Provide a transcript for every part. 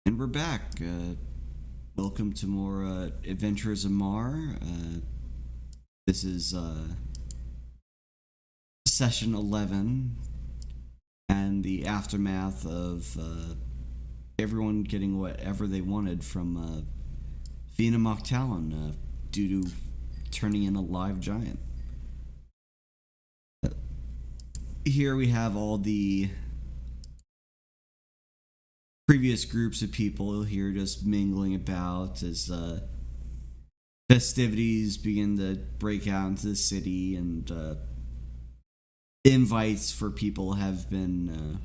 And we're back. Welcome to more Adventures of Marr. This is session 11 and the aftermath of everyone getting whatever they wanted from Vina Moctalon due to turning in a live giant. Here we have all the previous groups of people here just mingling about as festivities begin to break out into the city, and invites for people have been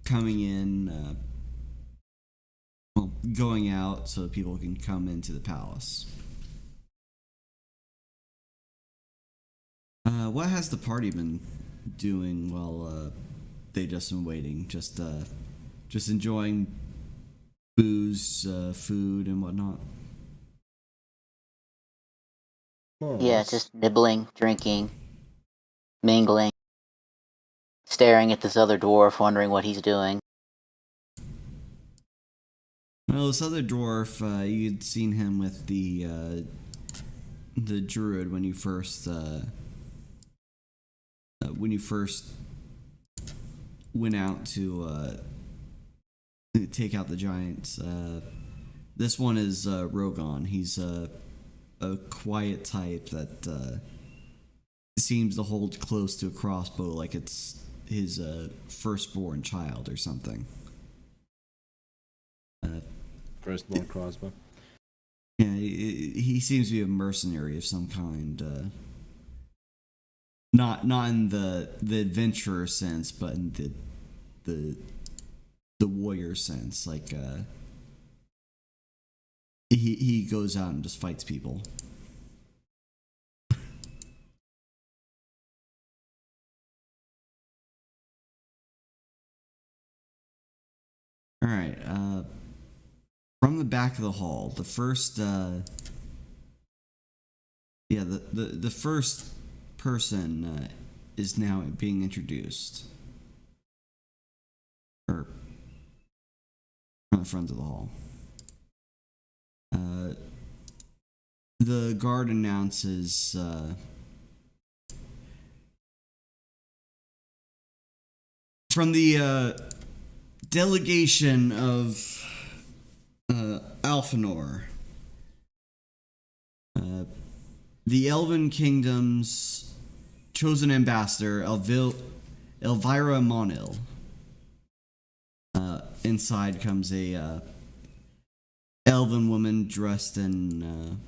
coming in, going out so people can come into the palace. What has the party been doing while they just been waiting? Just enjoying booze, food, and whatnot. Yeah, just nibbling, drinking, mingling, staring at this other dwarf, wondering what he's doing. Well, this other dwarf, you'd seen him with the druid when you first went out to take out the giants. This one is Rogon. He's a quiet type that seems to hold close to a crossbow like it's his firstborn child or something. Firstborn crossbow. Yeah, he seems to be a mercenary of some kind. Not in the adventurer sense, but in the warrior sense. Like he goes out and just fights people. All right. From the back of the hall, the first the first person is now being introduced. Or from the front of the hall. The guard announces from the delegation of Alphanor, the Elven Kingdom's chosen ambassador, Elvira Monil. Inside comes a elven woman dressed in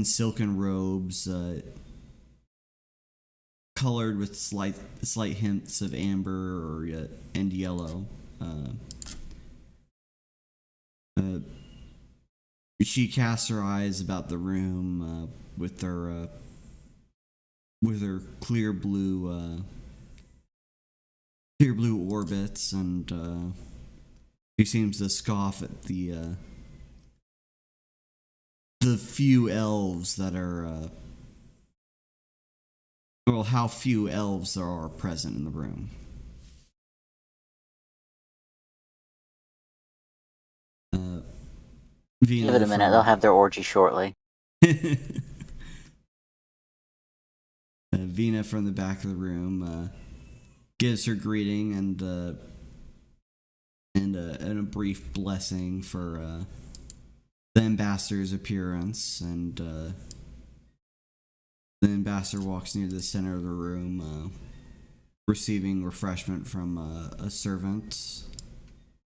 silken robes, colored with slight hints of amber and yellow. She casts her eyes about the room with her clear blue orbits, and she seems to scoff at the few elves that are how few elves there are present in the room. Give it a minute, they'll have their orgy shortly. Vina from the back of the room gives her greeting and a brief blessing for the ambassador's appearance, and the ambassador walks near the center of the room, receiving refreshment from a servant,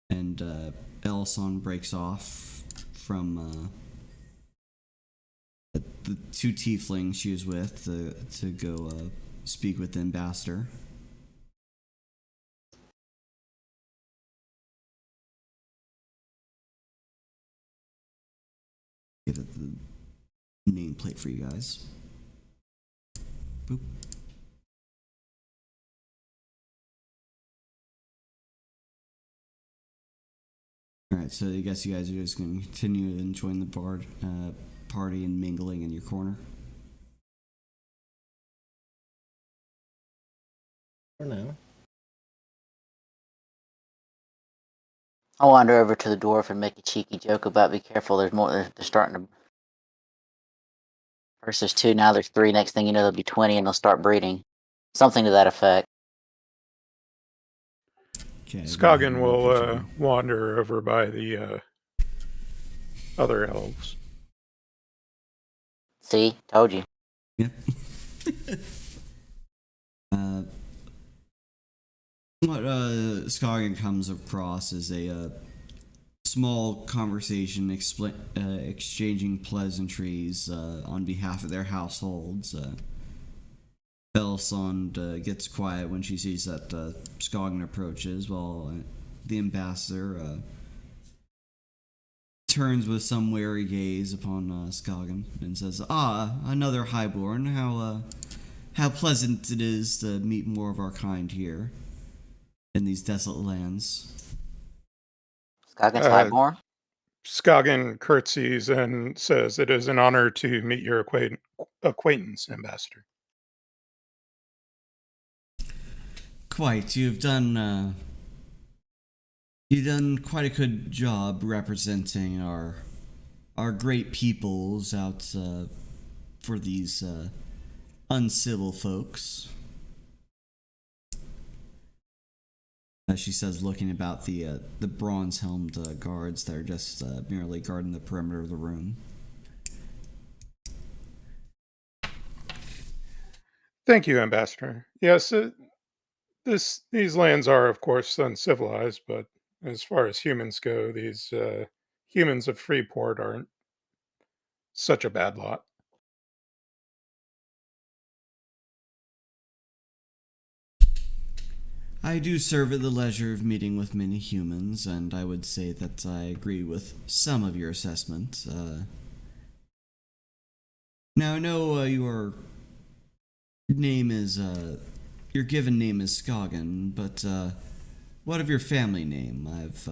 and Elson breaks off from the two tieflings she was with to go speak with the ambassador. Give it the nameplate for you guys. Boop. Alright, so I guess you guys are just going to continue enjoying the party and mingling in your corner. For now. I'll wander over to the dwarf and make a cheeky joke about be careful, there's more, they're starting to... First there's 2, now there's 3, next thing you know there'll be 20 and they'll start breeding. Something to that effect. Okay. Skagen will wander over by the other elves. See? Told you. Yeah. What Skagen comes across is a small conversation exchanging pleasantries on behalf of their households. Belisond gets quiet when she sees that Skagen approaches, while the ambassador turns with some wary gaze upon Skagen and says, "Ah, another highborn. How pleasant it is to meet more of our kind here in these desolate lands." Skagen's highborn? Skagen curtsies and says, "It is an honor to meet your acquaintance, Ambassador." Quite. You've done quite a good job representing our great peoples out for these uncivil folks. As she says, looking about the bronze-helmed guards that are just merely guarding the perimeter of the room. Thank you, Ambassador. Yes, these lands are, of course, uncivilized, but as far as humans go, these humans of Freeport aren't such a bad lot. I do serve at the leisure of meeting with many humans, and I would say that I agree with some of your assessment. Now, I know your name is, your given name is Skagen, but what of your family name? I've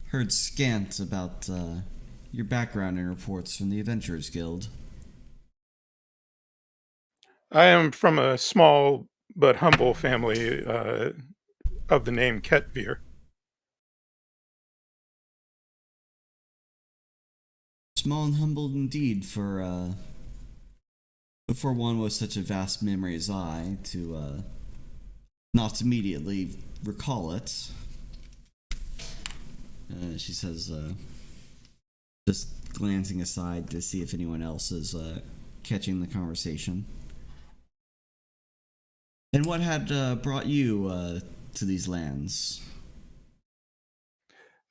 heard scant about your background in reports from the Adventurers Guild. I am from a small but humble family of the name Ketvir. Small and humble indeed for one with such a vast memory as I to not immediately recall it. She says, just glancing aside to see if anyone else is catching the conversation. And what had brought you to these lands?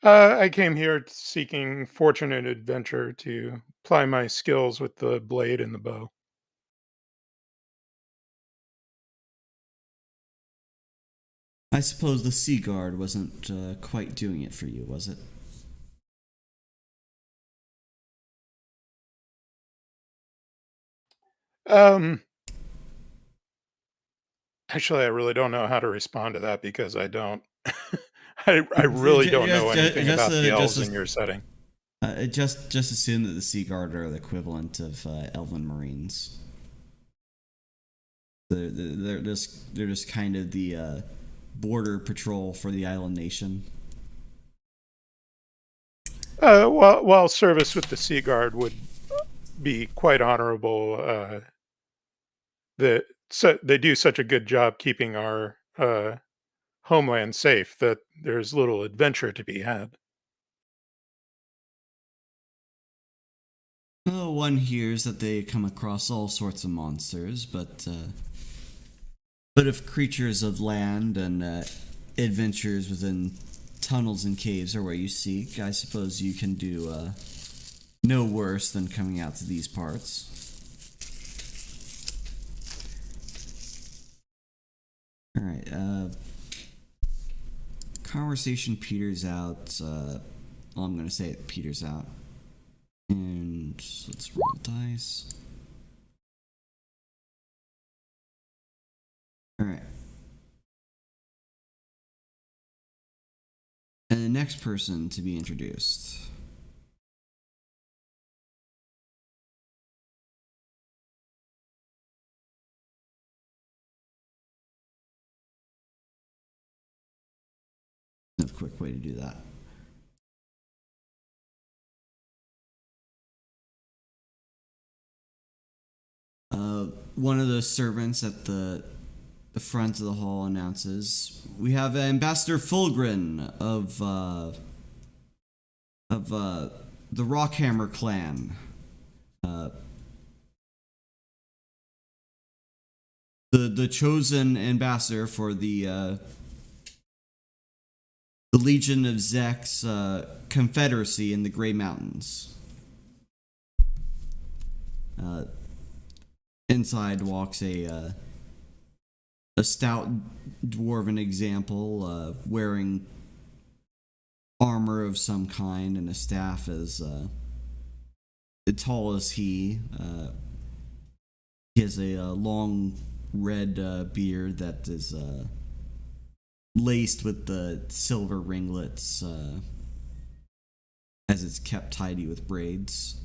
I came here seeking fortune and adventure to ply my skills with the blade and the bow. I suppose the Sea Guard wasn't quite doing it for you, was it? Um, Actually, I really don't know how to respond to that because I don't. I really don't know anything about the elves in your setting. Just assume that the Sea Guard are the equivalent of Elven Marines. They're just kind of the border patrol for the island nation. While service with the Sea Guard would be quite honorable, they do such a good job keeping our homeland safe that there's little adventure to be had. Well, one hears that they come across all sorts of monsters, but if creatures of land and adventures within tunnels and caves are what you seek, I suppose you can do no worse than coming out to these parts. Alright, conversation peters out. I'm gonna say it peters out. And let's roll the dice. Alright. And the next person to be introduced. No quick way to do that. one of the servants at the front of the hall announces, "We have Ambassador Fulgrin of the Rockhammer clan. The chosen ambassador for the Legion of Zek's Confederacy in the Grey Mountains." Inside walks a stout dwarven example, wearing armor of some kind and a staff as tall as he. He has a long red beard that is laced with the silver ringlets, as it's kept tidy with braids.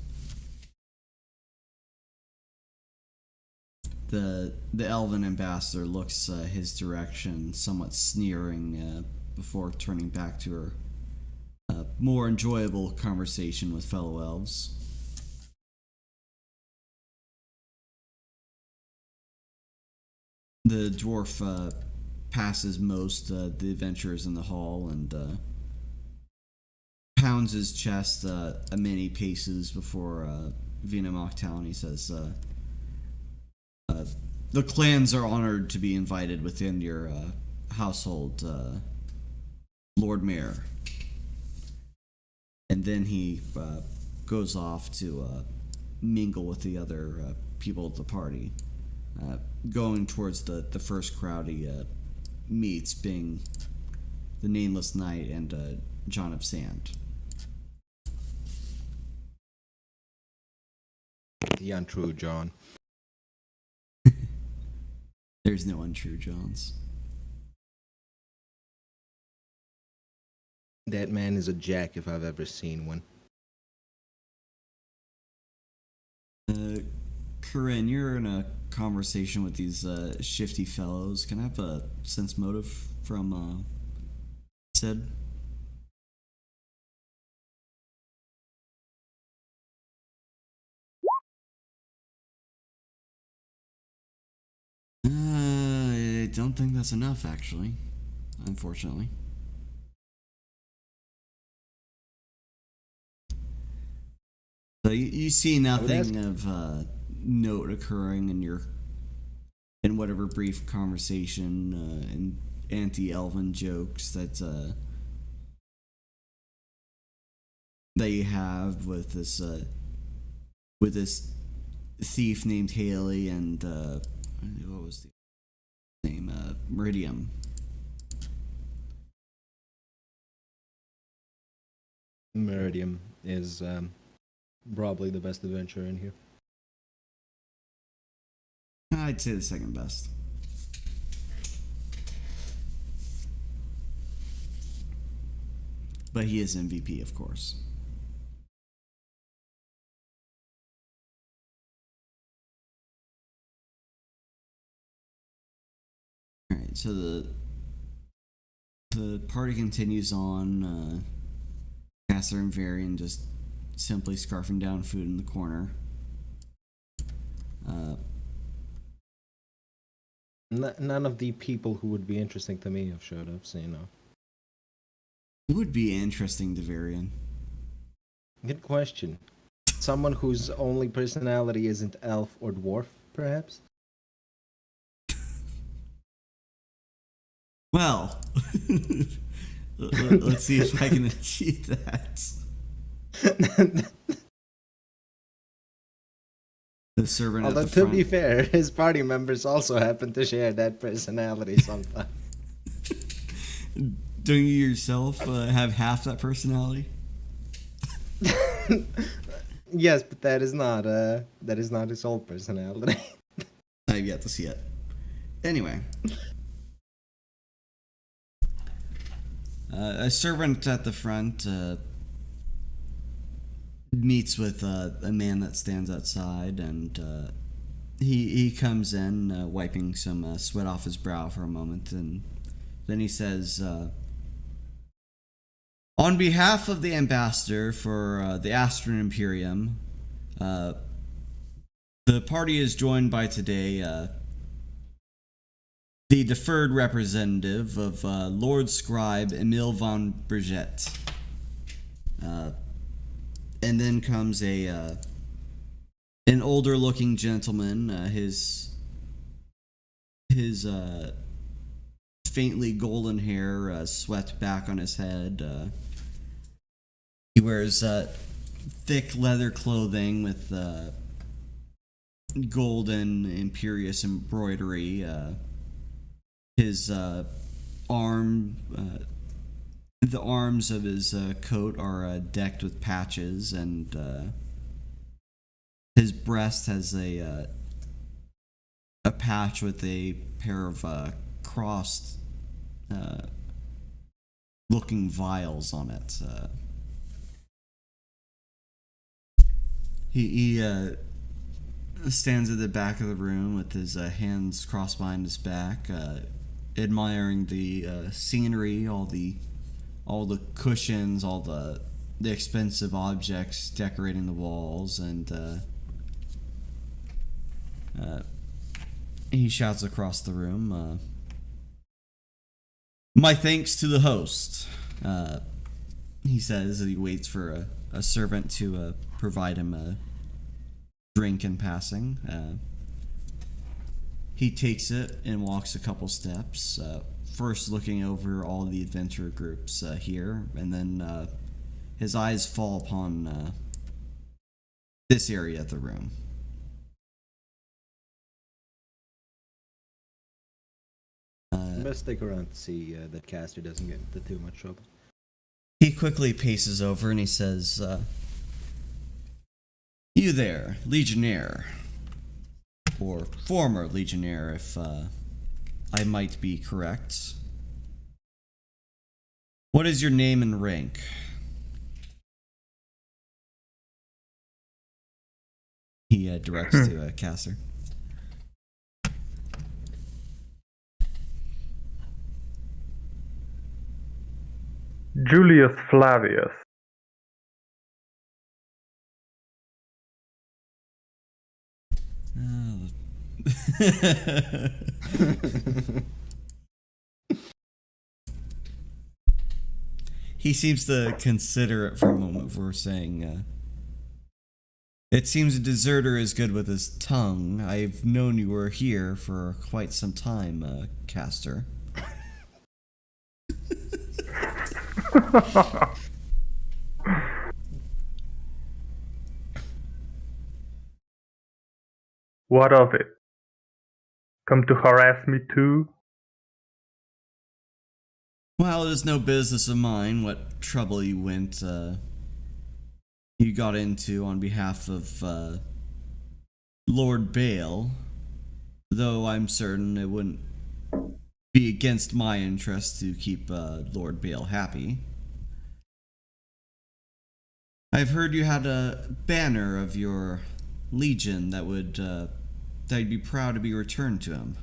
The elven ambassador looks his direction, somewhat sneering, before turning back to her more enjoyable conversation with fellow elves. The dwarf passes most the adventurers in the hall and pounds his chest a many paces before Vinamok Town. He says, "The clans are honored to be invited within your household, Lord Mayor." And then he goes off to mingle with the other people at the party, going towards the first crowd he meets, being the Nameless Knight and John of Sand. The untrue John. There's no untrue Johns. That man is a jack if I've ever seen one. Korinne, you're in a conversation with these shifty fellows. Can I have a sense motive from Sid? I don't think that's enough, actually. Unfortunately. So you see nothing of note occurring in whatever brief conversation and anti-elven jokes that you have with this thief named Haley and what was the name? Meridium. Meridium is probably the best adventurer in here. I'd say the second best. But he is MVP, of course. Alright, so the party continues on. Caster and Varian just simply scarfing down food in the corner. None of the people who would be interesting to me have showed up, so you know. It would be interesting to Varian. Good question. Someone whose only personality isn't elf or dwarf, perhaps? Well, let's see if I can achieve that. The servant Although, at the to front. be fair, his party members also happen to share that personality sometimes. Don't you yourself have half that personality? Yes, but that is not his whole personality. I've yet to see it. Anyway. A servant at the front meets with a man that stands outside, and he comes in, wiping some sweat off his brow for a moment, and then he says, "On behalf of the ambassador for the Astron Imperium, the The party is joined by today the deferred representative of Lord Scribe Emil von Brigitte. And then comes an older-looking gentleman. His faintly golden hair swept back on his head. He wears thick leather clothing with golden imperious embroidery. His the arms of his coat are decked with patches, and his breast has a patch with a pair of crossed looking vials on it. He stands at the back of the room with his hands crossed behind his back, admiring the scenery, all the cushions, all the expensive objects decorating the walls, and he shouts across the room, "My thanks to the host," he says as he waits for a servant to provide him a drink in passing. He takes it and walks a couple steps, first looking over all the adventure groups here, and then his eyes fall upon this area of the room. Best stick around to see that Caster doesn't get into too much trouble. He quickly paces over and he says, "You there, Legionnaire. Or former Legionnaire, if I might be correct. What is your name and rank?" He directs to Caster. Julius Flavius. He seems to consider it for a moment before saying, "It seems a deserter is good with his tongue. I've known you were here for quite some time, Caster." What of it? Come to harass me too? Well, it is no business of mine what trouble you got into on behalf of Lord Bale, though I'm certain it wouldn't be against my interest to keep Lord Bale happy. I've heard you had a banner of your legion that'd be proud to be returned to him.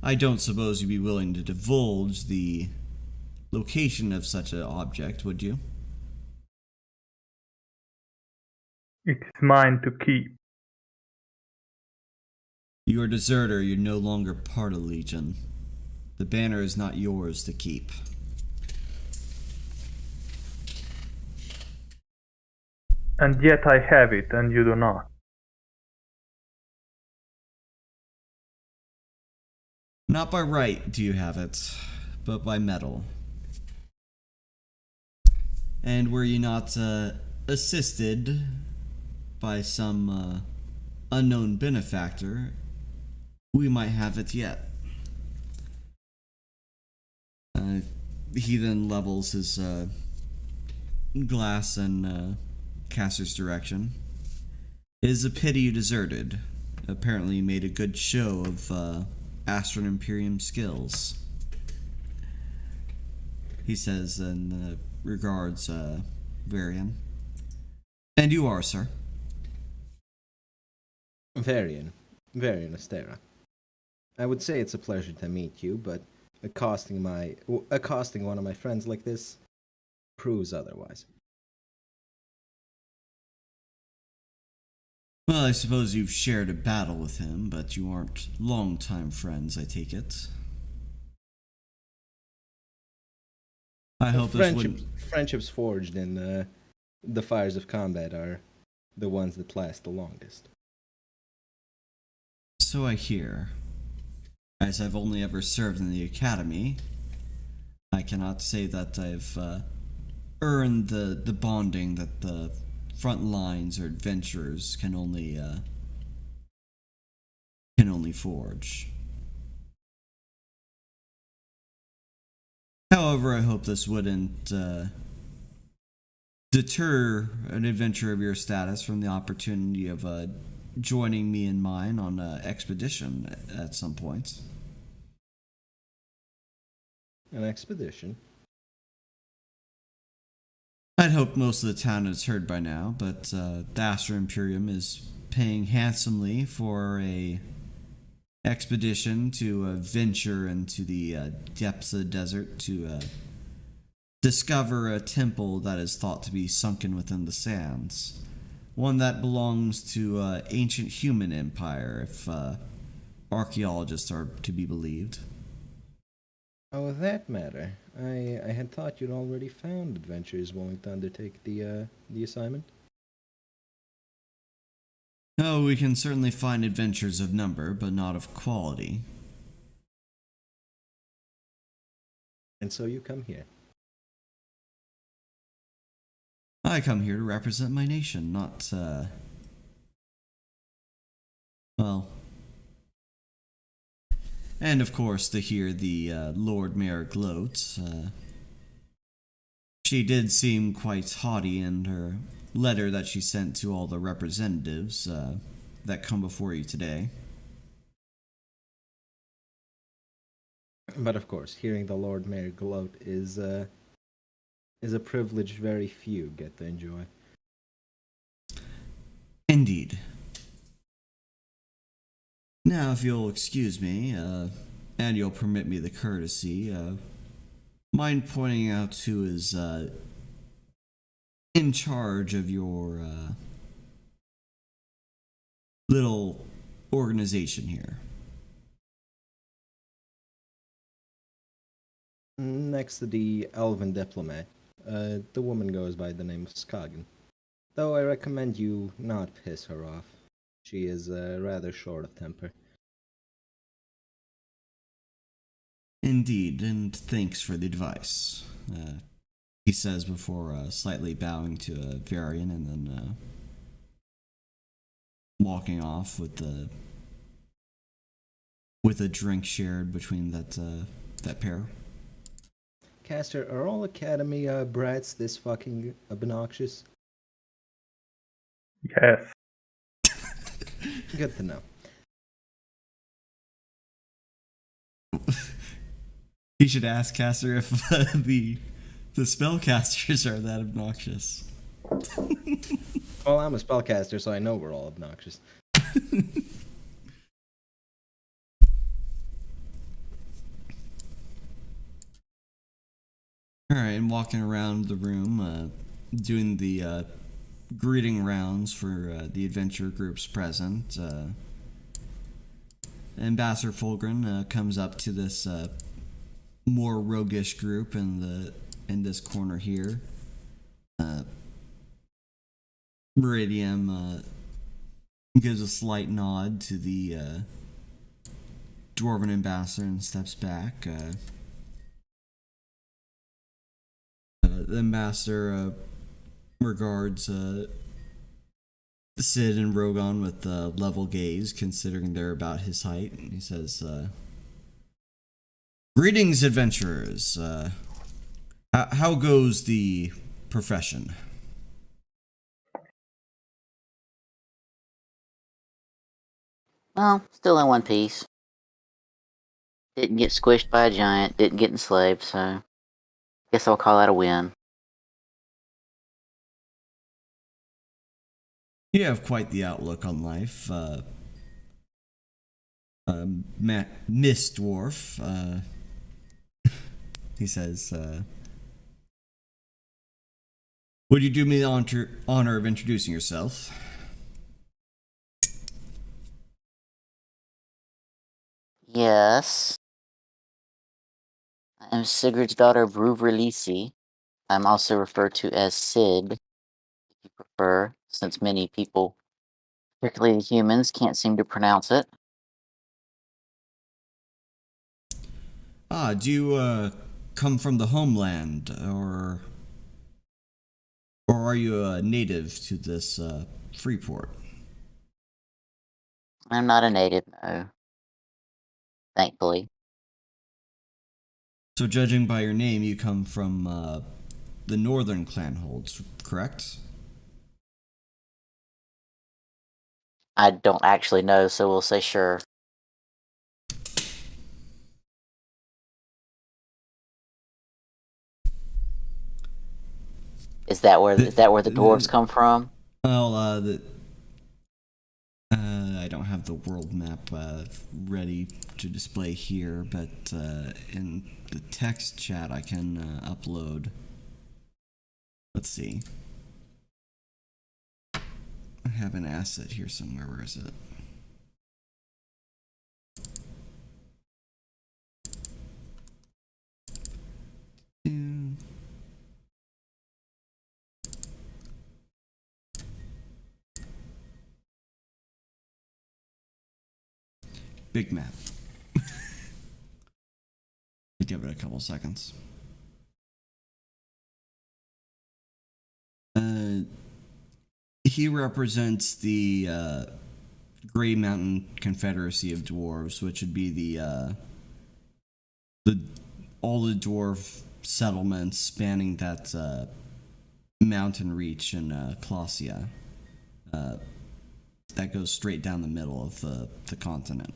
I don't suppose you'd be willing to divulge the location of such an object, would you? It is mine to keep. You're a deserter, you're no longer part of the Legion. The banner is not yours to keep. And yet I have it, and you do not. Not by right do you have it, but by metal. And were you not assisted by some unknown benefactor, we might have it yet. He then levels his glass in Caster's direction. It is a pity you deserted. Apparently you made a good show of Astron Imperium skills. He says in regards, Varian. And you are, sir? Varian Astera. I would say it's a pleasure to meet you, but accosting one of my friends like this proves otherwise. Well, I suppose you've shared a battle with him, but you aren't long-time friends, I take it. I hope this wouldn't... Friendships forged in the fires of combat are the ones that last the longest. So I hear. As I've only ever served in the academy, I cannot say that I've earned the bonding that the front lines or adventurers can only forge. However, I hope this wouldn't deter an adventurer of your status from the opportunity of joining me and mine on an expedition at some point. An expedition? I'd hoped most of the town has heard by now, but the Astra Imperium is paying handsomely for a expedition to venture into the depths of the desert to discover a temple that is thought to be sunken within the sands. One that belongs to ancient human empire, if archaeologists are to be believed. Oh, that matter. I had thought you'd already found adventurers willing to undertake the assignment. Oh, we can certainly find adventures of number, but not of quality. And so you come here. I come here to represent my nation, not, well... And of course, to hear the Lord Mayor gloat. She did seem quite haughty in her letter that she sent to all the representatives that come before you today. But of course, hearing the Lord Mayor gloat is a privilege very few get to enjoy. Indeed. Now, if you'll excuse me, and you'll permit me the courtesy, mind pointing out who is in charge of your little organization here? Next to the elven diplomat, the woman goes by the name of Skagen. Though I recommend you not piss her off. She is rather short of temper. Indeed, and thanks for the advice, he says before slightly bowing to Varian and then walking off with a drink shared between that pair. Caster, are all Academy brats this fucking obnoxious? Yes. Good to know. You should ask Caster if the spellcasters are that obnoxious. Well, I'm a spellcaster, so I know we're all obnoxious. Alright, and walking around the room, doing the greeting rounds for the adventure groups present. Ambassador Fulgren comes up to this more roguish group in this corner here. Meridium gives a slight nod to the dwarven ambassador and steps back. The ambassador regards Sid and Rogon with a level gaze, considering they're about his height. And he says, "Greetings, adventurers. How goes the profession?" Well, still in one piece. Didn't get squished by a giant, didn't get enslaved, so guess I'll call that a win. You have quite the outlook on life, Miss Dwarf. He says, "Would you do me the honor of introducing yourself?" Yes. I am Sigurd's daughter, Bruvrelisi. I'm also referred to as Sid, if you prefer, since many people, particularly humans, can't seem to pronounce it. Do you come from the homeland, or are you a native to this Freeport? I'm not a native, no. Thankfully. So, judging by your name, you come from the northern clan holds, correct? I don't actually know, so we'll say sure. Is that where the dwarves come from? Well, I don't have the world map ready to display here, but in the text chat I can upload. Let's see. I have an asset here somewhere. Where is it? Big map. Give it a couple seconds. He represents the Grey Mountain Confederacy of Dwarves, which would be the all the dwarf settlements spanning that mountain reach in Clausia. That goes straight down the middle of the continent.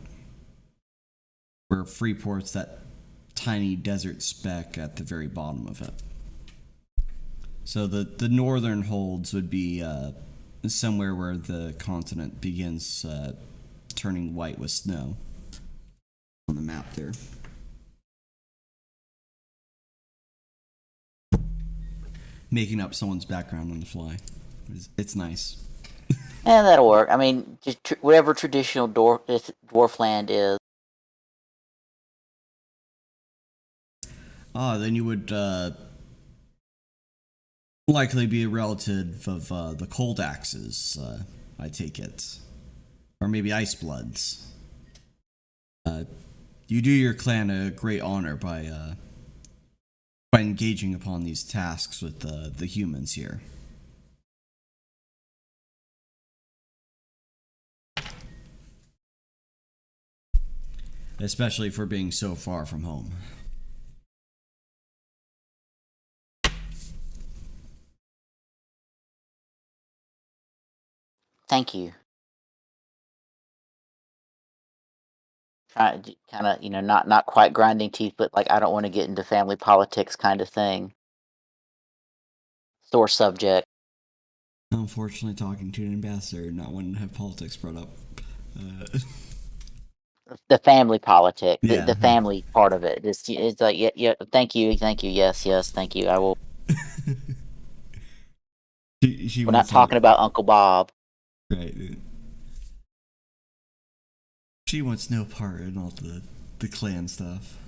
Where Freeport's that tiny desert speck at the very bottom of it. So the northern holds would be somewhere where the continent begins turning white with snow. On the map there. Making up someone's background on the fly. It's nice. Yeah, that'll work. I mean, just whatever traditional dwarf land is. Then you would likely be a relative of the Cold Axes, I take it. Or maybe Ice Bloods. You do your clan a great honor by engaging upon these tasks with the humans here. Especially for being so far from home. Thank you. Trying to kind of, not quite grinding teeth, but like I don't want to get into family politics kind of thing. Sore subject. Unfortunately, talking to an ambassador, not wanting to have politics brought up. The family politic, Yeah. the family part of it. It's like, yeah, thank you, yes, thank you. I will. We're not talking about Uncle Bob. Right. She wants no part in all the clan stuff.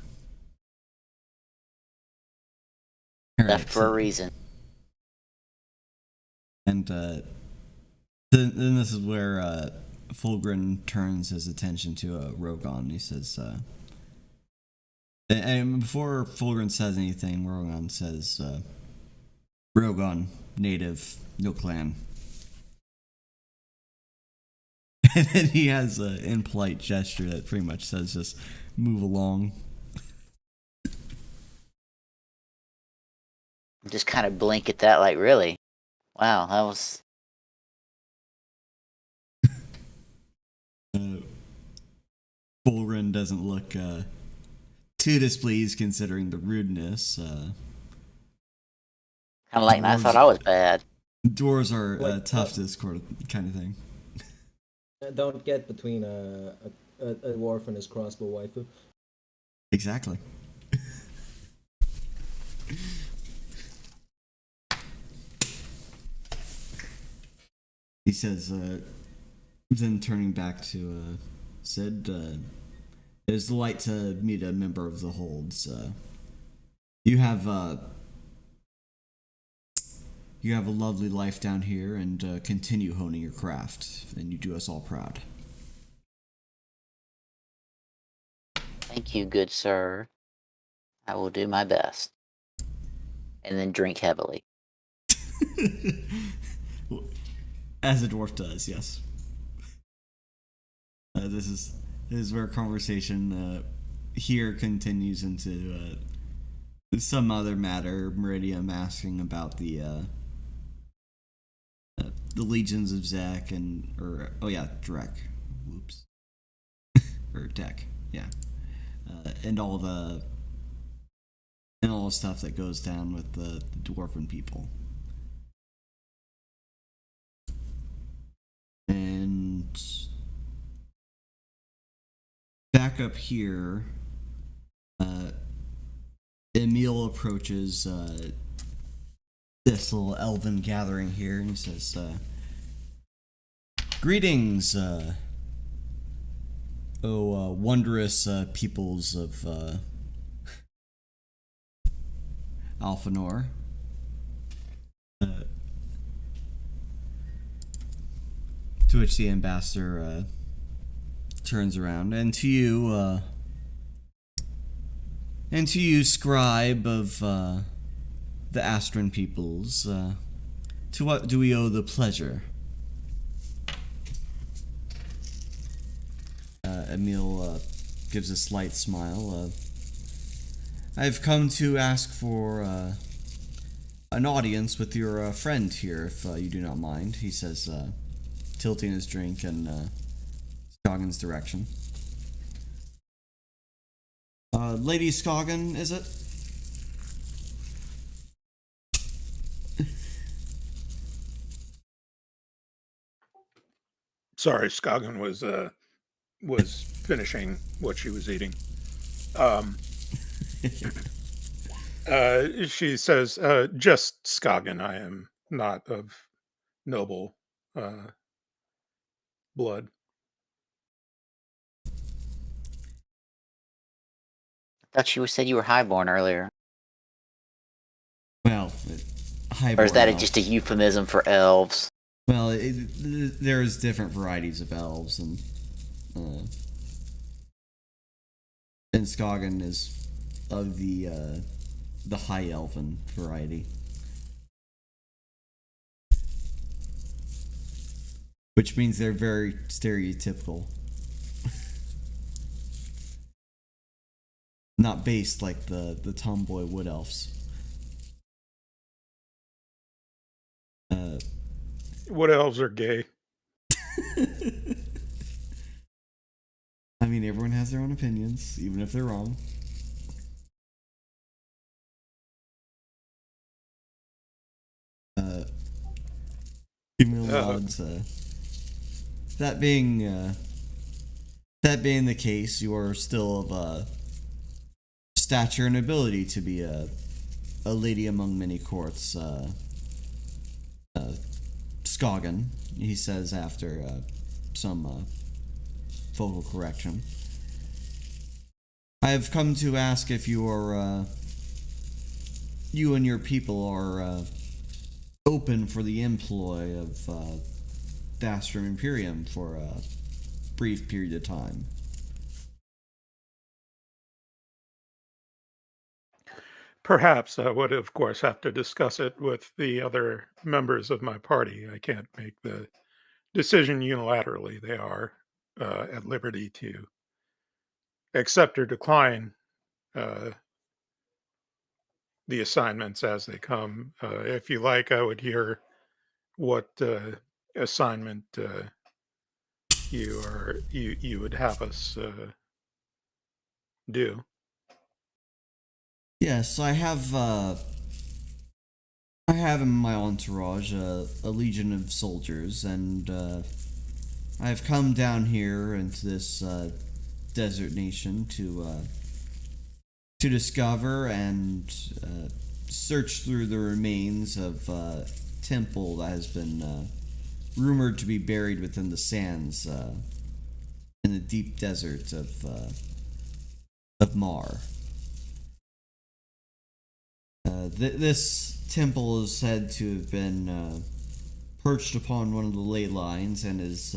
Left for a reason. And then this is where Fulgrim turns his attention to Rogan. He says, and before Fulgrim says anything, Rogan says, Rogan, native, no clan. And then he has an impolite gesture that pretty much says just move along. Just kind of blink at that like, really? Wow, that was... Fulgrim doesn't look too displeased considering the rudeness. Kind of like, I thought I was bad. Dwarves are tough to this kind of thing. Don't get between a dwarf and his crossbow waifu. Exactly. He says, then turning back to Sid, It is a delight to meet a member of the Holds. You have a lovely life down here, and continue honing your craft, and you do us all proud. Thank you, good sir. I will do my best. And then drink heavily. As a dwarf does, yes. This is where conversation here continues into some other matter. Meridium asking about the legions of Zek Drek. Whoops. Or Dek, yeah. And all the stuff that goes down with the dwarven people. And back up here, Emil approaches this little elven gathering here, and he says, "Greetings, wondrous peoples of Alphanor. To which the ambassador turns around, and to you, scribe of the Astran peoples, to what do we owe the pleasure?" Emil gives a slight smile. "I've come to ask for an audience with your friend here, if you do not mind," he says, tilting his drink in Scoggins' direction. "Lady Scoggin, is it?" Sorry, Scoggin was finishing what she was eating. She says, "Just Scoggin. I am not of noble blood." I thought you said you were highborn earlier. Well, Or is that elves. just a euphemism for elves? Well, there's different varieties of elves, and Scoggin is of the high elven variety, which means they're very stereotypical, not based like the tomboy wood elves. Wood elves are gay. I mean, everyone has their own opinions, even if they're wrong. Give me a nods. That being the case, you are still of stature and ability to be a lady among many courts. Scoggin, he says after some vocal correction. "I have come to ask if you and your people are open for the employ of Dastrum Imperium for a brief period of time." Perhaps I would, of course, have to discuss it with the other members of my party. I can't make the decision unilaterally. They are at liberty to accept or decline the assignments as they come. If you like, I would hear what assignment you would have us do. Yes, I have in my entourage a legion of soldiers, and I have come down here into this desert nation to discover and search through the remains of a temple that has been rumored to be buried within the sands in the deep desert of of Marr. This temple is said to have been perched upon one of the ley lines and is,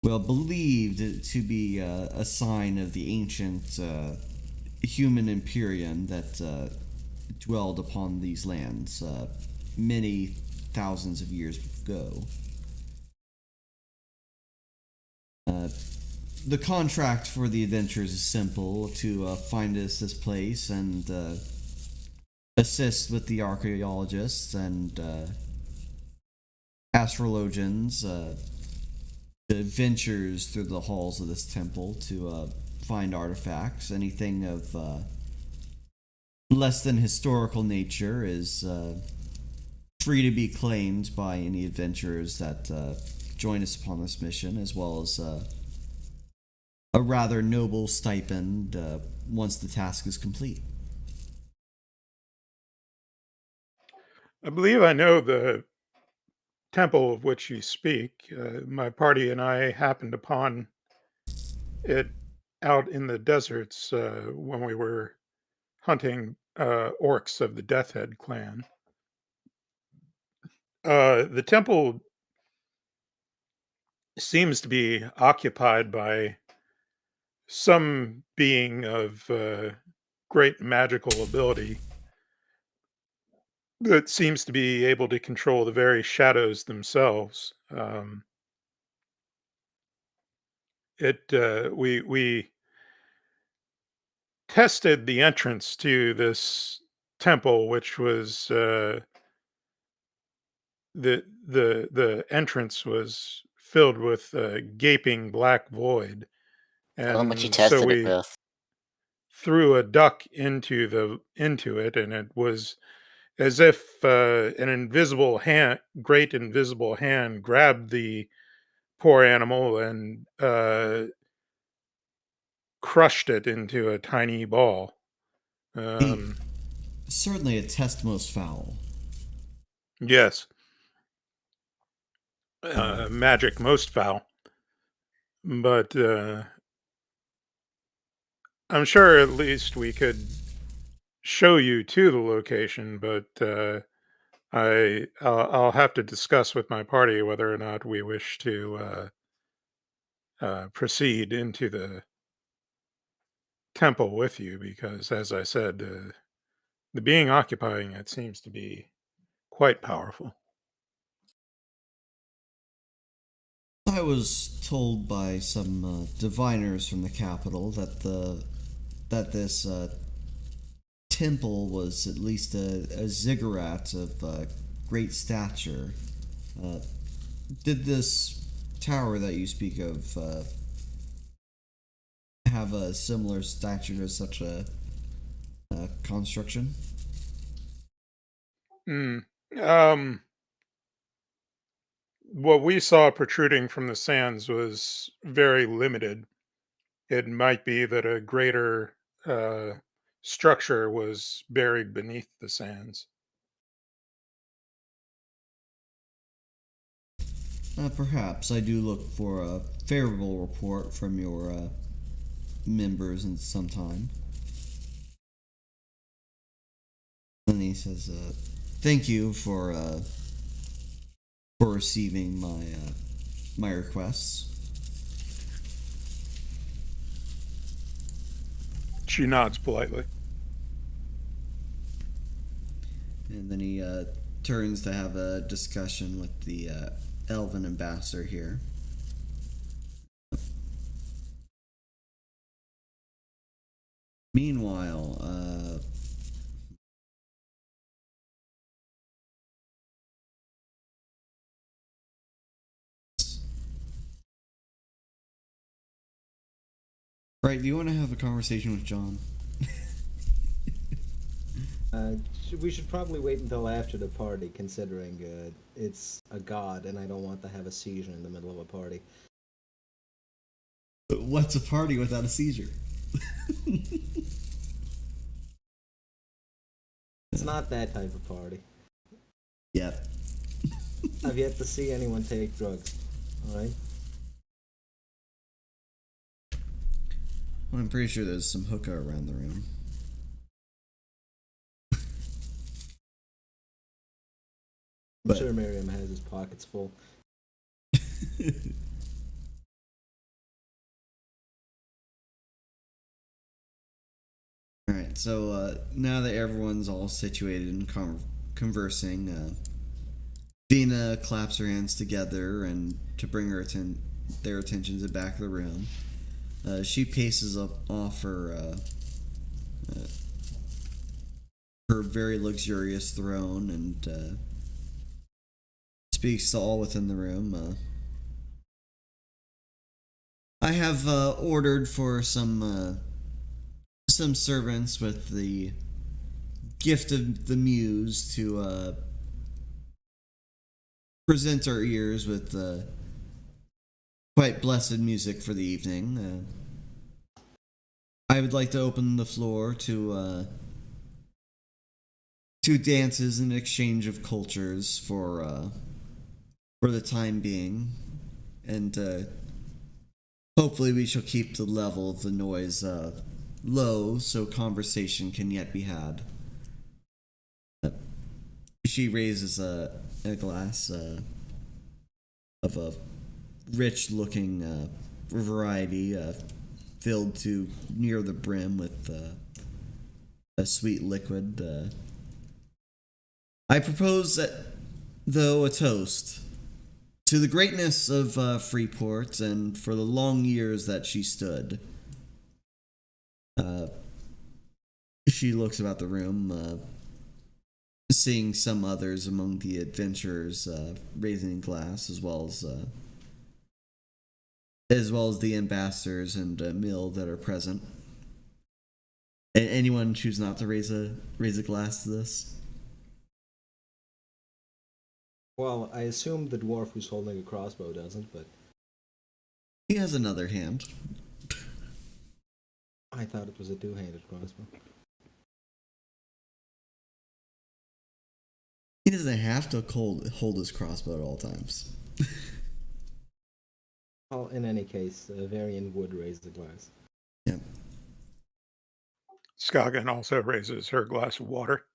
believed to be a sign of the ancient human Imperium that dwelled upon these lands many thousands of years ago. The contract for the adventurers is simple: to find us this place and assist with the archaeologists and astrologians, the ventures through the halls of this temple to find artifacts. Anything of less than historical nature is free to be claimed by any adventurers that join us upon this mission, as well as a rather noble stipend once the task is complete. I believe I know the temple of which you speak. My party and I happened upon it out in the deserts when we were hunting orcs of the Death Head clan. The temple seems to be occupied by some being of great magical ability that seems to be able to control the very shadows themselves. We tested the entrance to this temple, which was the entrance was filled with a gaping black void, Tell them what you and so tested it we with. threw a duck into it, and it was as if an great invisible hand, grabbed the poor animal and crushed it into a tiny ball. Certainly a test most foul. Yes, magic most foul, but I'm sure at least we could show you to the location. But I'll have to discuss with my party whether or not we wish to proceed into the temple with you, because, as I said, the being occupying it seems to be quite powerful. I was told by some diviners from the capital that this temple was at least a ziggurat of great stature. Did this tower that you speak of have a similar stature to such a construction? What we saw protruding from the sands was very limited. It might be that a greater structure was buried beneath the sands. Perhaps. I do look for a favorable report from your members in some time. And he says, "Thank you for receiving my requests." She nods politely. And then he turns to have a discussion with the elven ambassador here. Meanwhile, right, do you want to have a conversation with John? We should probably wait until after the party, considering it's a god, and I don't want to have a seizure in the middle of a party. What's a party without a seizure? It's not that type of party. Yep. I've yet to see anyone take drugs. Alright? I'm pretty sure there's some hookah around the room. I'm But- sure Miriam has his pockets full. Alright, so now that everyone's all situated and conversing, Dina claps her hands together and to bring their attention to the back of the room. She paces off her very luxurious throne and speaks to all within the room. I have ordered for some servants with the gift of the muse to present our ears with quite blessed music for the evening. I would like to open the floor to dances and exchange of cultures for the time being, and hopefully we shall keep the level of the noise low so conversation can yet be had. She raises a glass of a rich-looking variety filled to near the brim with a sweet liquid. I propose that, though, a toast to the greatness of Freeport and for the long years that she stood. She looks about the room, seeing some others among the adventurers raising a glass, as well as the ambassadors and Mill that are present. Anyone choose not to raise a glass to this? Well, I assume the dwarf who's holding a crossbow doesn't, but He has another hand. I thought it was a two-handed crossbow. He doesn't have to hold his crossbow at all times. Well, in any case, Varian would raise the glass. Yeah. Skagen also raises her glass of water.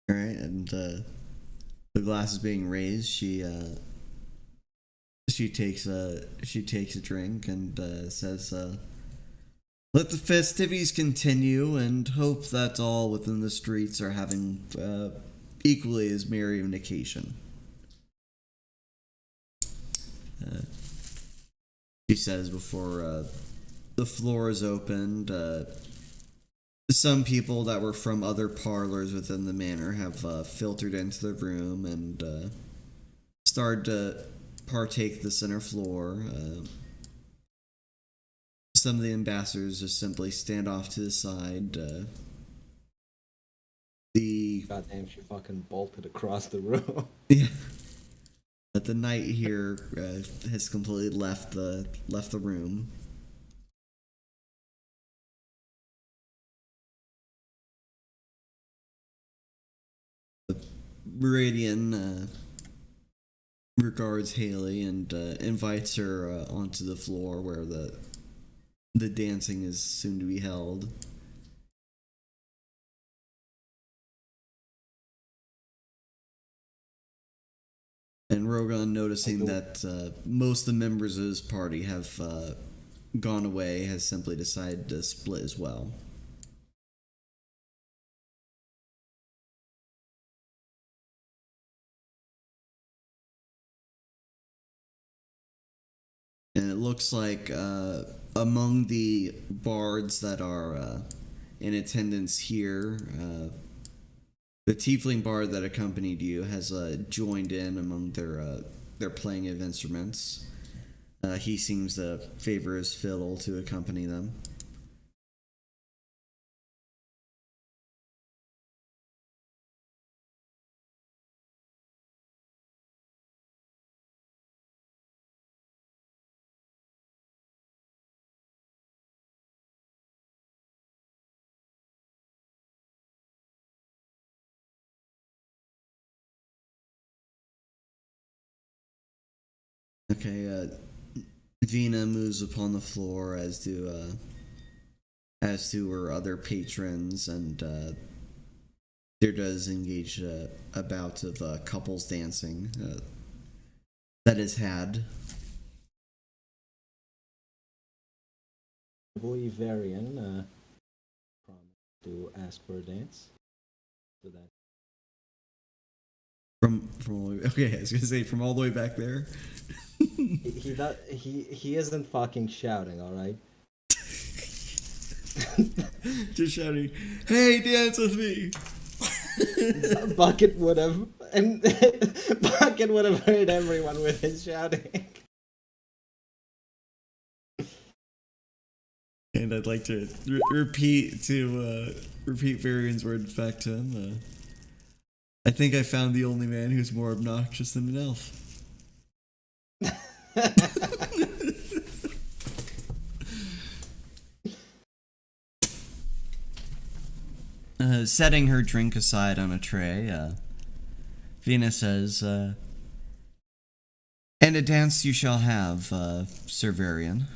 All right, and the glass is being raised. She takes a drink and says, "Let the festivities continue, and hope that all within the streets are having equally as merry an occasion." She says before the floor is opened. Some people that were from other parlors within the manor have filtered into the room and started to partake the center floor. Some of the ambassadors just simply stand off to the side. Goddamn, she fucking bolted across the room. Yeah. But the knight here has completely left the room. Meridian regards Haley and invites her onto the floor where the dancing is soon to be held. And Rogan, noticing that most of the members of his party have gone away, has simply decided to split as well. And it looks like among the bards that are in attendance here, the tiefling bard that accompanied you has joined in among their playing of instruments. He seems to favor his fiddle to accompany them. Okay, Vina moves upon the floor, as do her other patrons, and there does engage a bout of couples dancing that is had. I believe Varian promised to ask for a dance. So that From all the way, okay, I was gonna say from all the way back there. he isn't fucking shouting, all right? Just shouting, "Hey, dance with me!" Bucket would have heard everyone with his shouting. And I'd like to repeat Varian's words back to him. I think I found the only man who's more obnoxious than an elf. Setting her drink aside on a tray, Vina says, "And a dance you shall have, Sir Varian."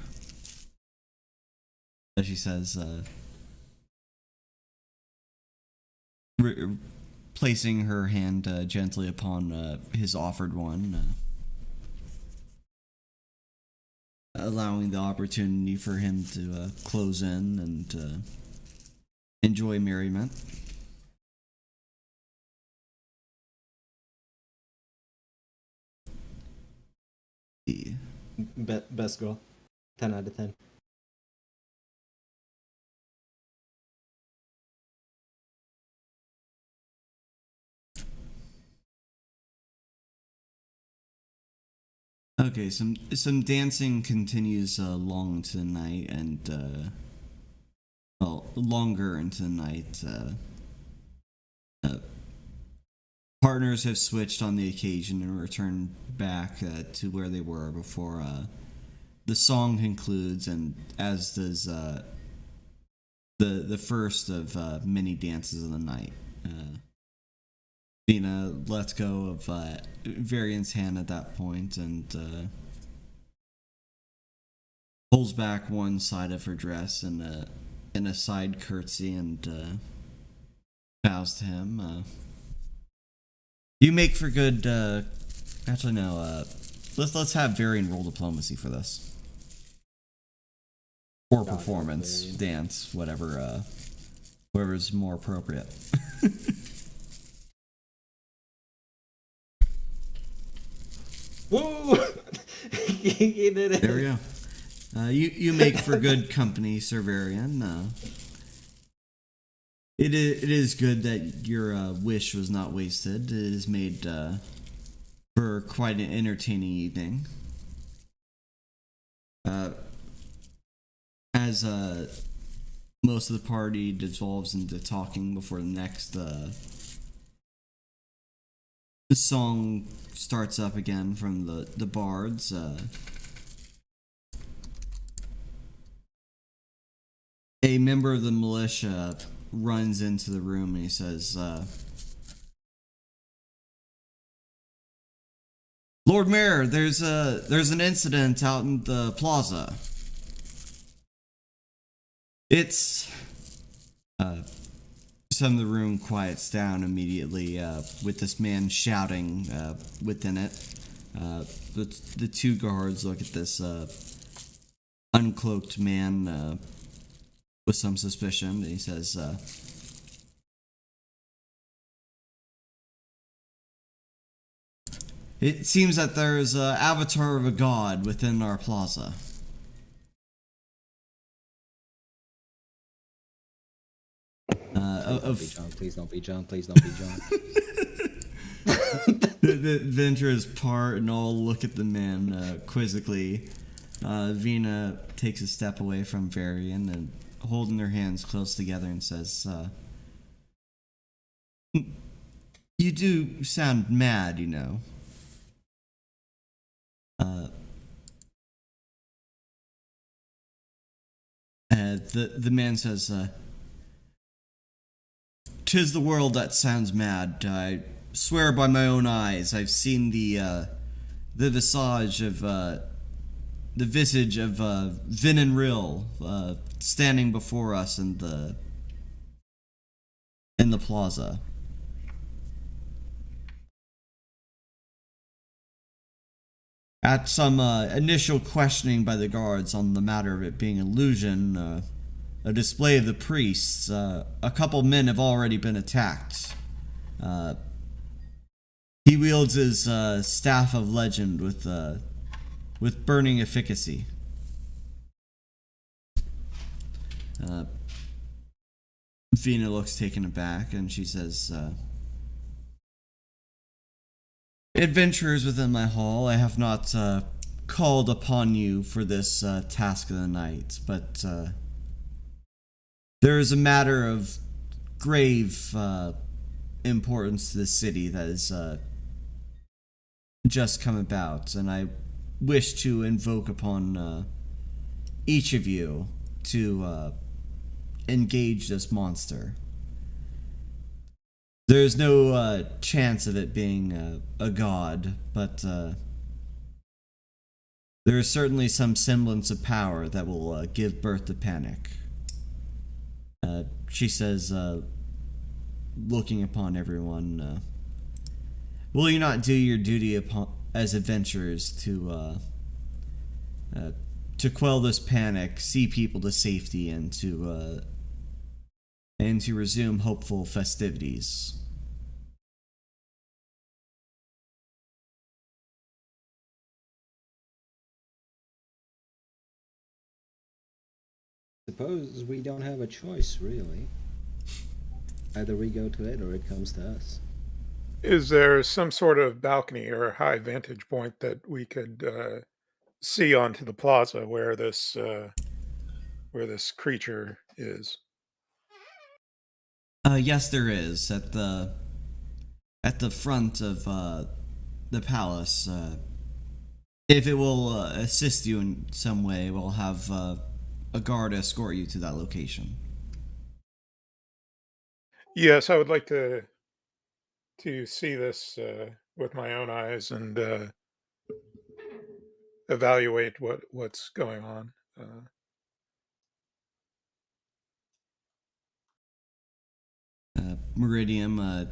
She says, placing her hand gently upon his offered one, allowing the opportunity for him to close in and enjoy merriment. Best girl. 10 out of 10. Okay, some dancing continues long into the night, and longer into the night. Partners have switched on the occasion and return back to where they were before the song concludes, and as does the first of many dances of the night. Vina lets go of Varian's hand at that point and pulls back one side of her dress in a side curtsy and bows to him. You make for good. Actually, no. Let's have Varian roll diplomacy for this, or performance, dance, whatever's more appropriate. Woo! He did it. There we go. You make for good company, Sir Varian. It is good that your wish was not wasted. It is made for quite an entertaining evening. As most of the party dissolves into talking before the next the song starts up again from the bards. A member of the militia runs into the room and he says, "Lord Mayor, there's an incident out in the plaza. It's..." Some of the room quiets down immediately with this man shouting within it. The two guards look at this uncloaked man with some suspicion, and he says, "It seems that there's an avatar of a god within our plaza." Please don't be John. Please don't be John. The Ventures part and all look at the man quizzically. Vina takes a step away from Varian and holding their hands close together and says, "You do sound mad, you know." The man says, "'Tis the world that sounds mad. I swear by my own eyes, I've seen the visage of the visage of Vin and Rill standing before us in the plaza. At some initial questioning by the guards on the matter of it being illusion, a display of the priests, a couple men have already been attacked. He wields his staff of legend with burning efficacy. Vina looks taken aback and she says, "Adventurers within my hall, I have not called upon you for this task of the night, but there is a matter of grave importance to the city that has just come about, and I wish to invoke upon each of you to engage this monster. There's no chance of it being a god, but there is certainly some semblance of power that will give birth to panic." She says, looking upon everyone, "Will you not do your duty as adventurers to quell this panic, see people to safety, and to resume hopeful festivities?" Suppose we don't have a choice, really. Either we go to it or it comes to us. Is there some sort of balcony or high vantage point that we could see onto the plaza where this creature is? Yes, there is. At the front of the palace. If it will assist you in some way, we'll have a guard escort you to that location. Yes, I would like to see this with my own eyes and evaluate what's going on. Meridium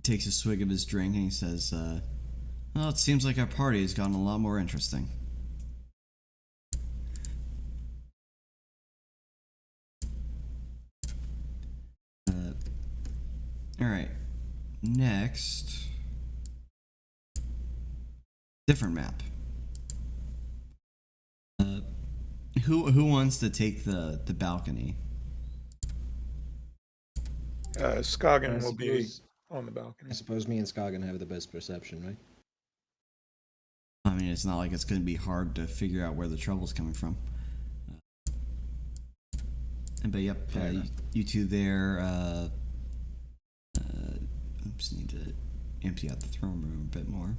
takes a swig of his drink and he says, "Well, it seems like our party has gotten a lot more interesting." Alright. Next. Different map. Who wants to take the balcony? Skagen I will be suppose- on the balcony. I suppose me and Skagen have the best perception, right? I mean, it's not like it's going to be hard to figure out where the trouble's coming from. But yep, you two there. Oops, need to empty out the throne room a bit more.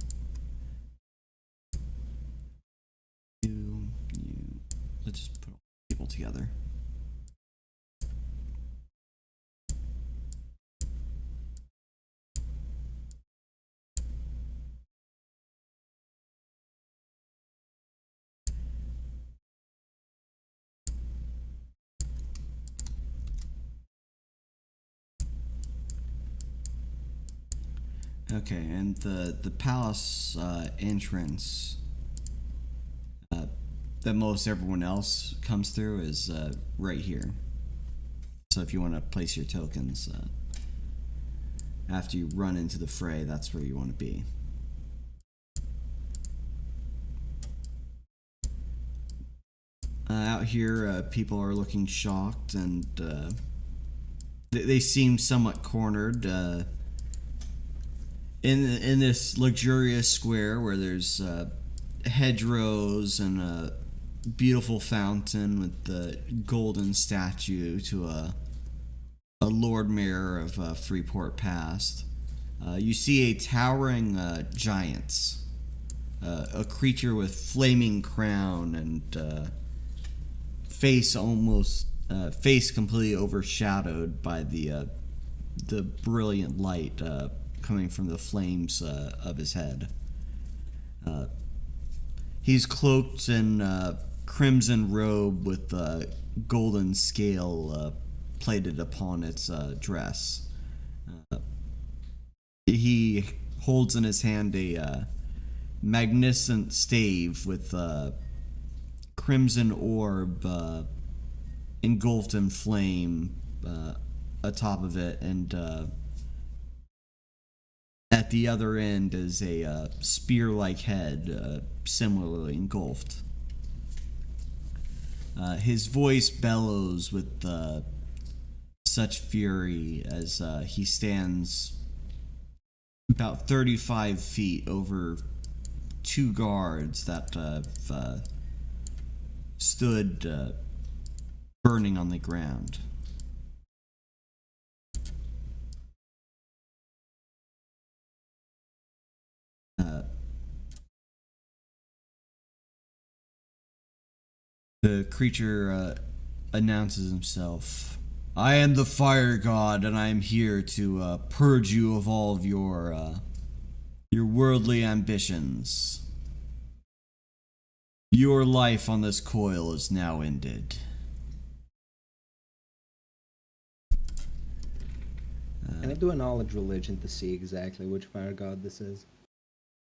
You. Let's just put all the people together. Okay, and the palace entrance that most everyone else comes through is right here. So if you want to place your tokens after you run into the fray, that's where you want to be. Out here, people are looking shocked and they seem somewhat cornered. In this luxurious square where there's hedgerows and a beautiful fountain with the golden statue to a Lord Mayor of Freeport Past, you see a towering giant, a creature with flaming crown and face completely overshadowed by the brilliant light He's cloaked in crimson robe with golden scale plated upon its dress. He holds in his hand a magnificent stave with crimson orb engulfed in flame atop of it, and at the other end is a spear-like head similarly engulfed. His voice bellows with such fury as he stands about 35 feet over two guards that stood burning on the ground. The creature announces himself. I am the fire god, and I am here to purge you of all of your worldly ambitions. Your life on this coil is now ended. Can I do a knowledge religion to see exactly which fire god this is?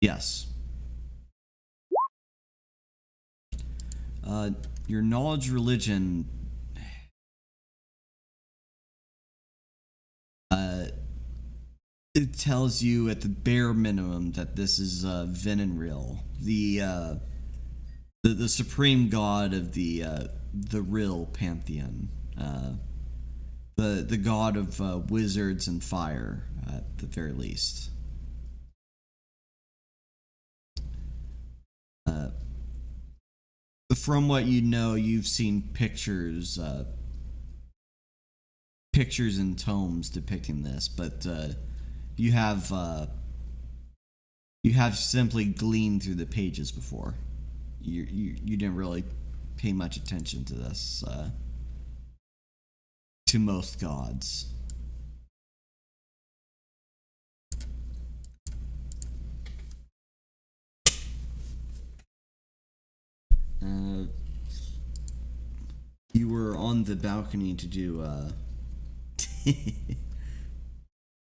Yes. Your knowledge religion. It tells you at the bare minimum that this is Venenril, the supreme god of the Rill pantheon, the god of wizards and fire at the very least. From what you know, you've seen pictures and tomes depicting this, but you have simply gleaned through the pages before. You didn't really pay much attention to this, to most gods. You were on the balcony to do,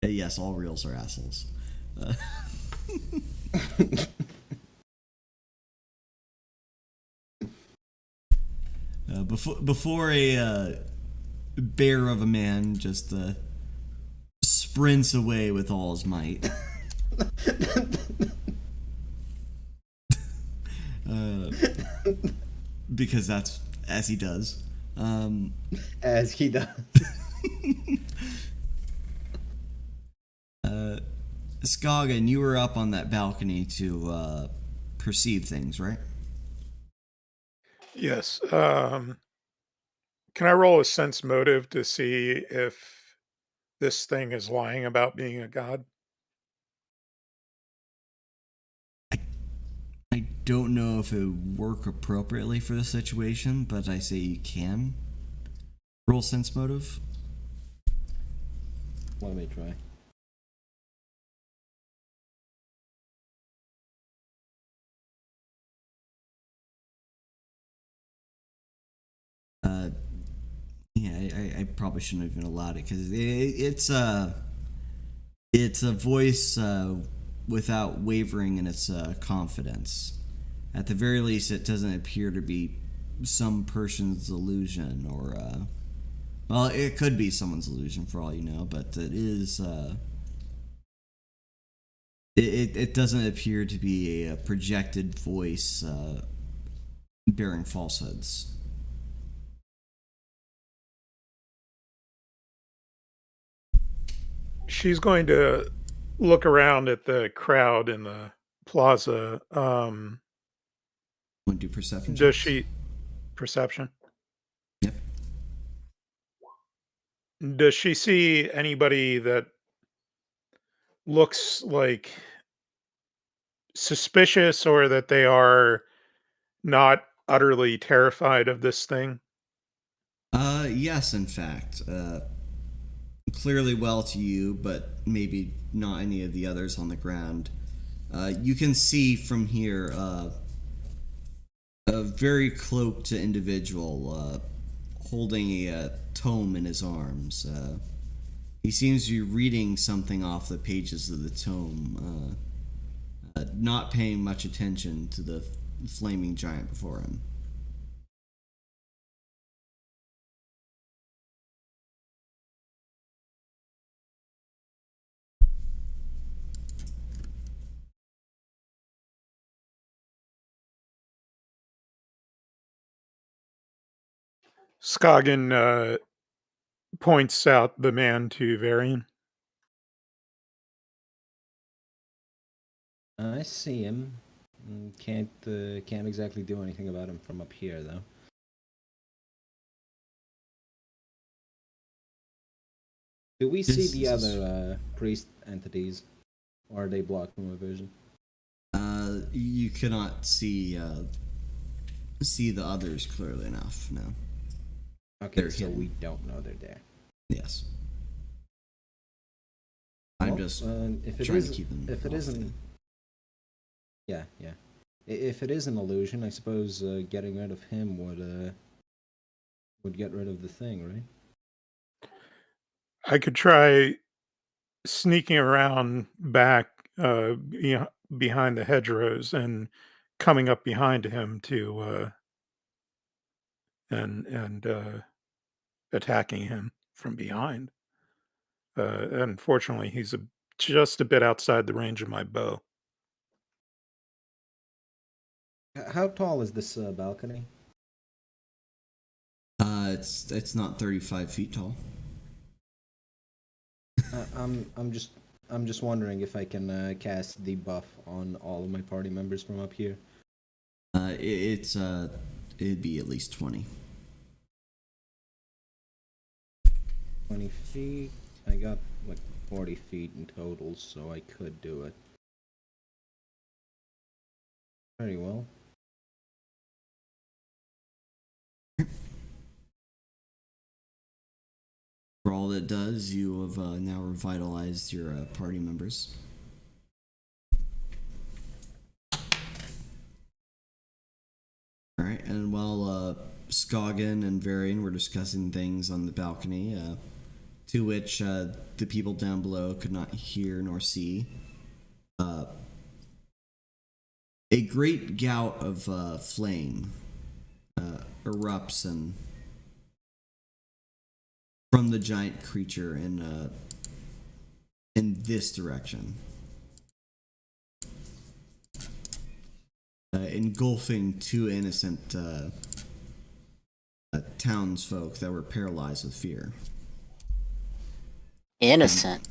yes, all reels are assholes. Before a bear of a man just sprints away with all his might. Because that's as he does. As he does. Skagen, you were up on that balcony to perceive things, right? Yes. Can I roll a sense motive to see if this thing is lying about being a god? I don't know if it would work appropriately for the situation, but I say you can. Roll sense motive. Let me try. Yeah, I probably shouldn't have even allowed it, because it's a voice without wavering in its confidence. At the very least, it doesn't appear to be some person's illusion, or well, it could be someone's illusion for all you know, but it is it doesn't appear to be a projected voice bearing falsehoods. She's going to look around at the crowd in the plaza. Want to do perception? Does checks? she... Perception? Yep. Does she see anybody that looks like suspicious, or that they are not utterly terrified of this thing? Yes, in fact. Clearly well to you, but maybe not any of the others on the ground. You can see from here a very cloaked individual holding a tome in his arms. He seems to be reading something off the pages of the tome, not paying much attention to the flaming giant before him. Skagen points out the man to Varian. I see him. Can't exactly do anything about him from up here, though. Do we see the other priest entities, or are they blocked from our vision? You cannot see the others clearly enough. No. Okay, They're so hidden. we don't know they're there. Yes. I'm Well, just if it trying is, to keep them. if it off isn't, yeah. If it is an illusion, I suppose getting rid of him would get rid of the thing, right? I could try sneaking around back behind the hedgerows and coming up behind him to and attacking him from behind. Unfortunately, he's just a bit outside the range of my bow. How tall is this balcony? It's not 35 feet tall. I'm just wondering if I can cast debuff on all of my party members from up here. It'd be at least 20. 20 feet. I got like 40 feet in total, so I could do it. Very well. For all that does, you have now revitalized your party members. Alright, and while Skagen and Varian were discussing things on the balcony, to which the people down below could not hear nor see, a great gout of flame erupts and from the giant creature in this direction, engulfing two innocent townsfolk that were paralyzed with fear. Innocent.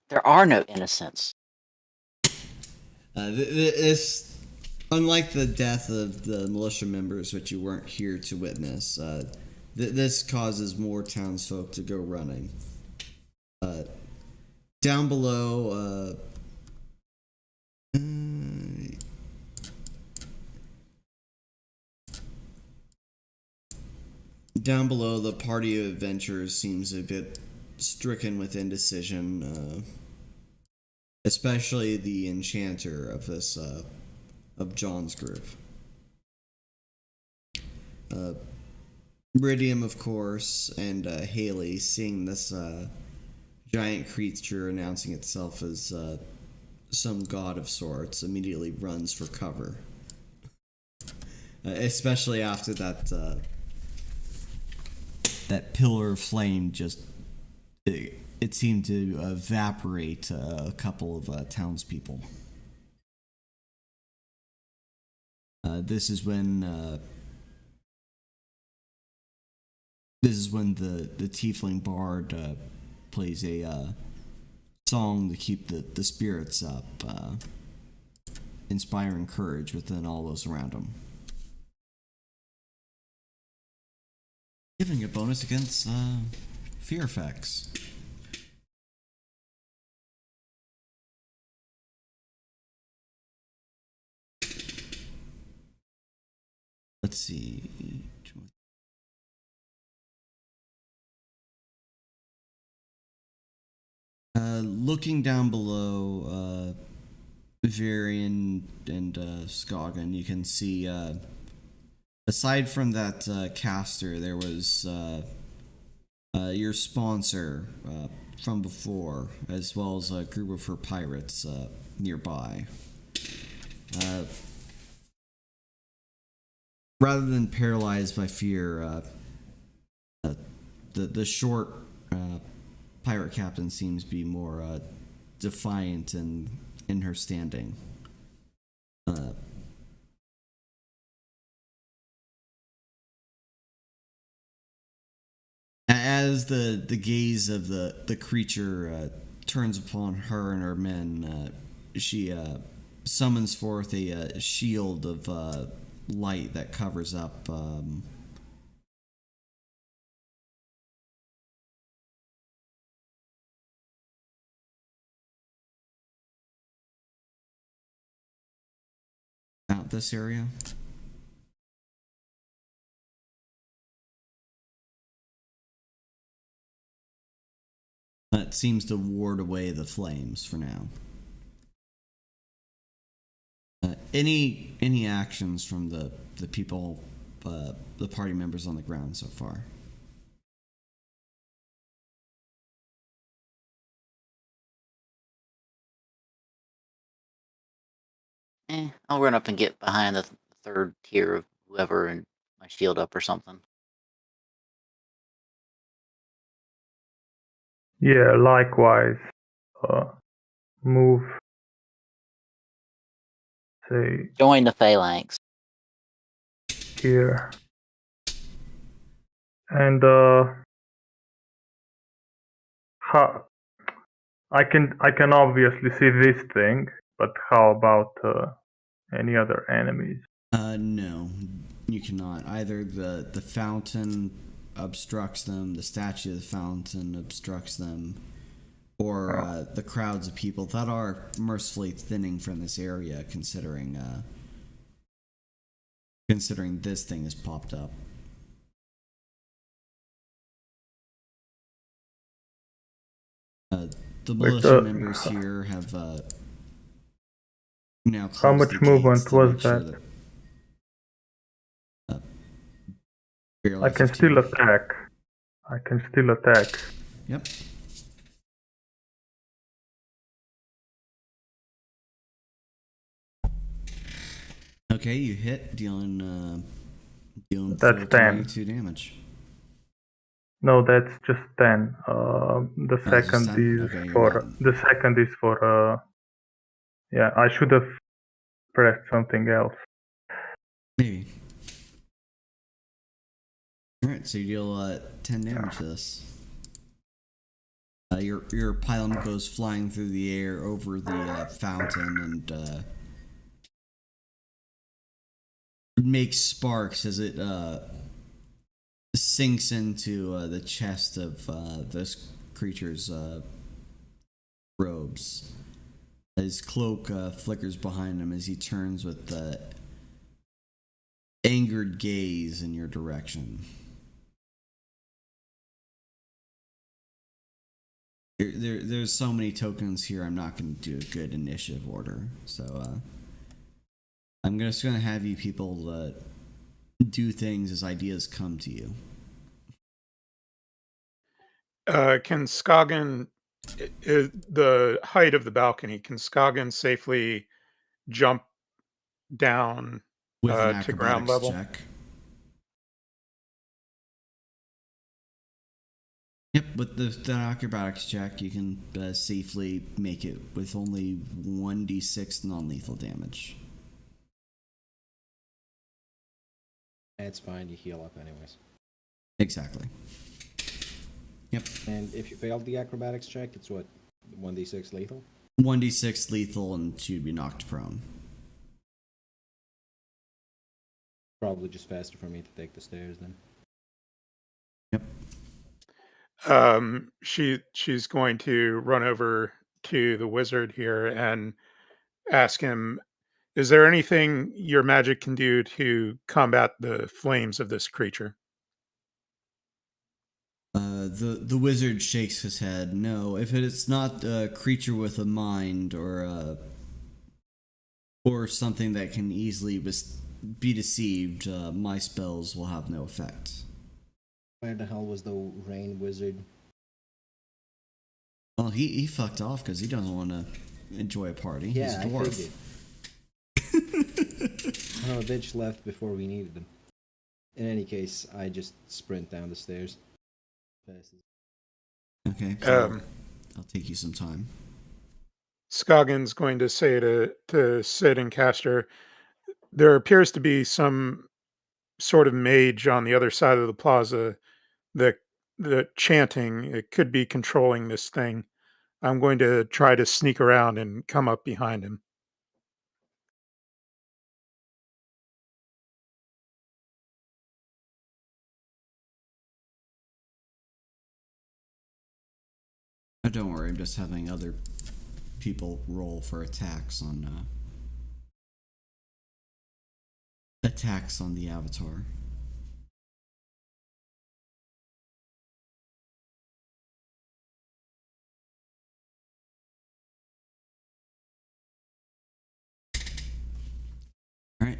There are no innocents. This, unlike the death of the militia members, which you weren't here to witness, this causes more townsfolk to go running. Down below, the party of adventurers seems a bit stricken with indecision, especially the enchanter of this of John's group. Meridium, of course, and Haley, seeing this giant creature announcing itself as some god of sorts, immediately runs for cover. Especially after that pillar of flame just it seemed to evaporate a couple of townspeople. This is when the tiefling bard plays a song to keep the spirits up, inspiring courage within all those around him. Giving a bonus against fear effects. Let's see. Looking down below, Varian and Skogan, you can see, aside from that caster, there was your sponsor from before, as well as a group of her pirates nearby. Rather than paralyzed by fear, the short pirate captain seems to be more defiant in her standing. As the gaze of the creature turns upon her and her men, she summons forth a shield of light that covers up out this area. That seems to ward away the flames for now. Any actions from the people, the party members on the ground so far? I'll run up and get behind the third tier of whoever and my shield up or something. Yeah, likewise. Move. Say Join the phalanx. here. And how I can obviously see this thing, but how about any other enemies? No, you cannot. Either the fountain obstructs them, the statue of the fountain obstructs them, or the crowds of people that are mercifully thinning from this area, considering this thing has popped up. The militia members here have now closed how much the movement gates to was make sure that? Barely I can 15. still attack. I can still attack. Yep. Okay, you hit, dealing That's 22 damage. No, that's just 10. The Oh, just second 10? is Okay, you're for not. the second is for yeah, I should have pressed something else. Maybe. Alright, so you deal 10 damage to this. Your pylon goes flying through the air over the fountain and makes sparks as it sinks into the chest of this creature's robes. His cloak flickers behind him as he turns with the angered gaze in your direction. There's so many tokens here, I'm not going to do a good initiative order. So I'm just going to have you people do things as ideas come to you. Can Skagen, the height of the balcony, can Skagen safely jump down With an to ground acrobatics level? check. Yep, with the acrobatics check, you can safely make it with only 1d6 non-lethal damage. It's fine, you heal up anyways. Exactly. Yep. And if you failed the acrobatics check, it's what? 1d6 lethal? 1d6 lethal and she'd be knocked prone. Probably just faster for me to take the stairs then. Yep. She's going to run over to the wizard here and ask him, is there anything your magic can do to combat the flames of this creature? The wizard shakes his head. No, if it's not a creature with a mind or or something that can easily be deceived, my spells will have no effect. Where the hell was the rain wizard? Well, he fucked off because he doesn't want to enjoy a party. Yeah, He's a I dwarf. figured. Oh, the bitch left before we needed him. In any case, I just sprint down the stairs. Fast as- Okay, so I'll take you some time. Scoggins going to say to Sid and Castor, there appears to be some sort of mage on the other side of the plaza. The chanting, it could be controlling this thing. I'm going to try to sneak around and come up behind him. Oh, don't worry, I'm just having other people roll for attacks on the avatar. All right,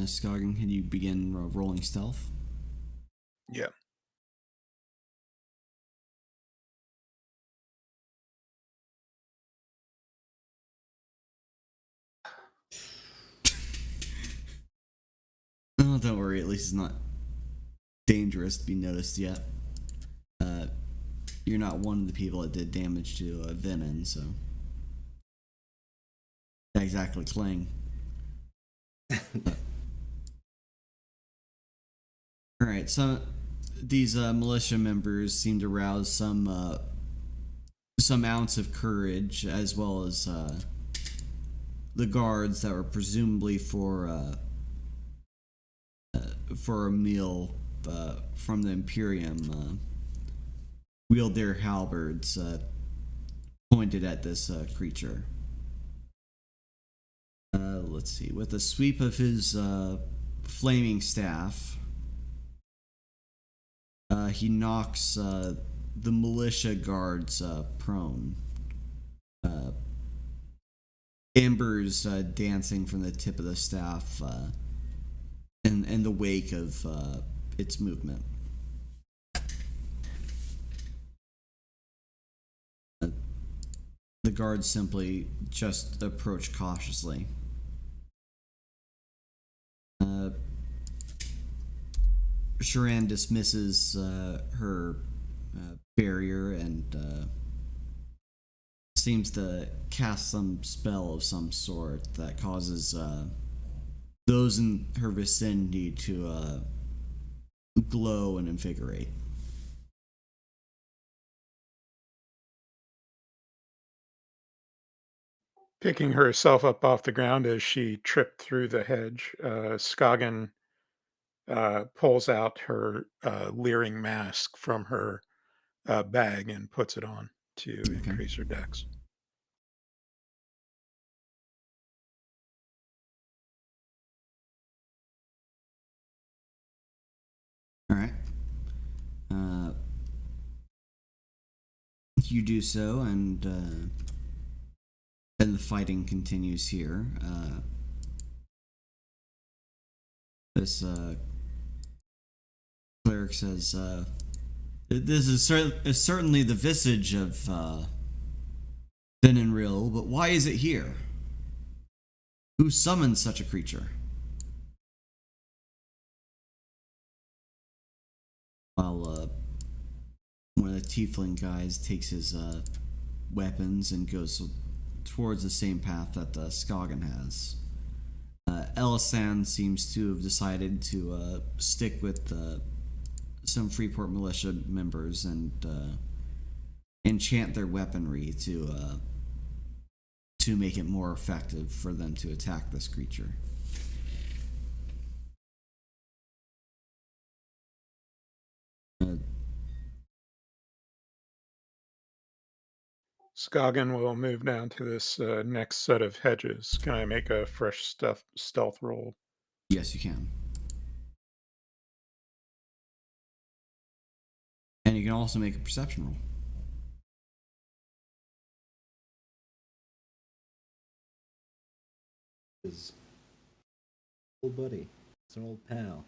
Scoggin, can you begin rolling stealth? Yeah. Oh, don't worry, at least it's not dangerous to be noticed yet. You're not one of the people that did damage to Venom, so. Not exactly cling. Alright, so these militia members seem to rouse some ounce of courage, as well as the guards that were presumably for a meal from the Imperium wield their halberds pointed at this creature. Let's see. With a sweep of his flaming staff, he knocks the militia guards prone. Embers dancing from the tip of the staff in the wake of its movement. The guards simply just approach cautiously. Sharan dismisses her barrier and seems to cast some spell of some sort that causes those in her vicinity to glow and invigorate. Picking herself up off the ground as she tripped through the hedge, Scoggin pulls out her leering mask from her bag and puts it on to increase her dex. All right. You do so, and the fighting continues here. This cleric says, "This is certainly the visage of Benenril, but why is it here? Who summoned such a creature?" While one of the tiefling guys takes his weapons and goes towards the same path that Scoggin has. Elisan seems to have decided to stick with some Freeport militia members and enchant their weaponry to make it more effective for them to attack this creature. Scoggin will move down to this next set of hedges. Can I make a fresh stealth roll? Yes, you can. And you can also make a perception roll. His old buddy. It's an old pal.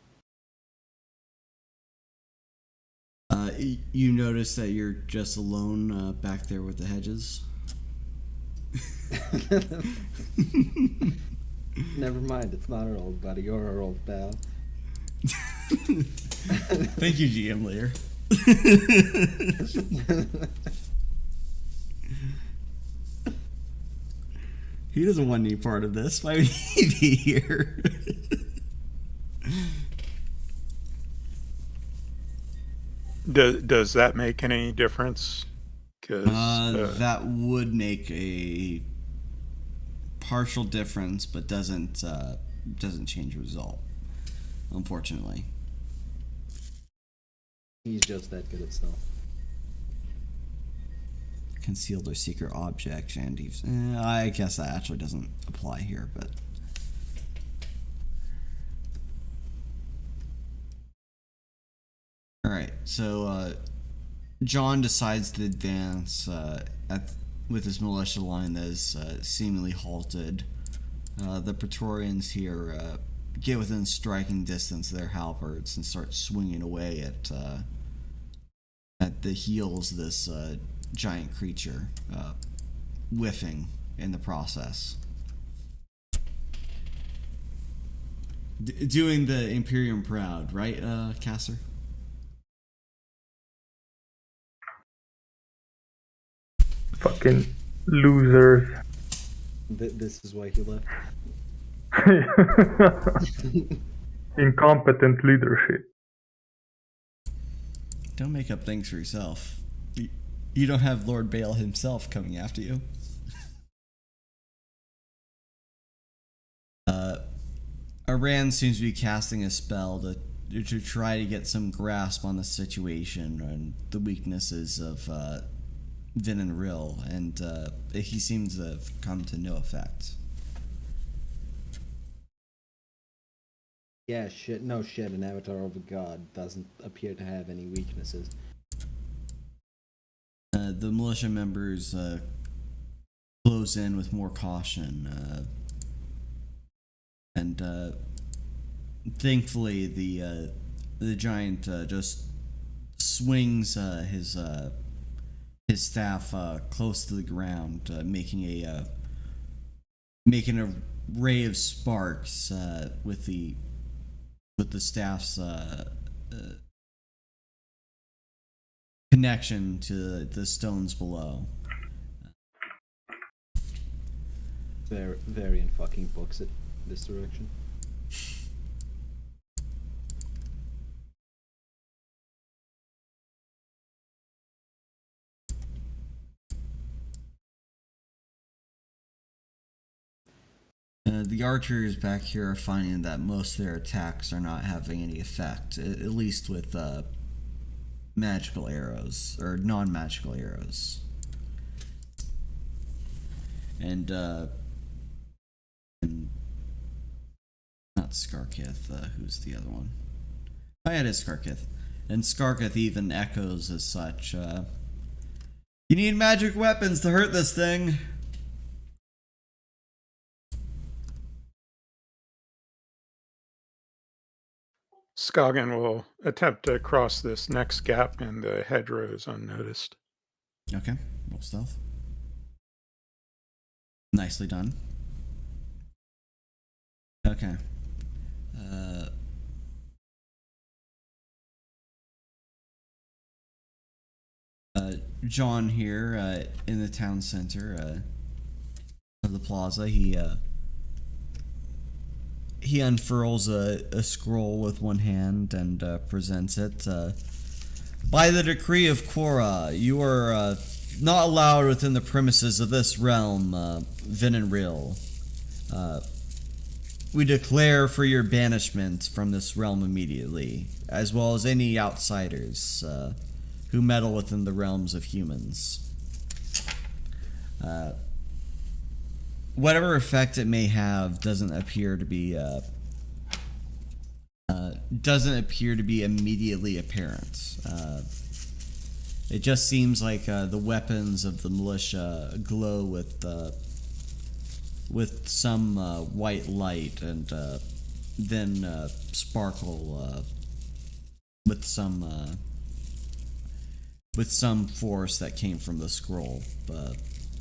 You notice that you're just alone back there with the hedges. Never mind, it's not our old buddy or our old pal. Thank you, GM Lear. He doesn't want any part of this. Why would he be here? Does that make any difference? Because that would make a partial difference, but doesn't change the result, unfortunately. He's just that good at stealth. Concealed or secret object, and he's. I guess that actually doesn't apply here, but. Alright, so John decides to advance with his militia line that is seemingly halted. The Praetorians here get within striking distance of their halberds and start swinging away at the heels of this giant creature, whiffing in the process. Doing the Imperium proud, right, Casser? Fucking losers. This is why he left. Incompetent leadership. Don't make up things for yourself. You don't have Lord Bale himself coming after you. Aran seems to be casting a spell to try to get some grasp on the situation and the weaknesses of Vin and Rill, and he seems to have come to no effect. Yeah, shit. No shit. An avatar of a god doesn't appear to have any weaknesses. The militia members close in with more caution, and thankfully the giant just swings his staff close to the ground, making a ray of sparks with the staff's connection to the stones below. Variant fucking books it this direction. The archers back here are finding that most of their attacks are not having any effect, at least with magical arrows, or non-magical arrows. And not Skarkith, who's the other one? Oh yeah, it is Skarkith. And Skarkith even echoes as such, you need magic weapons to hurt this thing! Skagen will attempt to cross this next gap in the hedgerows unnoticed. Okay, roll stealth. Nicely done. Okay. John here in the town center of the plaza, he unfurls a scroll with one hand and presents it. By the decree of Korra, you are not allowed within the premises of this realm, Vin and Rill. We declare for your banishment from this realm immediately, as well as any outsiders who meddle within the realms of humans. Whatever effect it may have doesn't appear to be immediately apparent. It just seems like the weapons of the militia glow with with some white light, and then sparkle with some force that came from the scroll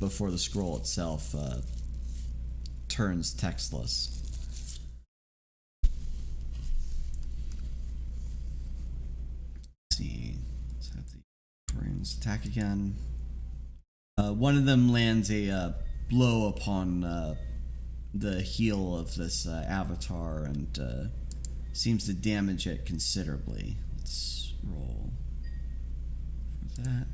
before the scroll itself turns textless. Let's see. Let's have the Korinne's attack again. One of them lands a blow upon the heel of this avatar and seems to damage it considerably. Let's roll for that.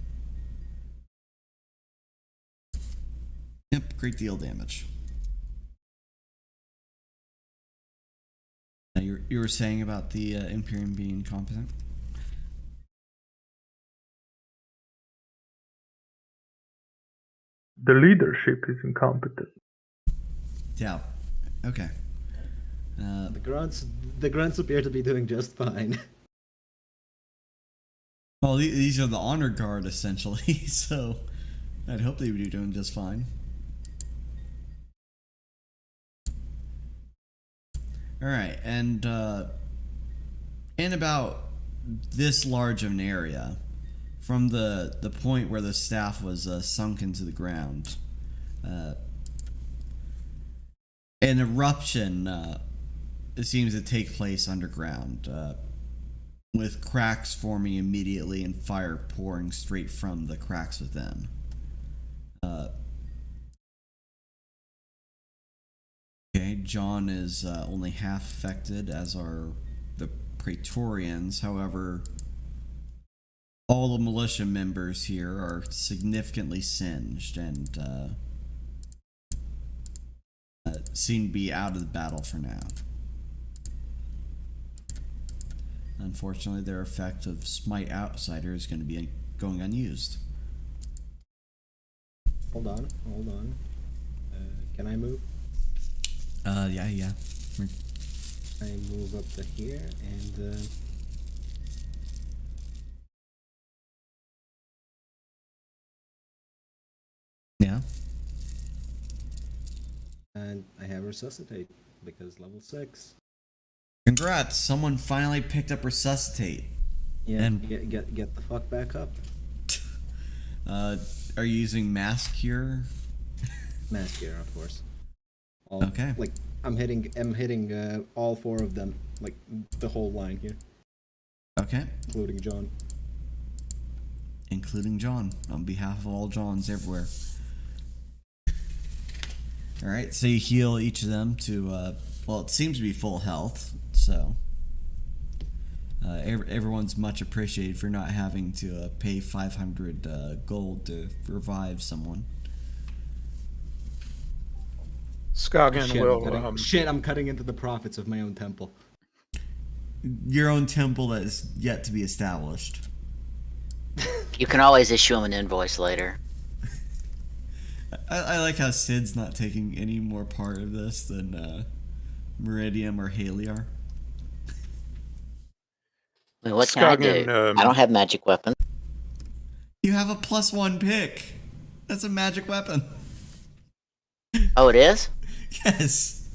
Yep, great deal of damage. Now, you were saying about the Imperium being competent? The leadership is incompetent. Yeah. Okay. The grunts appear to be doing just fine. Well, these are the honor guard essentially, so I'd hope they would be doing just fine. All right, and in about this large of an area, from the point where the staff was sunk into the ground, an eruption seems to take place underground, with cracks forming immediately and fire pouring straight from the cracks within. Okay, John is only half affected, as are the Praetorians. However, all the militia members here are significantly singed and seem to be out of the battle for now. Unfortunately, their effect of Smite Outsider is going to be going unused. Hold on. Can I move? Yeah. I move up to here and Yeah. and I have resuscitate because level 6. Congrats! Someone finally picked up Resuscitate. Yeah, And- get the fuck back up. Are you using Mass Cure? Mass gear, of course. Okay. Like I'm hitting all 4 of them, like the whole line here, Okay. including John. Including John, on behalf of all Johns everywhere. Alright, so you heal each of them to, well, it seems to be full health, so everyone's much appreciated for not having to pay 500 gold to revive someone. Skagen will. I'm cutting into the profits of my own temple. Your own temple that is yet to be established. You can always issue him an invoice later. I like how Sid's not taking any more part of this than Meridium or Haley are. I mean, what can I do? Skagen, I don't have magic weapons. You have a +1 pick. That's a magic weapon. Oh, it is? Yes.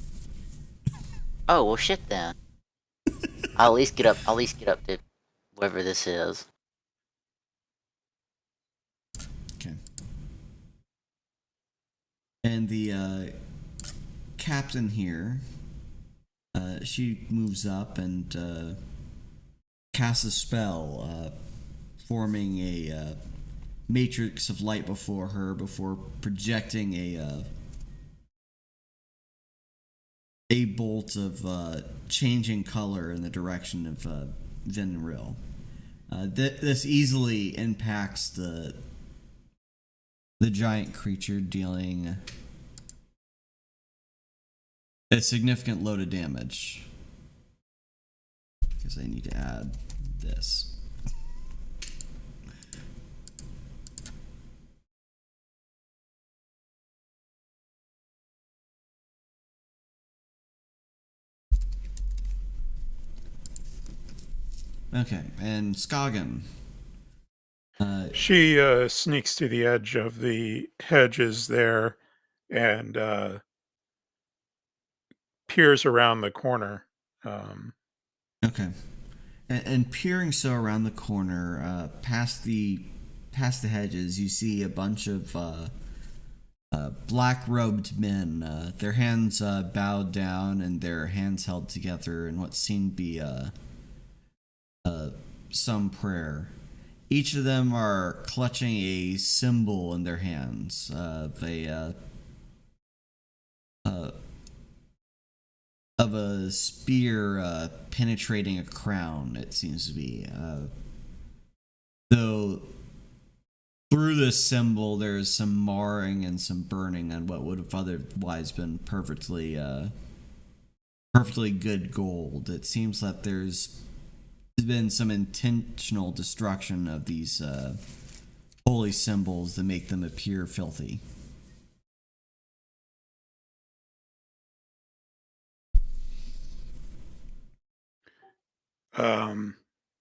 Oh, well, shit then. I'll at least get up to whoever this is. Okay. And the captain here, she moves up and casts a spell, forming a matrix of light before her, before projecting a bolt of changing color in the direction of Vinril. This easily impacts the giant creature, dealing a significant load of damage. Because I need to add this. Okay, and Skagen. She sneaks to the edge of the hedges there and peers around the corner. Okay. And peering so around the corner, past the hedges, you see a bunch of black-robed men, their hands bowed down and their hands held together in what seemed to be some prayer. Each of them are clutching a symbol in their hands. Of a spear penetrating a crown, it seems to be. Though through this symbol, there's some marring and some burning on what would have otherwise been perfectly good gold. It seems that there's been some intentional destruction of these holy symbols that make them appear filthy.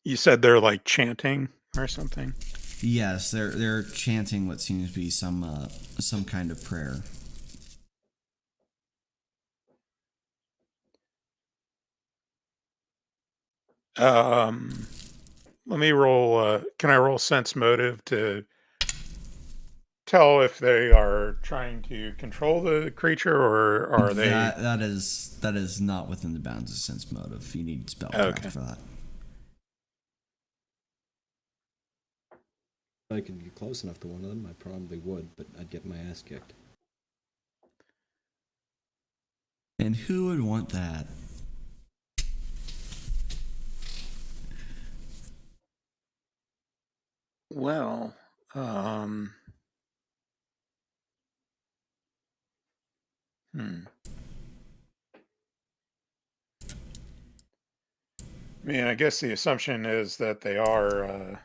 You said they're like chanting or something? Yes, they're chanting what seems to be some kind of prayer. Let me roll. Can I roll sense motive to tell if they are trying to control the creature, or are they? That is not within the bounds of sense motive. You need spellcraft for that. If I could get close enough to one of them, I probably would, but I'd get my ass kicked. And who would want that? Well, I mean, I guess the assumption is that they are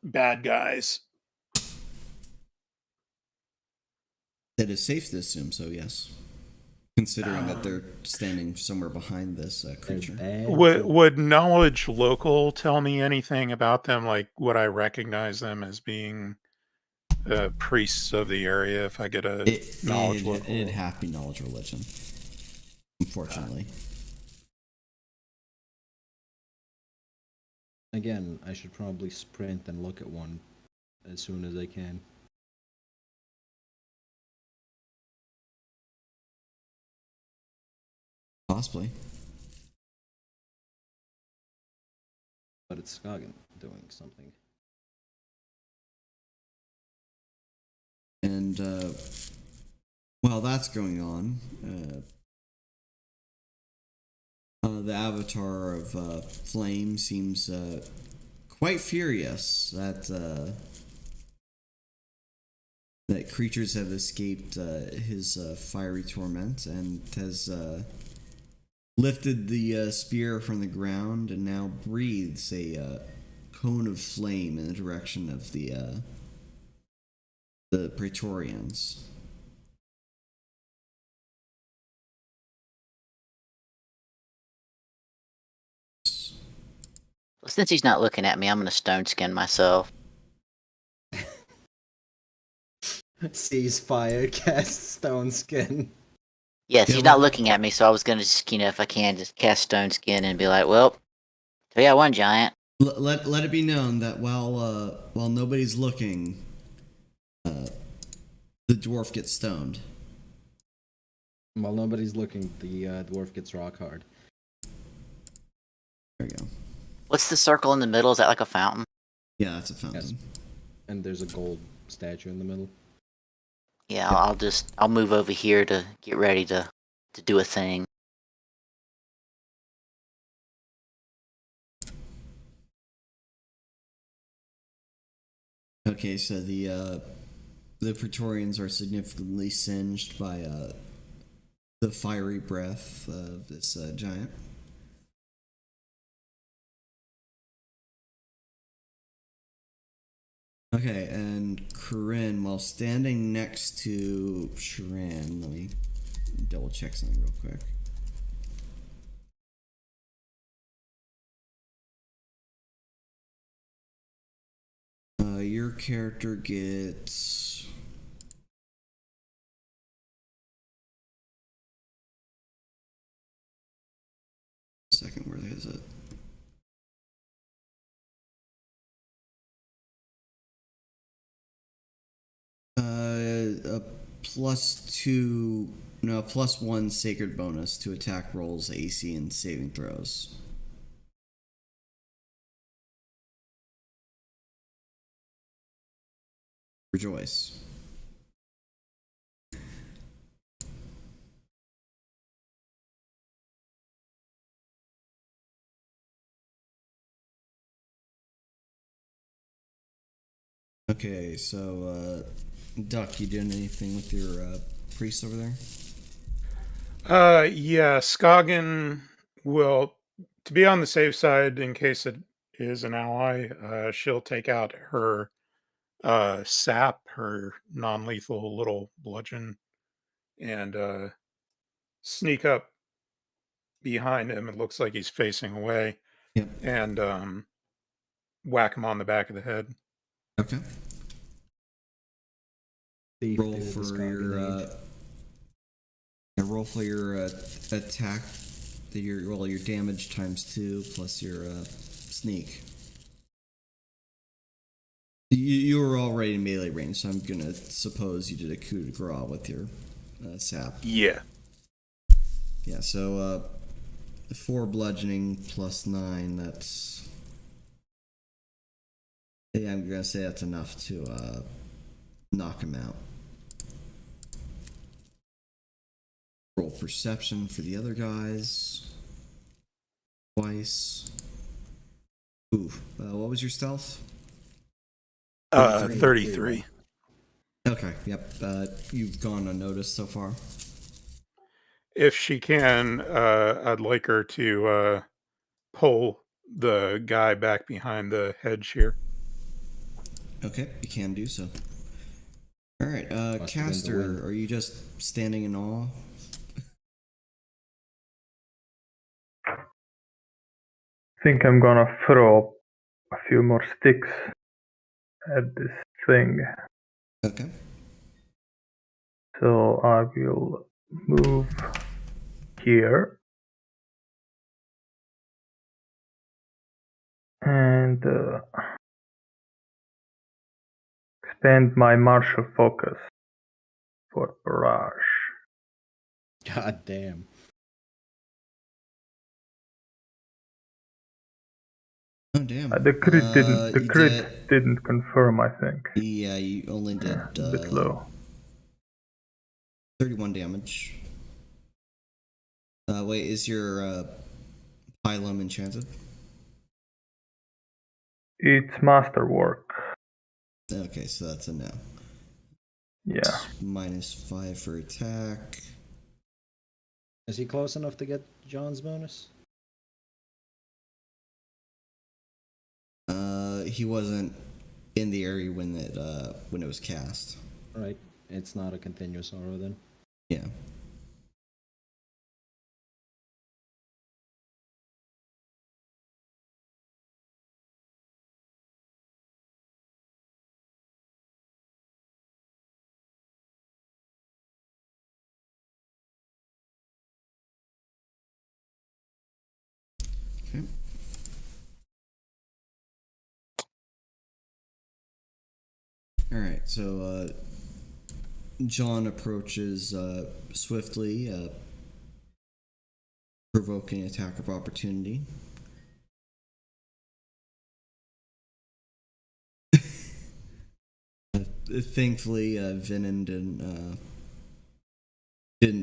bad guys. It is safe to assume so, yes. Considering that they're standing somewhere behind this creature. Would knowledge local tell me anything about them? Like, would I recognize them as being priests of the area if I get a knowledge local? It'd have to be knowledge religion, unfortunately. Again, I should probably sprint and look at one as soon as I can. Possibly. But it's Skagen doing something. And while that's going on, the avatar of Flame seems quite furious that creatures have escaped his fiery torment and has lifted the spear from the ground and now breathes a cone of flame in the direction of the Praetorians. Well, since he's not looking at me, I'm going to stone skin myself. Seize fire, cast stone skin. Yes, Yeah, he's not well- looking at me, so I was going to just, if I can, just cast stone skin and be like, well, we got one giant. Let it be known that while nobody's looking, the dwarf gets stoned. While nobody's looking, the dwarf gets rock hard. There you go. What's the circle in the middle? Is that like a fountain? Yeah, that's a fountain. Yes. And there's a gold statue in the middle. Yeah, I'll move over here to get ready to do a thing. Okay, so the Praetorians are significantly singed by the fiery breath of this giant. Okay, and Korinne, while standing next to Sharan, let me double check something real quick. Your character gets Second, where is it? A +1 sacred bonus to attack rolls, AC, and saving throws. Rejoice. Okay, so Duck, you doing anything with your priest over there? Yeah, Skagen will, to be on the safe side in case it is an ally, she'll take out her sap, her non-lethal little bludgeon, and sneak up behind him. It looks like he's facing away, Yep. and whack him on the back of the head. Okay. Thief Roll to the for Skagen age. roll for your attack. Your damage ×2 plus your sneak. You were already in melee range, so I'm gonna suppose you did a coup de grace with your sap. Yeah. Yeah, so 4 bludgeoning plus 9. That's, yeah, I'm gonna say that's enough to knock him out. Roll perception for the other guys. Twice. Ooh, what was your stealth? 33. Okay, yep. You've gone unnoticed so far. If she can, I'd like her to pull the guy back behind the hedge here. Okay, you can do so. All right, Must have been the Caster, wind. are you just standing in awe? Think I'm gonna throw a few more sticks at this thing. Okay. So I will move here. And expand my martial focus for barrage. God damn. Oh damn. The crit didn't. The you crit didn't confirm. I think. Yeah, you only did A bit low. 31 damage. Wait, is your pylum enchanted? It's masterwork. Okay, so that's a no. Yeah. -5 for attack. Is he close enough to get John's bonus? He wasn't in the area when it was cast. Right. It's not a continuous aura then. Yeah. Okay. All right, so John approaches swiftly, provoking attack of opportunity. Thankfully, Venom didn't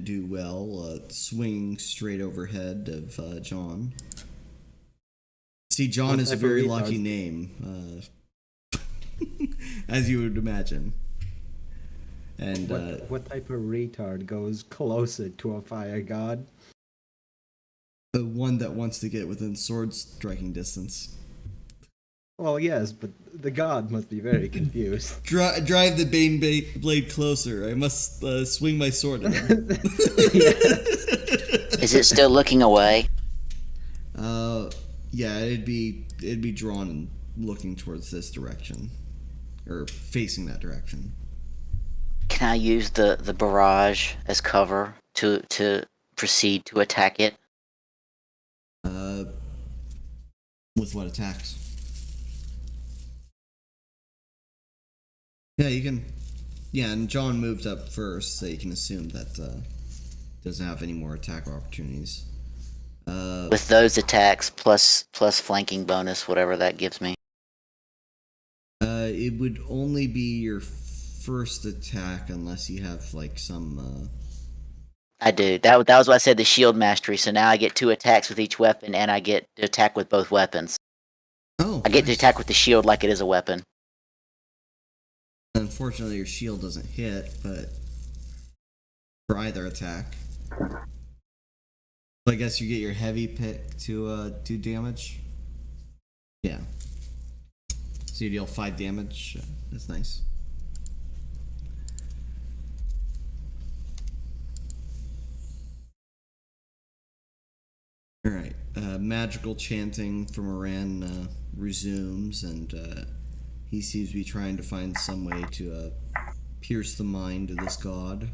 do well. Swinging straight overhead of John. See, John What is a type of very retard? lucky name, as you would imagine. And What type of retard goes closer to a fire god? the one that wants to get within sword striking distance. Well, yes, but the god must be very confused. Drive the Bane blade closer. I must swing my sword at him. Is it still looking away? Yeah, it'd be drawn and looking towards this direction, or facing that direction. Can I use the barrage as cover to proceed to attack it? With what attacks? Yeah, you can. Yeah, and John moved up first, so you can assume that doesn't have any more attack opportunities. With those attacks plus flanking bonus, whatever that gives me. It would only be your first attack unless you have like some. I do. That was why I said the shield mastery. So now I get 2 attacks with each weapon, and I get to attack with both weapons. Oh, I get to nice. attack with the shield like it is a weapon. Unfortunately, your shield doesn't hit, but for either attack. I guess you get your heavy pick to do damage. Yeah. So you deal 5 damage. That's nice. Alright. Magical chanting from Moran resumes, and he seems to be trying to find some way to pierce the mind of this god.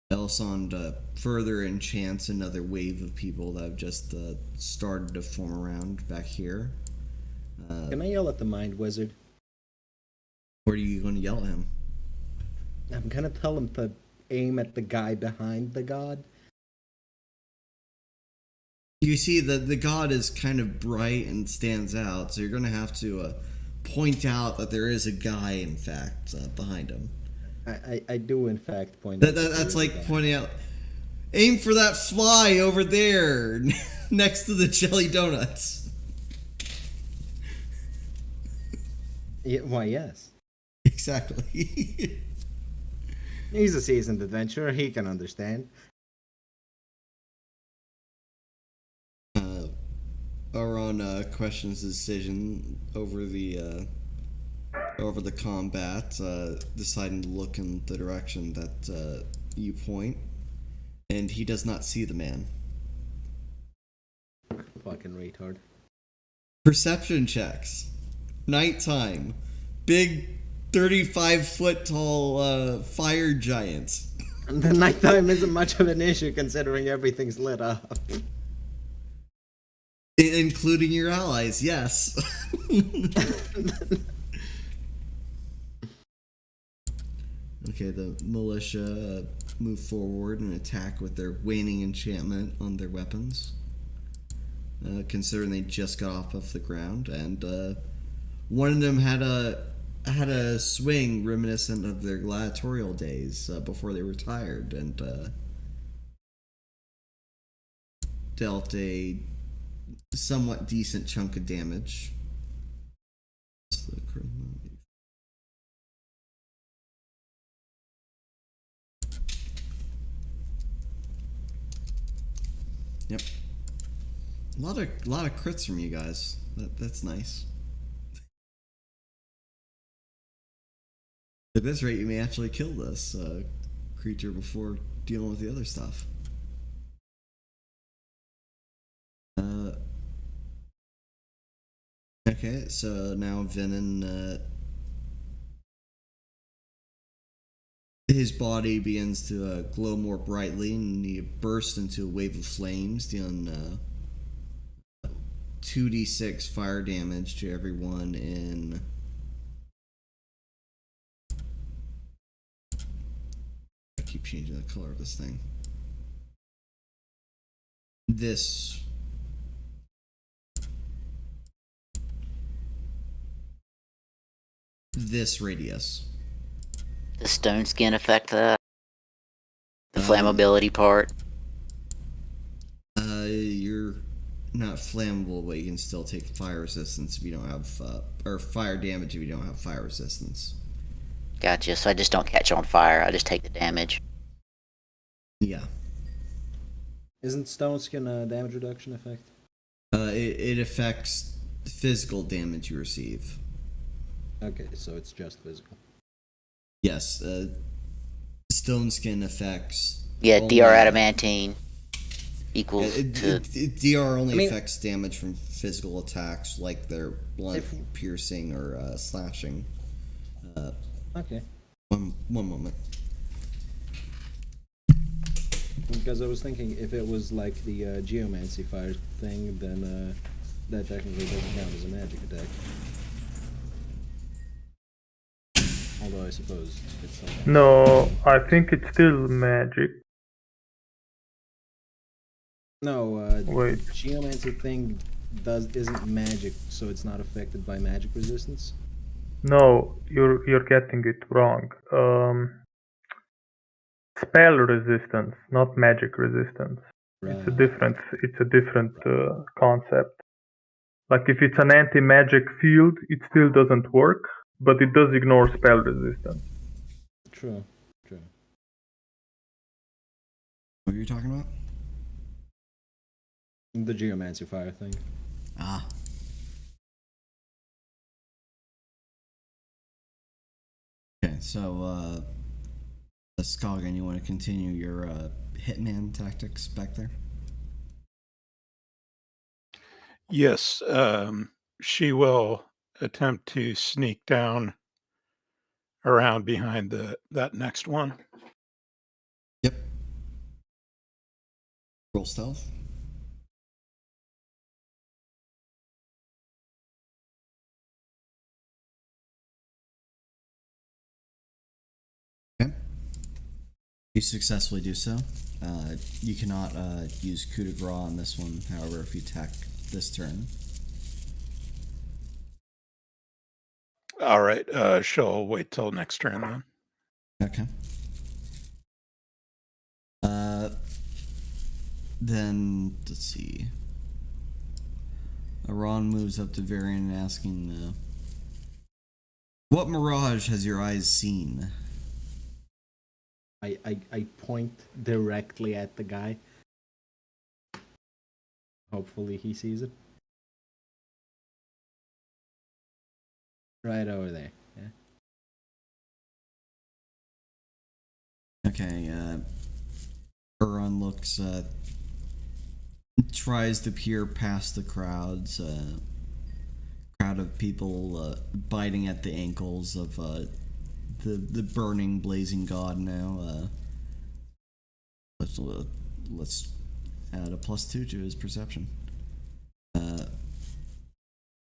Elisand further enchants another wave of people that have just started to form around back here. Can I yell at the mind wizard? What are you going to yell at him? I'm gonna tell him to aim at the guy behind the god. You see, the god is kind of bright and stands out, so you're going to have to point out that there is a guy, in fact, behind him. I do, in fact, point out. That's like pointing out, aim for that fly over there, next to the jelly donuts. Yeah, why, yes. Exactly. He's a seasoned adventurer. He can understand. Auron questions the decision over the combat, deciding to look in the direction that you point, and he does not see the man. Fucking retard. Perception checks. Nighttime. Big 35-foot tall fire giants. The nighttime isn't much of an issue considering everything's lit up. Including your allies, yes. Okay, the militia move forward and attack with their waning enchantment on their weapons. Considering they just got off of the ground, and one of them had a swing reminiscent of their gladiatorial days before they retired, and dealt a somewhat decent chunk of damage. Yep. A lot of crits from you guys. That's nice. At this rate, you may actually kill this creature before dealing with the other stuff. Okay, so now Venom, his body begins to glow more brightly, and he bursts into a wave of flames, dealing 2d6 fire damage to everyone in... I keep changing the color of this thing. This radius. The stone skin affect that? The flammability part? You're not flammable, but you can still take fire resistance if you don't have, or fire damage if you don't have fire resistance. Gotcha, so I just don't catch on fire, I just take the damage. Yeah. Isn't stone skin a damage reduction effect? It affects physical damage you receive. Okay, so it's just physical. Yes, stone skin affects... Yeah, only, DR adamantine equals to... DR only affects damage from physical attacks, like their blunt piercing or slashing. Okay. One moment. Because I was thinking if it was like the geomancy fire thing, then that technically doesn't count as a magic attack. Although I suppose it's not. No, I think it's still magic. No, Wait. geomancy thing isn't magic, so it's not affected by magic resistance. No, you're getting it wrong. Spell resistance, not magic resistance. It's a different concept. Like if it's an anti-magic field, it still doesn't work, but it does ignore spell resistance. True. What are you talking about? The geomancy fire thing. Ah. Okay, so, Skagen, you want to continue your hitman tactics back there? Yes, she will attempt to sneak down around behind that next one. Yep. Roll stealth. Okay. You successfully do so. You cannot use coup de grace on this one, however, if you attack this turn. All right, she'll wait till next turn then. Okay. Then, let's see. Aran moves up to Varian asking, what mirage has your eyes seen? I point directly at the guy. Hopefully he sees it. Right over there. Yeah. Okay, Aran looks, tries to peer past the crowd of people biting at the ankles of the burning, blazing god now. Let's add a +2 to his perception.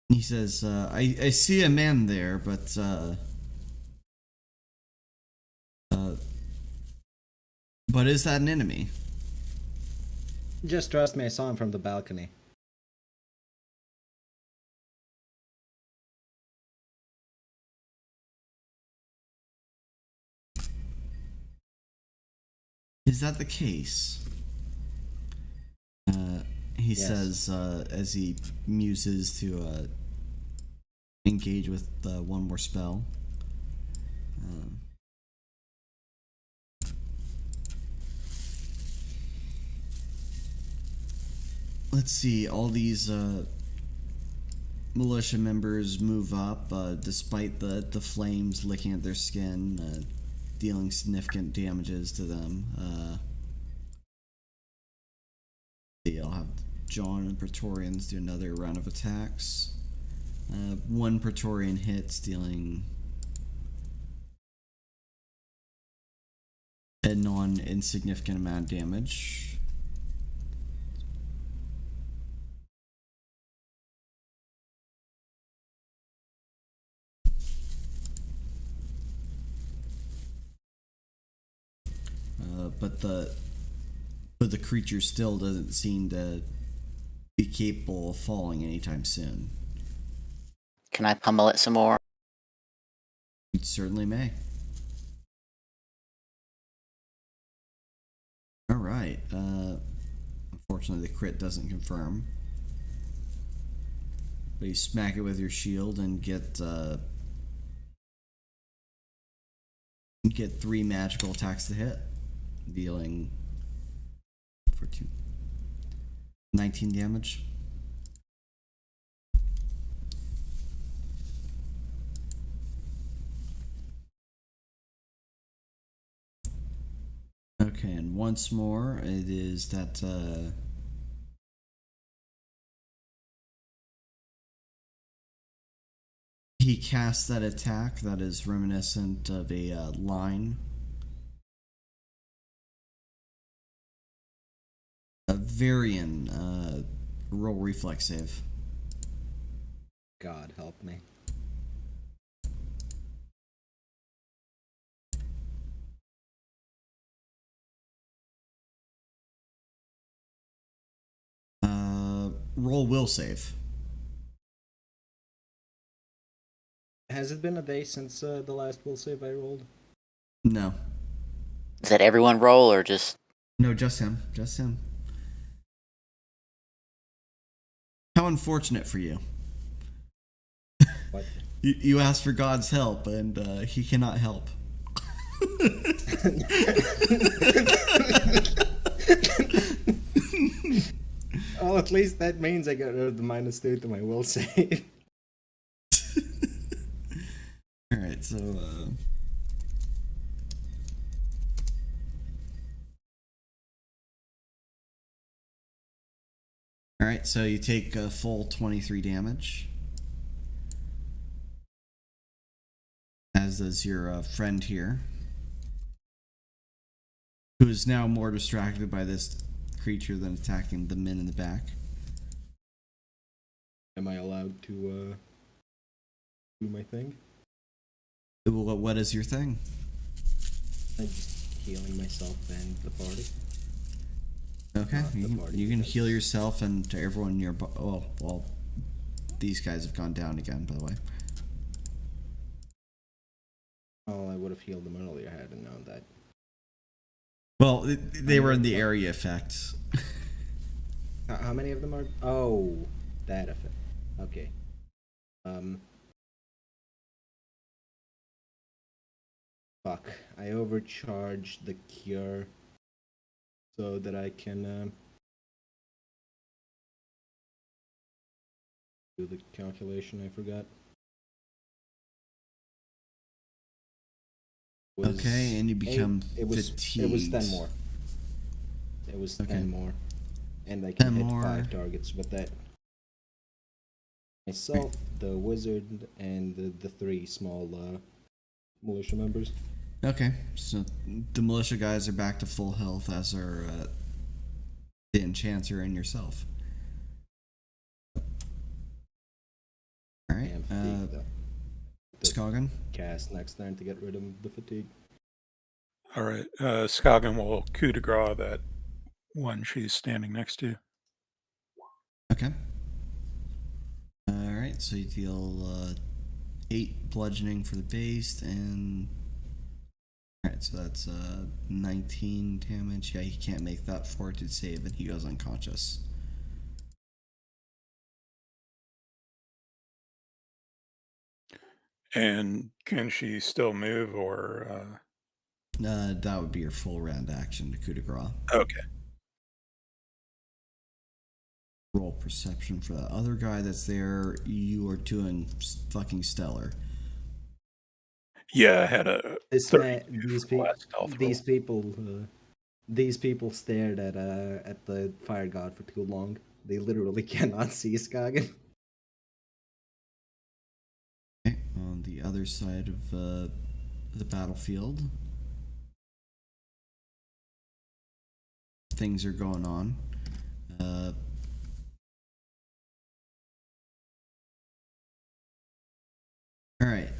He says, I see a man there, but is that an enemy? Just trust me, I saw him from the balcony. Is that the case? He Yes. says as he muses to engage with one more spell. Let's see, all these militia members move up despite the flames licking at their skin, dealing significant damages to them. I'll have John and Praetorians do another round of attacks. One Praetorian hits, dealing a non-insignificant amount of damage. But the creature still doesn't seem to be capable of falling anytime soon. Can I pummel it some more? You certainly may. Alright, unfortunately the crit doesn't confirm. But you smack it with your shield and get 3 magical attacks to hit, dealing for 19 damage. Okay, and once more, it is that he casts that attack that is reminiscent of a line. A Varian, roll reflex save. God help me. Roll will save. Has it been a day since the last will save I rolled? No. Is that everyone roll or just? No, just him. Just him. How unfortunate for you. What? You asked for God's help, and he cannot help. Well, at least that means I got rid of the -2 to my will save. Alright, so... Alright, so you take a full 23 damage. As does your friend here. Who is now more distracted by this creature than attacking the men in the back. Am I allowed to do my thing? What is your thing? I'm just healing myself and the party. Okay, Not the you can party, heal because- yourself and to everyone nearby. Oh, well, these guys have gone down again, by the way. Oh, I would have healed them earlier had I known that. Well, they were in the area effect. How many of them are? Oh, that effect. Okay. Fuck. I overcharged the cure so that I can do the calculation. I forgot. Was Okay, and you become It was fatigued. 10 more. It was Okay. 10 more. And I can 10 hit more. 5 targets with that. Myself, the wizard, and the 3 small militia members. Okay, so the militia guys are back to full health, as are the enchanter and yourself. I Alright, am fatigued though. Skagen? Cast next turn to get rid of the fatigue. All right. Skagen will coup de grace that one she's standing next to. Okay. Alright, so you deal 8 bludgeoning for the base, and... Alright, so that's 19 damage. Yeah, he can't make that fortitude save, and he goes unconscious. And can she still move or? That would be your full round action to coup de grace. Okay. Roll perception for that other guy that's there. You are doing fucking stellar. Yeah, I had a This 32 these for the people, last stealth roll. these people stared at the fire god for too long. They literally cannot see Skagen. Okay, on the other side of the battlefield, things are going on. All right,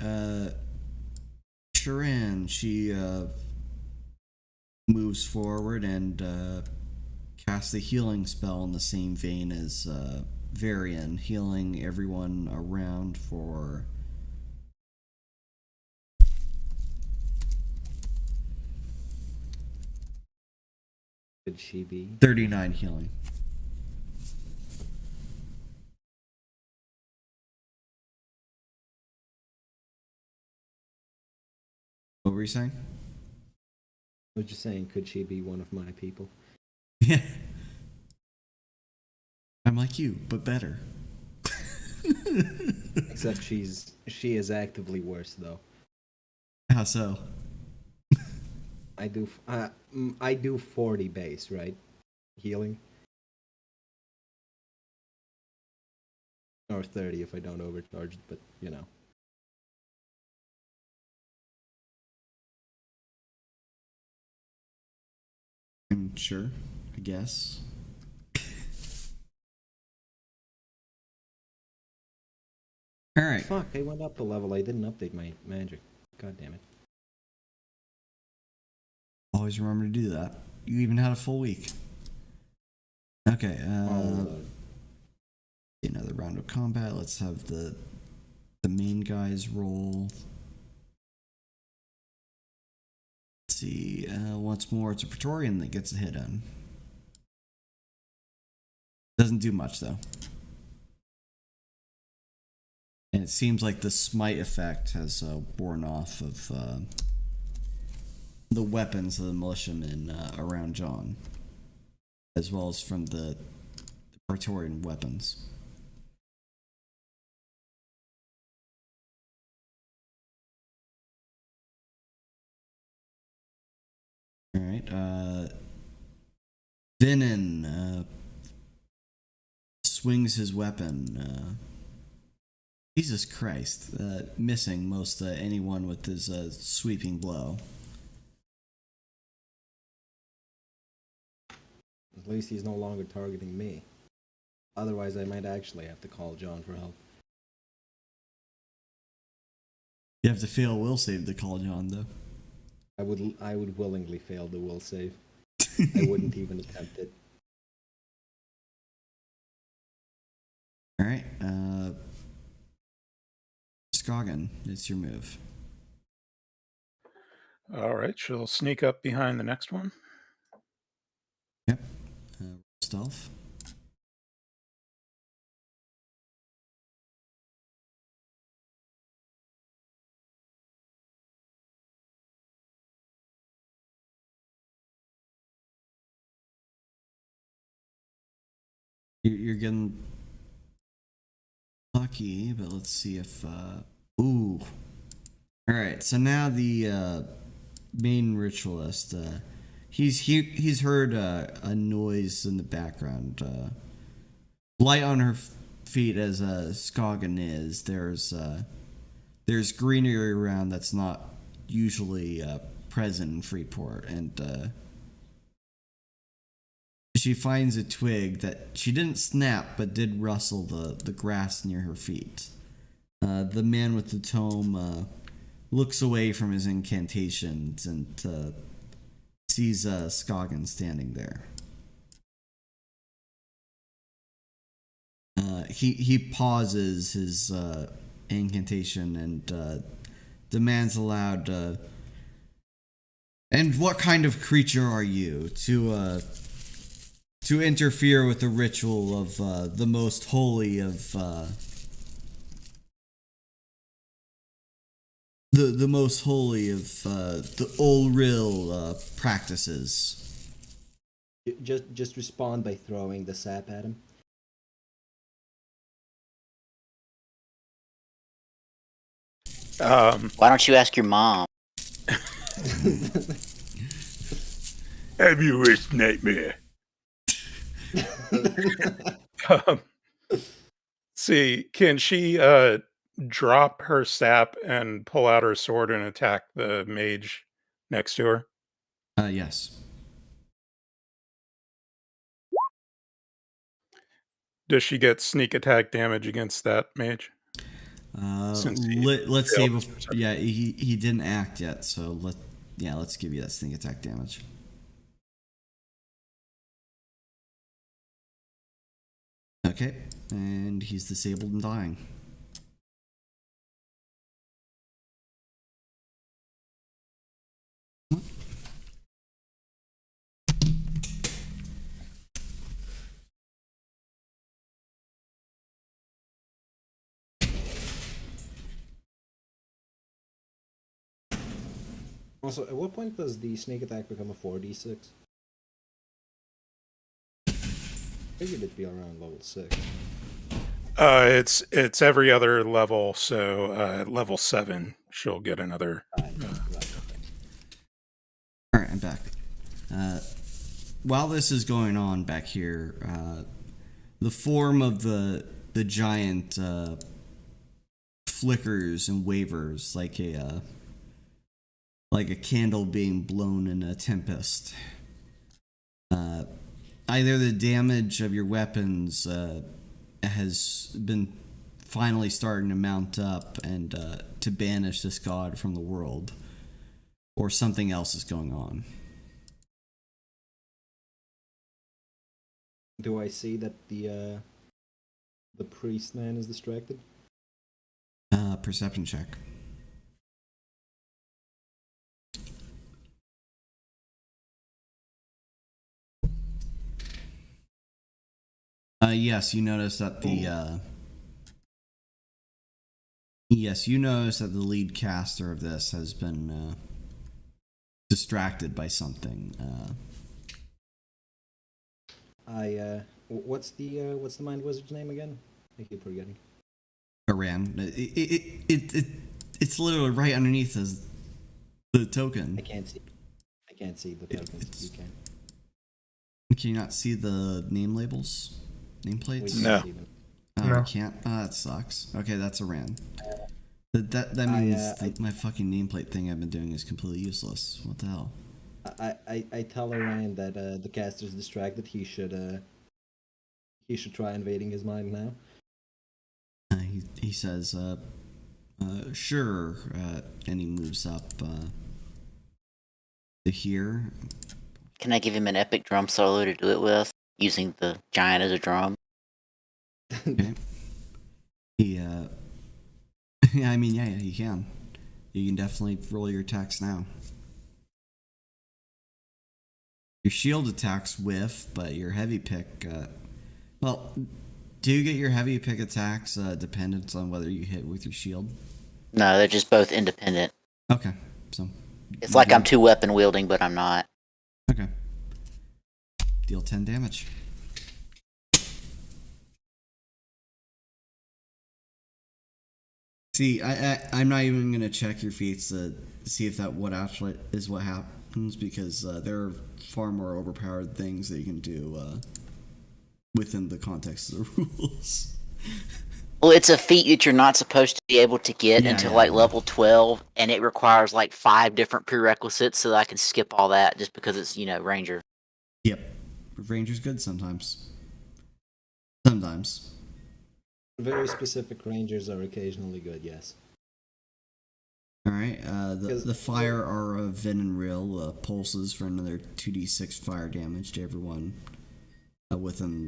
Korinne, she moves forward and casts a healing spell in the same vein as Varian, healing everyone around for... Could she be? 39 healing. What were you saying? I was just saying, could she be one of my people? Yeah. I'm like you, but better. Except she is actively worse though. How so? I do 40 base, right? Healing. Or 30 if I don't overcharge, but you know. Sure, I guess. All right. Fuck, I went up a level. I didn't update my magic. God damn it. Always remember to do that. You even had a full week. Okay. Another round of combat. Let's have the main guys roll. Let's see. Once more, it's a Praetorian that gets a hit on. Doesn't do much though. And it seems like the smite effect has worn off of the weapons of the militiamen around John, as well as from the Praetorian weapons. All right. Venin swings his weapon. Jesus Christ, missing most anyone with his sweeping blow. At least he's no longer targeting me. Otherwise, I might actually have to call John for help. You have to fail a will save to call John, though. I would willingly fail the will save. I wouldn't even attempt it. All right. Skagen, it's your move. All right, she'll sneak up behind the next one. Yep. Stealth. You're getting lucky, but let's see if ooh. Alright, so now the main ritualist, he's heard a noise in the background. Light on her feet as Skagen is. There's greenery around that's not usually present in Freeport, and she finds a twig that she didn't snap but did rustle the grass near her feet. The man with the tome looks away from his incantations and sees Skagen standing there. He pauses his incantation and demands aloud, "And what kind of creature are you to interfere with the ritual of the most holy of the most holy of the Ulril practices?" Just respond by throwing the sap at him. Why don't you ask your mom? Have you wished nightmare? See, can she drop her sap and pull out her sword and attack the mage next to her? Yes. Does she get sneak attack damage against that mage? Let's say yeah, he didn't act yet, so let's give you that sneak attack damage. Okay, and he's disabled and dying. Also, at what point does the sneak attack become a 4d6? I figured it'd be around level 6. It's every other level, so at level 7 she'll get another. All right, I'm back. While this is going on back here, the form of the giant flickers and wavers like a candle being blown in a tempest. Either the damage of your weapons has been finally starting to mount up and to banish this god from the world, or something else is going on. Do I see that the priest man is distracted? Perception check. Yes, you notice that the lead caster of this has been distracted by something. What's the mind wizard's name again? I keep forgetting. Iran. It's literally right underneath the token. I can't see the tokens. You can. Can you not see the name labels? Nameplates? No. See them. Oh, No. I can't. Oh, that sucks. Okay, that's Iran. That means that my fucking nameplate thing I've been doing is completely useless. What the hell? I tell Orion that the caster's distracted. He should try invading his mind now. He says, sure, and he moves up to here. Can I give him an epic drum solo to do it with, using the giant as a drum? Okay. He, yeah, I mean, yeah, you can. You can definitely roll your attacks now. Your shield attacks whiff, but your heavy pick, well, do you get your heavy pick attacks dependent on whether you hit with your shield? No, they're just both independent. Okay, so... It's like I'm 2 weapon wielding, but I'm not. Okay. Deal 10 damage. See, I'm not even gonna check your feats to see if that what actually is what happens, because there are far more overpowered things that you can do within the context of the rules. Well, it's a feat that you're not supposed to be able to get until level 12, and it requires like 5 different prerequisites, so that I can skip all that just because it's, Ranger. Yep. Ranger's good sometimes. Sometimes. Very specific rangers are occasionally good, yes. Alright, the fire aura of Vin and Rill pulses for another 2d6 fire damage to everyone within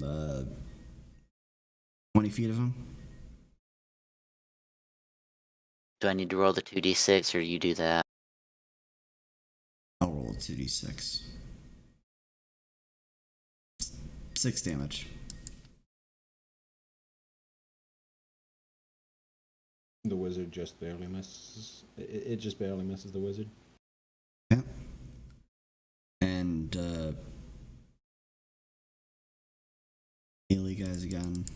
20 feet of him. Do I need to roll the 2d6, or you do that? I'll roll a 2d6. 6 damage. The wizard just barely misses. It just barely misses the wizard. Yeah. And, melee guys again.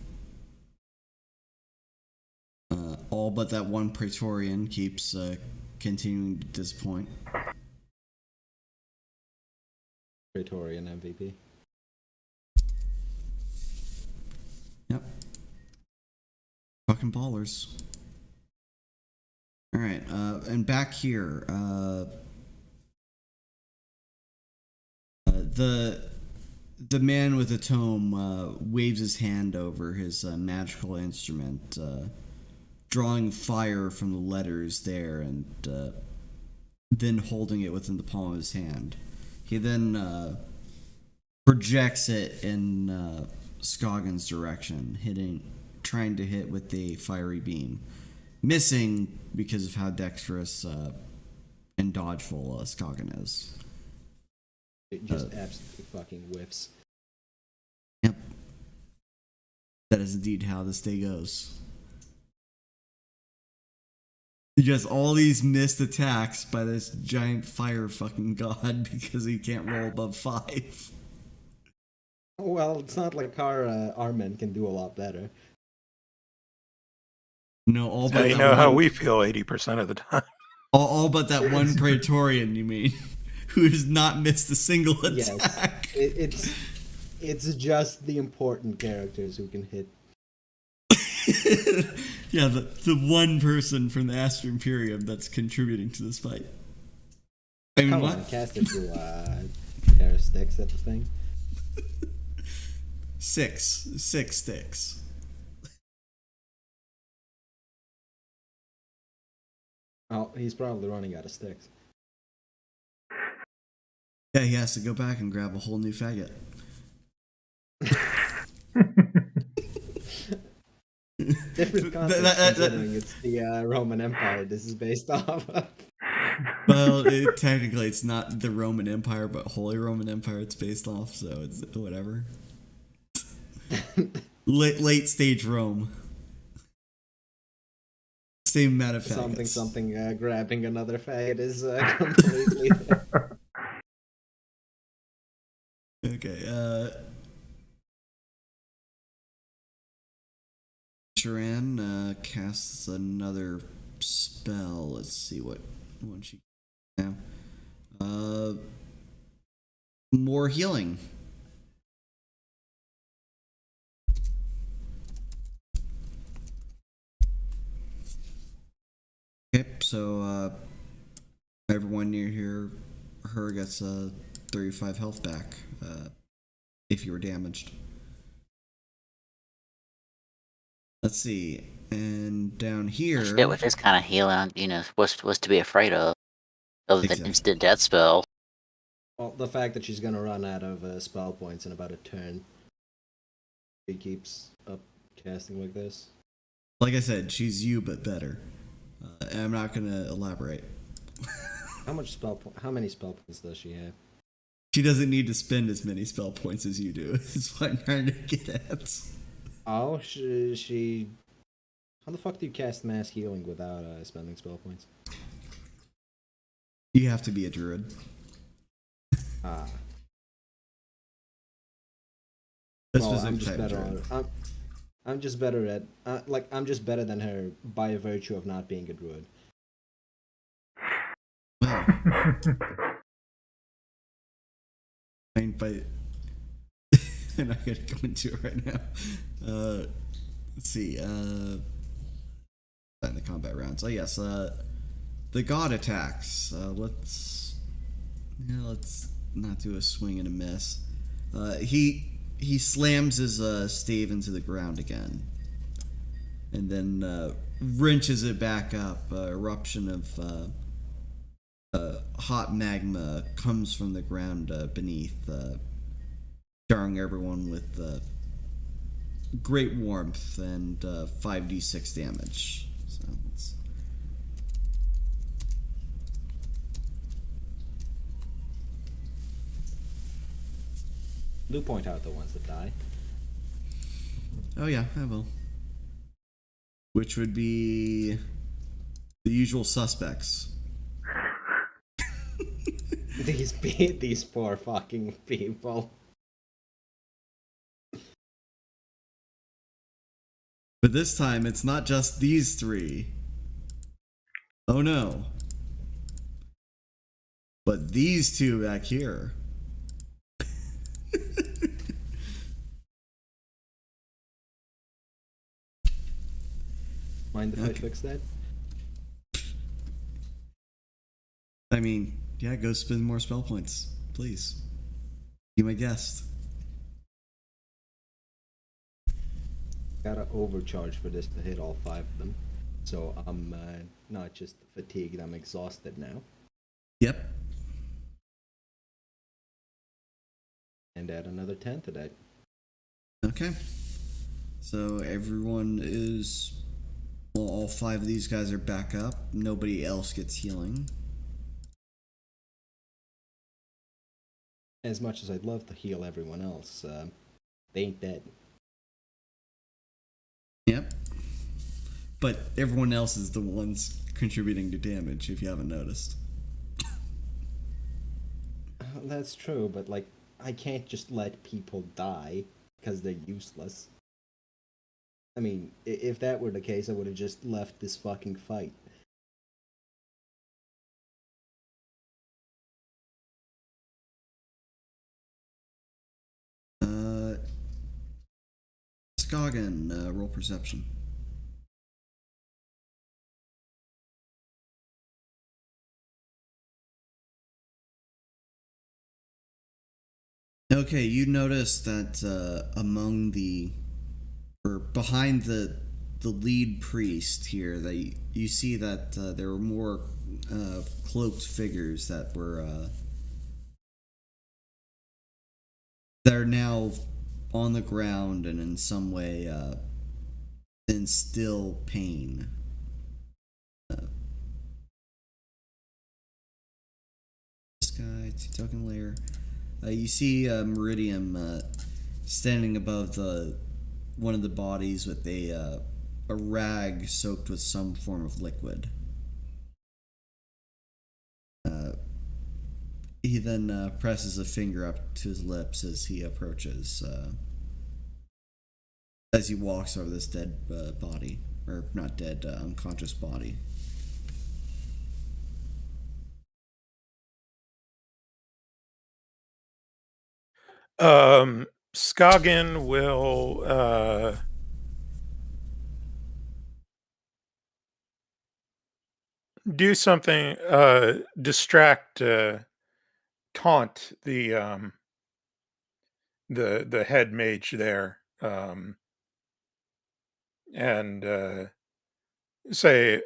All but that one Praetorian keeps continuing to disappoint. Praetorian MVP. Yep. Fucking ballers. Alright, and back here, the man with the tome waves his hand over his magical instrument, drawing fire from the letters there, and then holding it within the palm of his hand. He then projects it in Scoggins' direction, trying to hit with a fiery beam. Missing because of how dexterous and dodgeful Scoggin is. It just absolutely fucking whiffs. Yep. That is indeed how this day goes. Just all these missed attacks by this giant fire fucking god because he can't roll above 5. Well, it's not like our men can do a lot better. No, all Now but you that know how one, we feel 80% of the time. all but that one Praetorian, you mean, who has not missed a single attack. Yes, it's just the important characters who can hit. Yeah, the one person from the Astra Imperium that's contributing to this fight. I mean, Come what? on, cast it to pair of sticks at the thing. 6 sticks. Oh, he's probably running out of sticks. Yeah, he has to go back and grab a whole new faggot. Different context considering it's the Roman Empire this is based off of. Well, technically it's not the Roman Empire, but Holy Roman Empire it's based off, so it's whatever. Late stage Rome. Same amount of faggots. Grabbing another faggot is completely... Okay, Sharan casts another spell. Let's see what one she now. More healing. Okay, so everyone near her gets 35 health back if you were damaged. Let's see, and down here. Shit, with this kind of healing, what's to be afraid of? Other than instant death spell. Well, the fact that she's gonna run out of spell points in about a turn. She keeps up casting like this. Like I said, she's you but better. And I'm not gonna elaborate. How many spell points does she have? She doesn't need to spend as many spell points as you do. Is what I'm trying to get at. Oh, she... How the fuck do you cast mass healing without spending spell points? You have to be a druid. Ah. Well, I'm just better I'm just better at... I'm just better than her by virtue of not being a druid. Well. I mean, but... I'm not gonna go into it right now. Let's see. In the combat rounds. Oh yes. The god attacks. Let's not do a swing and a miss. He slams his stave into the ground again, and then wrenches it back up. Eruption of hot magma comes from the ground beneath. Jarring everyone with great warmth and 5d6 damage. So let's... Do point out the ones that die. Oh yeah, I will. Which would be the usual suspects. These poor fucking people. But this time, it's not just these three. Oh no. But these two back here. Mind if I fix that? I mean, yeah, go spend more spell points, please. Be my guest. Gotta overcharge for this to hit all 5 of them. So I'm not just fatigued, I'm exhausted now. Yep. And add another 10 to that. Okay. So everyone is... Well, all 5 of these guys are back up. Nobody else gets healing. As much as I'd love to heal everyone else, they ain't dead. Yep. But everyone else is the ones contributing to damage, if you haven't noticed. That's true, but I can't just let people die because they're useless. I mean, if that were the case, I would have just left this fucking fight. Skagen, roll perception. Okay, you notice that behind the the lead priest here, that you see that there were more cloaked figures that are now on the ground and in some way in still pain. This guy, token layer. You see Meridium standing above one of the bodies with a rag soaked with some form of liquid. He then presses a finger up to his lips as he approaches, as he walks over this dead body, or not dead, unconscious body. Skagen will do something, distract, taunt the head mage there, and say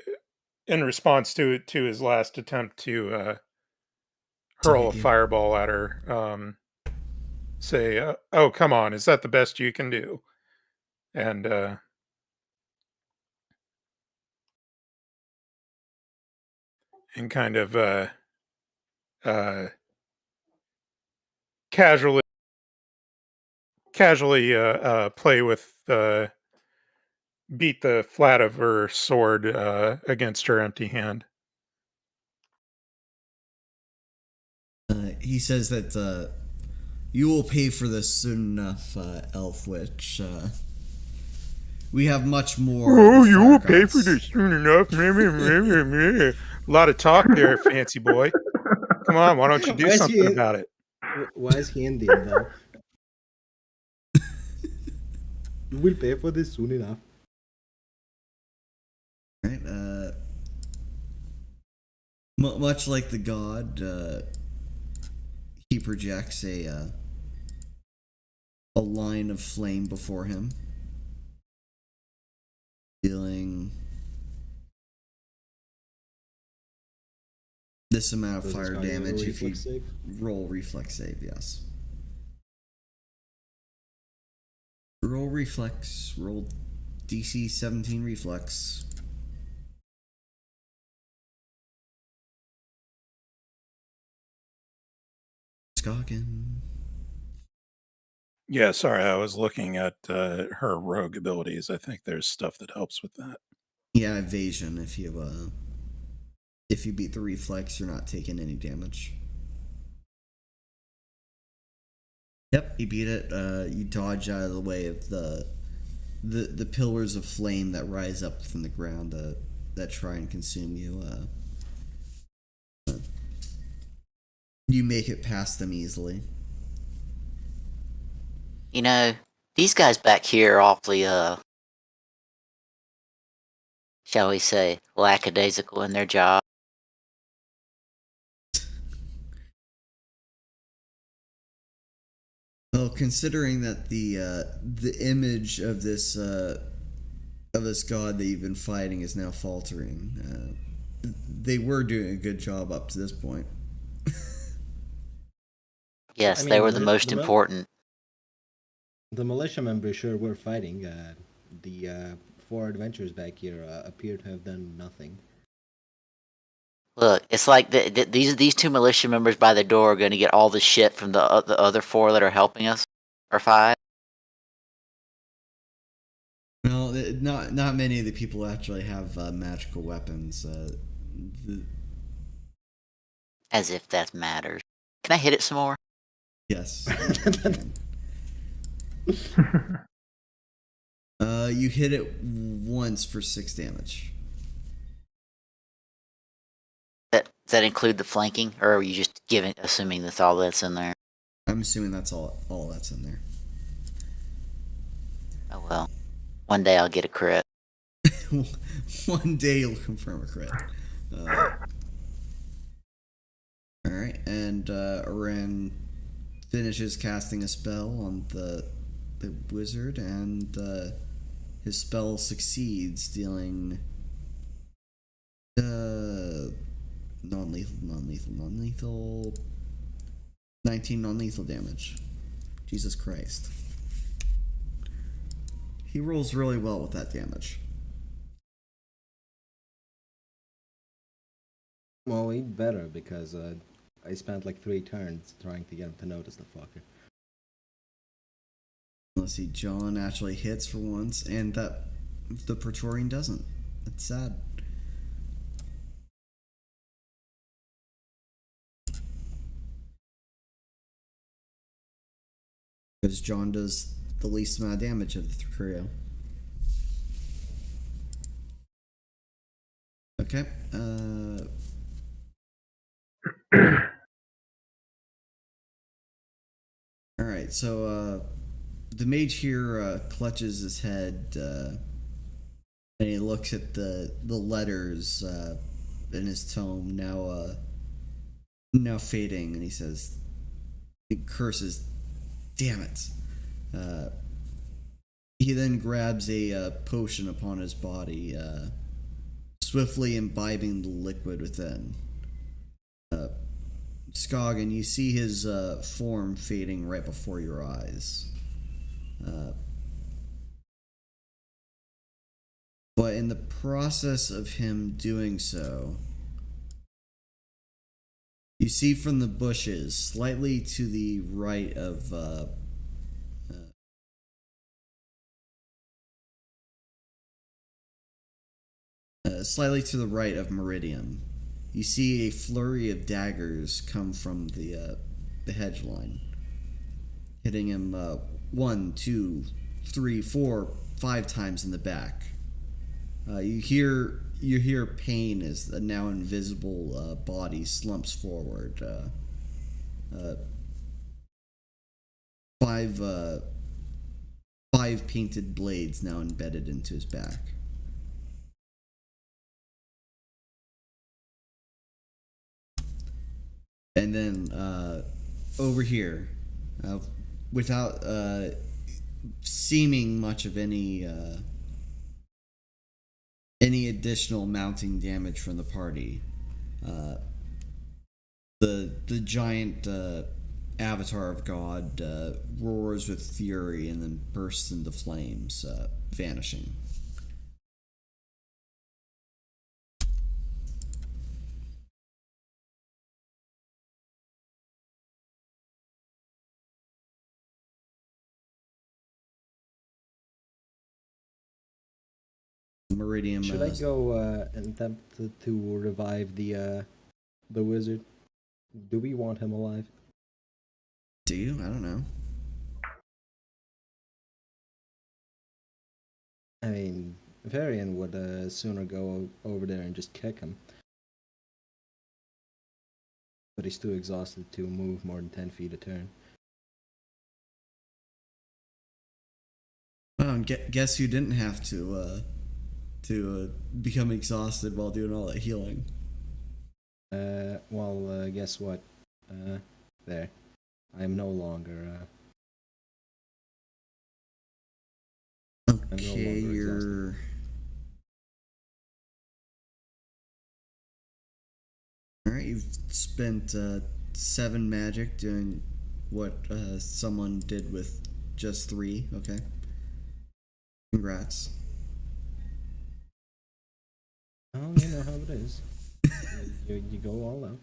in response to his last attempt to hurl a fireball at her, say, "Oh, come on, is that the best you can do?" And kind of uh, casually play with beat the flat of her sword against her empty hand. He says that you will pay for this soon enough, Elf Witch. We have much more. Oh, you will pay for this soon enough. A lot of talk there, fancy boy. Come on, why don't you do something about it? Why is he Indian, though? You will pay for this soon enough. Right, much like the god, he projects a line of flame before him, dealing this amount of fire damage if you roll reflex save. Yes. Roll reflex. Roll DC 17 reflex. Skagen. Yeah, sorry, I was looking at her rogue abilities. I think there's stuff that helps with that. Yeah, evasion. If you beat the reflex, you're not taking any damage. Yep, you beat it. You dodge out of the way of the pillars of flame that rise up from the ground that try and consume you. You make it past them easily. You know, these guys back here are awfully, shall we say, lackadaisical in their job. Well, considering that the image of this god that you've been fighting is now faltering, they were doing a good job up to this point. Yes, they were the most important. The militia members sure were fighting. The 4 adventurers back here appear to have done nothing. Look, it's like these 2 militia members by the door are going to get all the shit from the other 4 that are helping us, or 5. No, not many of the people actually have magical weapons. As if that matters. Can I hit it some more? Yes. You hit it once for 6 damage. Does that include the flanking, or are you just assuming that's all that's in there? I'm assuming that's all that's in there. Oh well. One day I'll get a crit. One day you'll confirm a crit. Alright, and Oren finishes casting a spell on the wizard, and his spell succeeds, dealing non-lethal 19 non-lethal damage. Jesus Christ. He rolls really well with that damage. Well, he better, because I spent like 3 turns trying to get him to notice the fucker. Let's see, John actually hits for once, and that the Praetorian doesn't. That's sad. Because John does the least amount of damage of the trio. Okay. Alright, so the mage here clutches his head and he looks at the letters in his tome now fading, and he curses, "Damn it." He then grabs a potion upon his body, swiftly imbibing the liquid within. Scoggin, you see his form fading right before your eyes. But in the process of him doing so, you see from the bushes, slightly to the right of slightly to the right of Meridian, you see a flurry of daggers come from the hedge line, hitting him 1, 2, 3, 4, 5 times in the back. You hear pain as the now invisible body slumps forward. Five painted blades now embedded into his back. And then over here, without seeming much of any additional mounting damage from the party, the giant avatar of God roars with fury and then bursts into flames, vanishing. Meridian. Should I go and attempt to revive the wizard? Do we want him alive? Do you? I don't know. I mean, Varian would sooner go over there and just kick him. But he's too exhausted to move more than 10 feet a turn. Well, and guess who didn't have to become exhausted while doing all that healing? Well, guess what? There. I am no longer, Okay, you're... Alright, you've spent 7 magic doing what someone did with just 3, okay. Congrats. Oh, you know how it is. you go all out.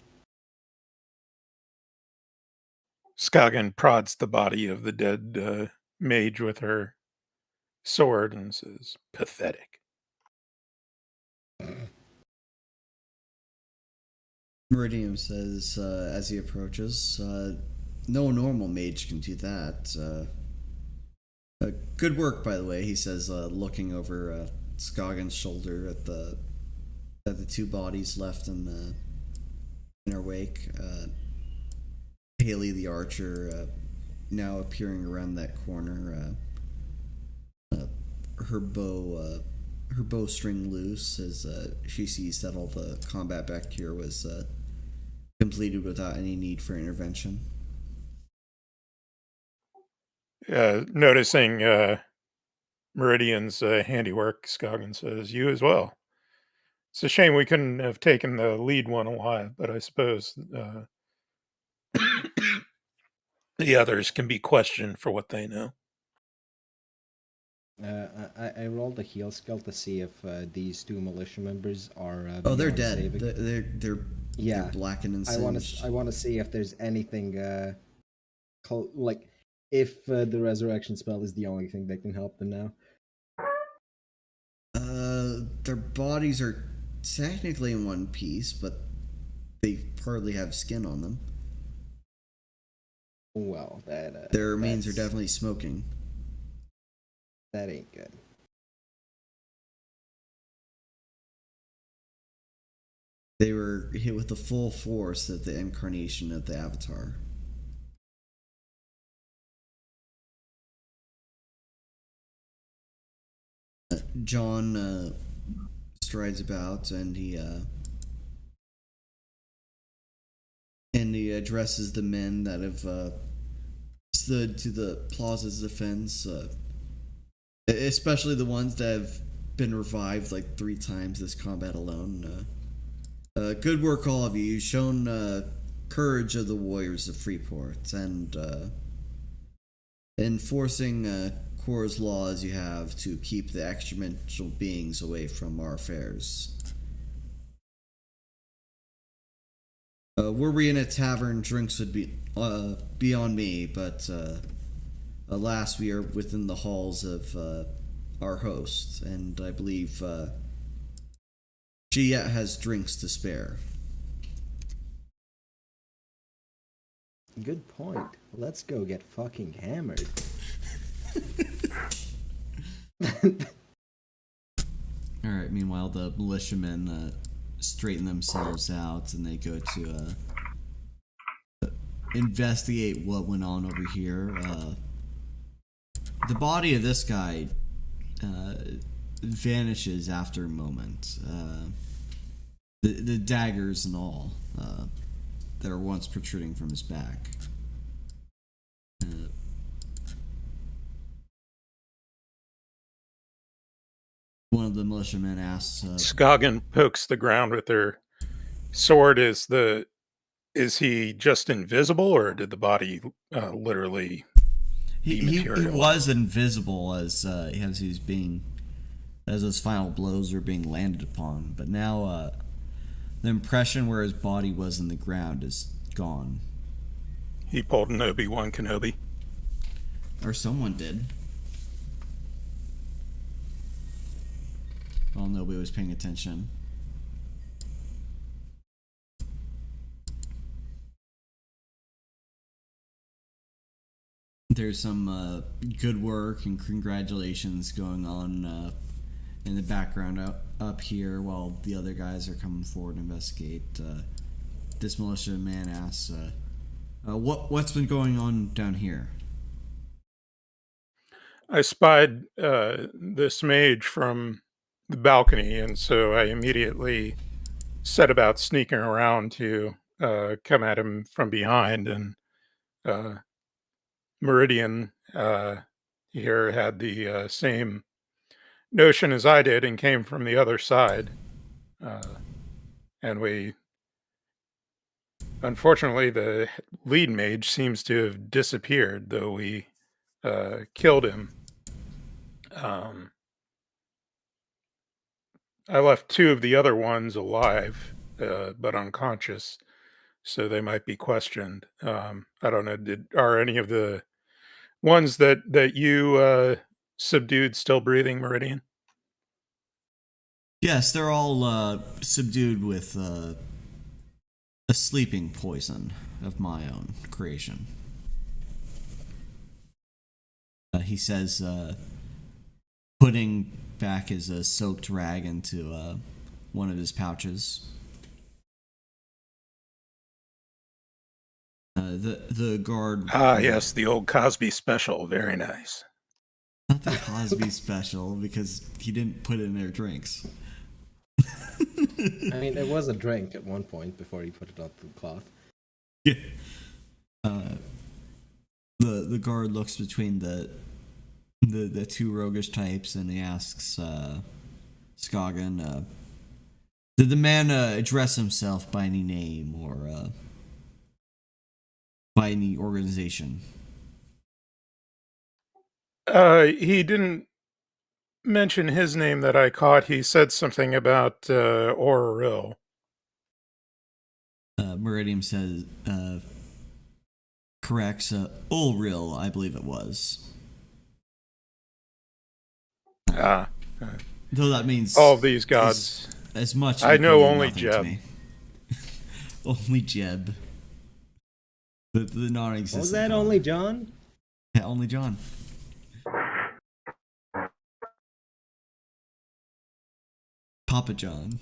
Skagen prods the body of the dead mage with her sword and says, "Pathetic." Meridian says as he approaches, no normal mage can do that. Good work, by the way, he says, looking over Skagen's shoulder at the 2 bodies left in her wake. Haley the archer now appearing around that corner, her bowstring loose as she sees that all the combat back here was completed without any need for intervention. Noticing Meridian's handiwork, Scoggin says. You as well. It's a shame we couldn't have taken the lead one alive, but I suppose the others can be questioned for what they know. I rolled a heal skill to see if these two militia members are. They're beyond dead. saving. They're blackened and singed. I want to see if there's anything like if the resurrection spell is the only thing that can help them now. Their bodies are technically in one piece, but they hardly have skin on them. Well, that their remains are definitely smoking. That ain't good. They were hit with the full force of the incarnation of the Avatar. John strides about and he addresses the men that have stood to the plaza's defense, especially the ones that have been revived like 3 times this combat alone. Good work, all of you. You've shown courage of the warriors of Freeport, and enforcing Kor's laws you have to keep the extradimensional beings away from our affairs. Were we in a tavern, drinks would be on me, but alas, we are within the halls of our host, and I believe she yet has drinks to spare. Good point. Let's go get fucking hammered. Alright, meanwhile, the militiamen straighten themselves out and they go to investigate what went on over here. The body of this guy vanishes after a moment. The daggers and all that were once protruding from his back. One of the militiamen asks... Scoggin pokes the ground with her sword. Is he just invisible, or did the body literally he was invisible as those final blows were being landed upon, but now the impression where his body was in the ground is gone. He pulled an Obi-Wan Kenobi. Or someone did. Well, nobody was paying attention. There's some good work and congratulations going on in the background up here while the other guys are coming forward to investigate. This militia man asks, what's been going on down here? I spied this mage from the balcony, and so I immediately set about sneaking around to come at him from behind. And Meridian here had the same notion as I did and came from the other side. And unfortunately, the lead mage seems to have disappeared, though we killed him. I left 2 of the other ones alive, but unconscious, so they might be questioned. I don't know. Are any of the ones that you subdued still breathing, Meridian? Yes, they're all subdued with a sleeping poison of my own creation. He says, putting back his soaked rag into one of his pouches. The guard... yes, the old Cosby special. Very nice. Not the Cosby special, because he didn't put it in their drinks. I mean, it was a drink at one point before he put it on the cloth. Yeah. The guard looks between the the two roguish types, and he asks Skagen, did the man address himself by any name or by any organization? He didn't mention his name that I caught. He said something about Orril. Meridium says, corrects, Ulril, I believe it was. Though that means all of these gods. As much. I know only nothing Jeb. to me. Only Jeb. The non-existent. Was that god. only John? Yeah, only John. Papa John.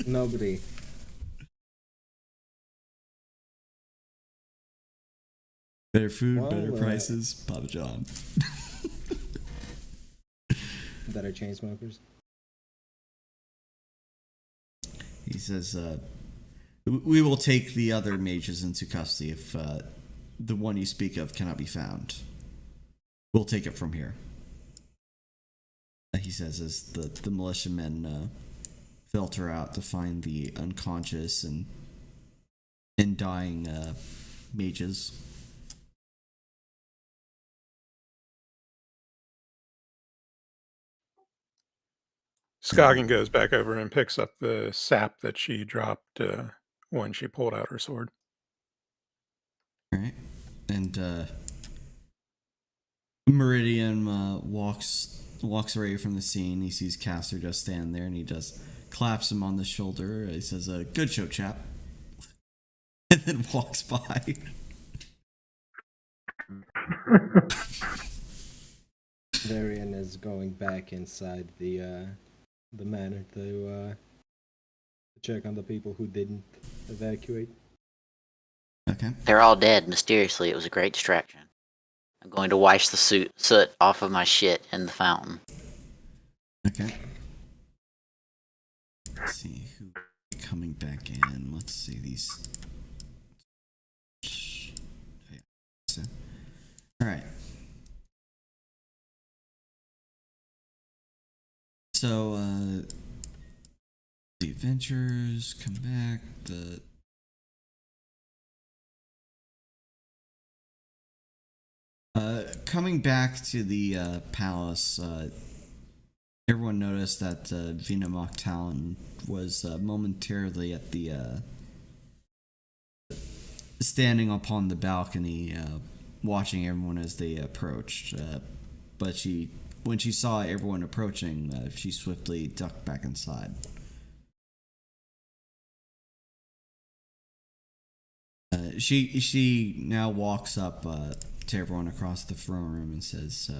Nobody. Better food, Well, better prices. Papa John. Better chain smokers. He says, we will take the other mages into custody if the one you speak of cannot be found. We'll take it from here. He says as the militiamen filter out to find the unconscious and dying mages. Skagen goes back over and picks up the sap that she dropped when she pulled out her sword. All right. And Meridian walks away from the scene. He sees Caster just stand there, and he just claps him on the shoulder. He says, good show, chap. And then walks by. Varian is going back inside the manor to check on the people who didn't evacuate. Okay. They're all dead mysteriously. It was a great distraction. I'm going to wash the soot off of my shit in the fountain. Okay. Let's see who coming back in. Let's see these. So, all right. So the adventurers come back. Coming back to the palace, everyone noticed that Vina Moktalan was momentarily at the standing upon the balcony, watching everyone as they approached. But when she saw everyone approaching, she swiftly ducked back inside. She now walks up to everyone across the throne room and says,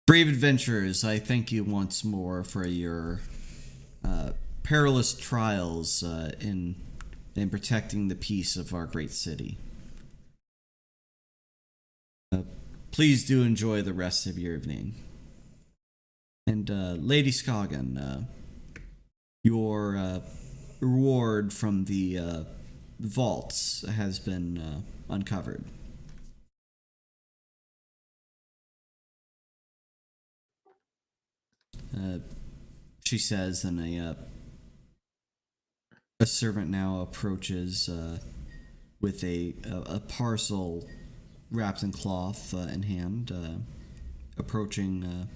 brave adventurers, I thank you once more for your perilous trials in protecting the peace of our great city. Please do enjoy the rest of your evening. And Lady Skagen, your reward from the vaults has been uncovered. She says, and a servant now approaches with a parcel wrapped in cloth in hand, approaching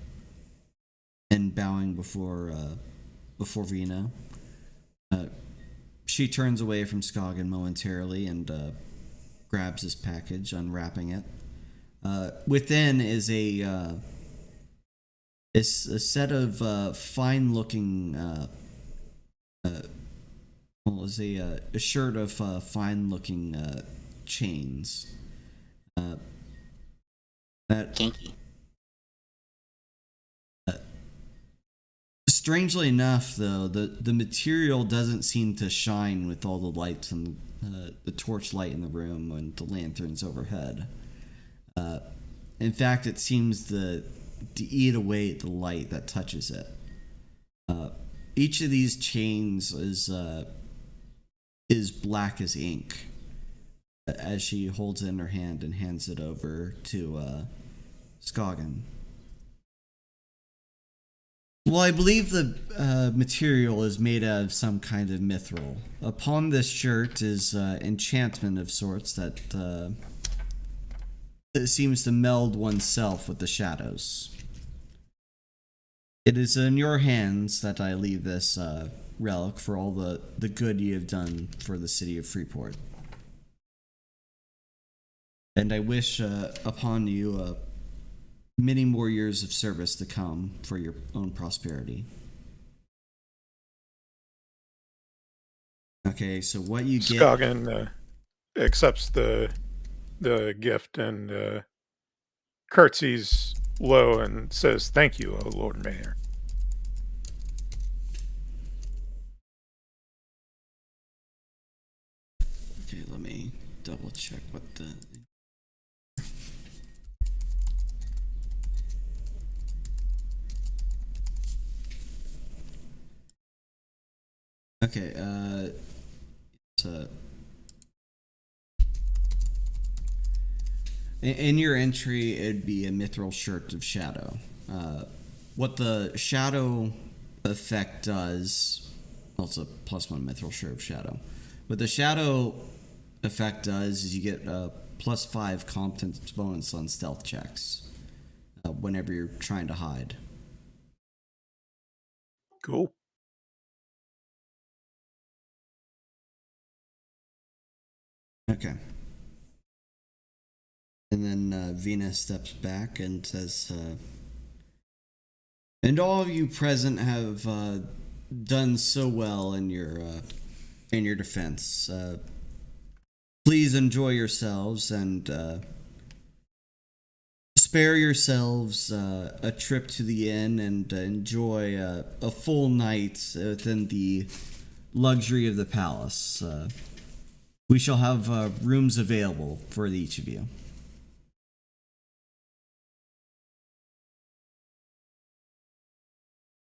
and bowing before Vina. She turns away from Skagen momentarily and grabs his package, unwrapping it. Within is a set of fine-looking, a shirt of fine-looking chains. That Kinky. Strangely enough, though, the material doesn't seem to shine with all the lights and the torchlight in the room and the lanterns overhead. In fact, it seems to eat away at the light that touches it. Each of these chains is black as ink, as she holds it in her hand and hands it over to Skagen. Well, I believe the material is made out of some kind of mithril. Upon this shirt is enchantment of sorts that it seems to meld oneself with the shadows. It is in your hands that I leave this relic for all the good you have done for the city of Freeport. And I wish upon you many more years of service to come for your own prosperity. Okay, so what you get... Skagen accepts the gift and curtsies low and says, "Thank you, O Lord Mayor." Okay, let me double check what the... Okay, in your entry, it'd be a mithril shirt of shadow. What the shadow effect does... Well, it's a +1 mithril shirt of shadow. What the shadow effect does is you get a +5 competence bonus on stealth checks whenever you're trying to hide. Cool. Okay. And then Vina steps back and says, and all of you present have done so well in your defense. Please enjoy yourselves and spare yourselves a trip to the inn and enjoy a full night within the luxury of the palace. We shall have rooms available for each of you.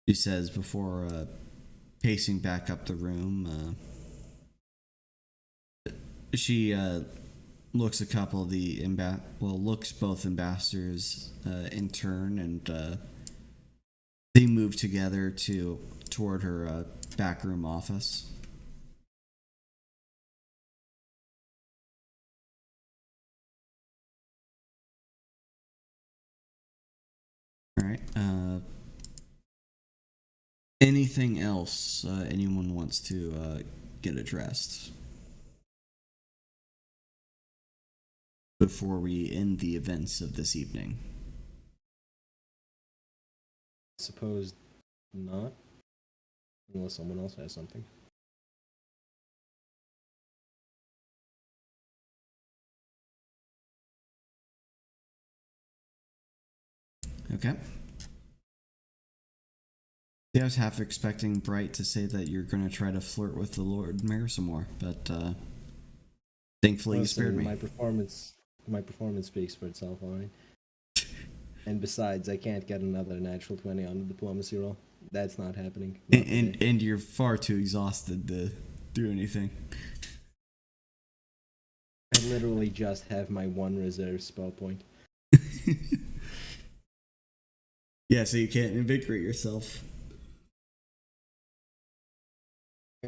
She says before pacing back up the room. She looks a couple of the looks both ambassadors in turn, and they move together toward her backroom office. All right. Anything else anyone wants to get addressed before we end the events of this evening? Suppose not, unless someone else has something. Okay. Yeah, I was half expecting Bright to say that you're going to try to flirt with the Lord Mayor some more, but thankfully you spared me. My performance speaks for itself, alright? And besides, I can't get another natural 20 on the diplomacy roll. That's not happening. And you're far too exhausted to do anything. I literally just have my one reserve spell point. Yeah, so you can't invigorate yourself.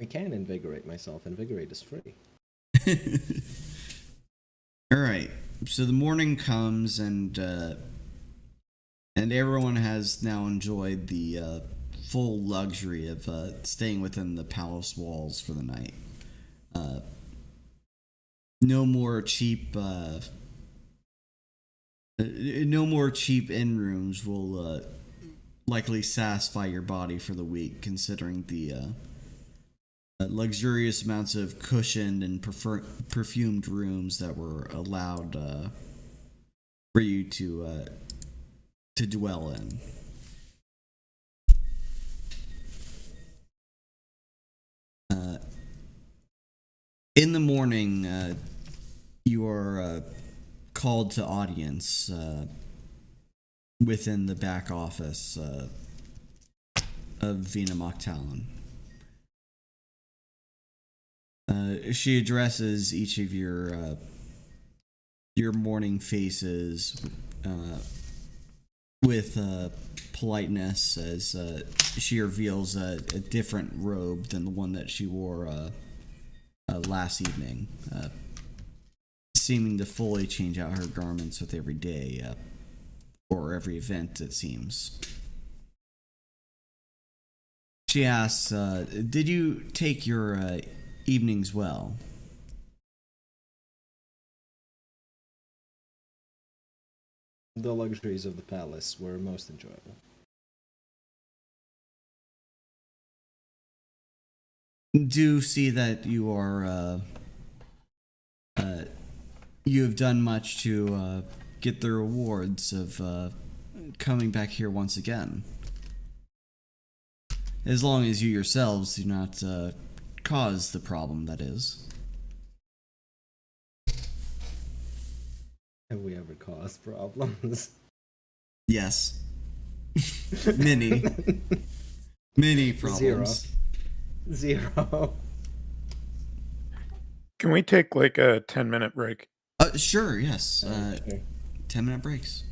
I can invigorate myself. Invigorate is free. Alright, so the morning comes and everyone has now enjoyed the full luxury of staying within the palace walls for the night. No more cheap inn rooms will likely satisfy your body for the week, considering the luxurious amounts of cushioned and perfumed rooms that were allowed for you to dwell in. In the morning, you are called to audience within the back office of Vina Moktalan. She addresses each of your your morning faces with politeness as she reveals a different robe than the one that she wore last evening, seeming to fully change out her garments with every day or every event, it seems. She asks, did you take your evenings well? The luxuries of the palace were most enjoyable. Do see that you are you have done much to get the rewards of coming back here once again. As long as you yourselves do not cause the problem, that is. Have we ever caused problems? Yes. Many. Many problems. Zero. Can we take like a 10-minute break? Sure, yes. Okay. 10-minute breaks.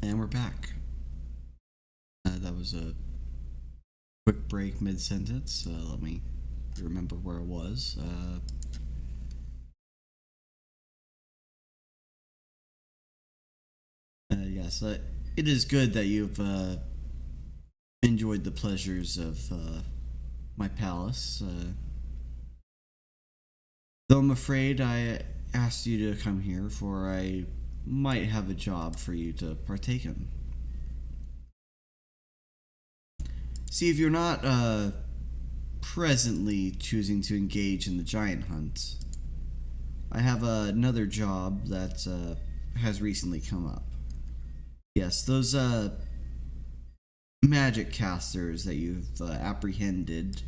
And we're back. That was a quick break mid-sentence. Let me remember where I was. Yes, it is good that you've enjoyed the pleasures of my palace. Though I'm afraid I asked you to come here, for I might have a job for you to partake in. See, if you're not presently choosing to engage in the giant hunt, I have another job that has recently come up. Yes, those magic casters that you've apprehended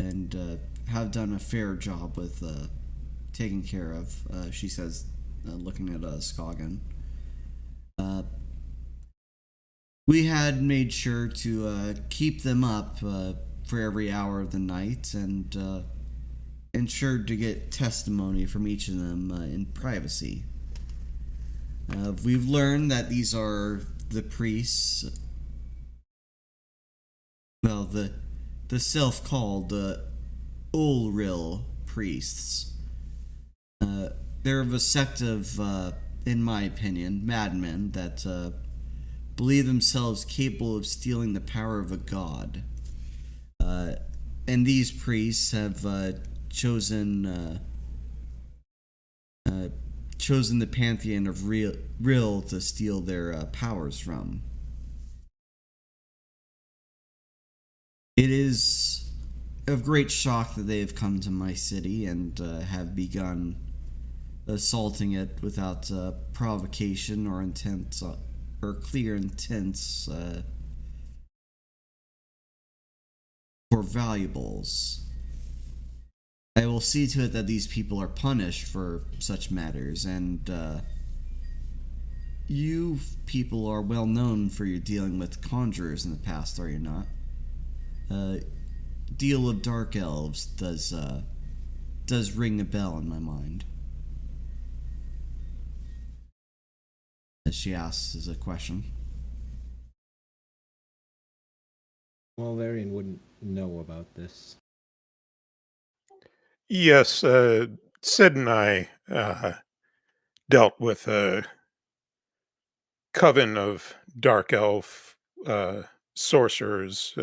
and have done a fair job with taking care of, she says, looking at Skagen. We had made sure to keep them up for every hour of the night and ensured to get testimony from each of them in privacy. We've learned that these are the priests, well, the self-called Ulril priests. They're of a sect of, in my opinion, madmen that believe themselves capable of stealing the power of a god. And these priests have chosen the pantheon of Rill to steal their powers from. It is of great shock that they have come to my city and have begun assaulting it without provocation or intent or clear intents for valuables. I will see to it that these people are punished for such matters, and you people are well known for your dealing with conjurers in the past, are you not? Deal of Dark Elves does ring a bell in my mind. As she asks as a question. Well, Varian wouldn't know about this. Yes, Sid and I dealt with a coven of dark elf sorcerers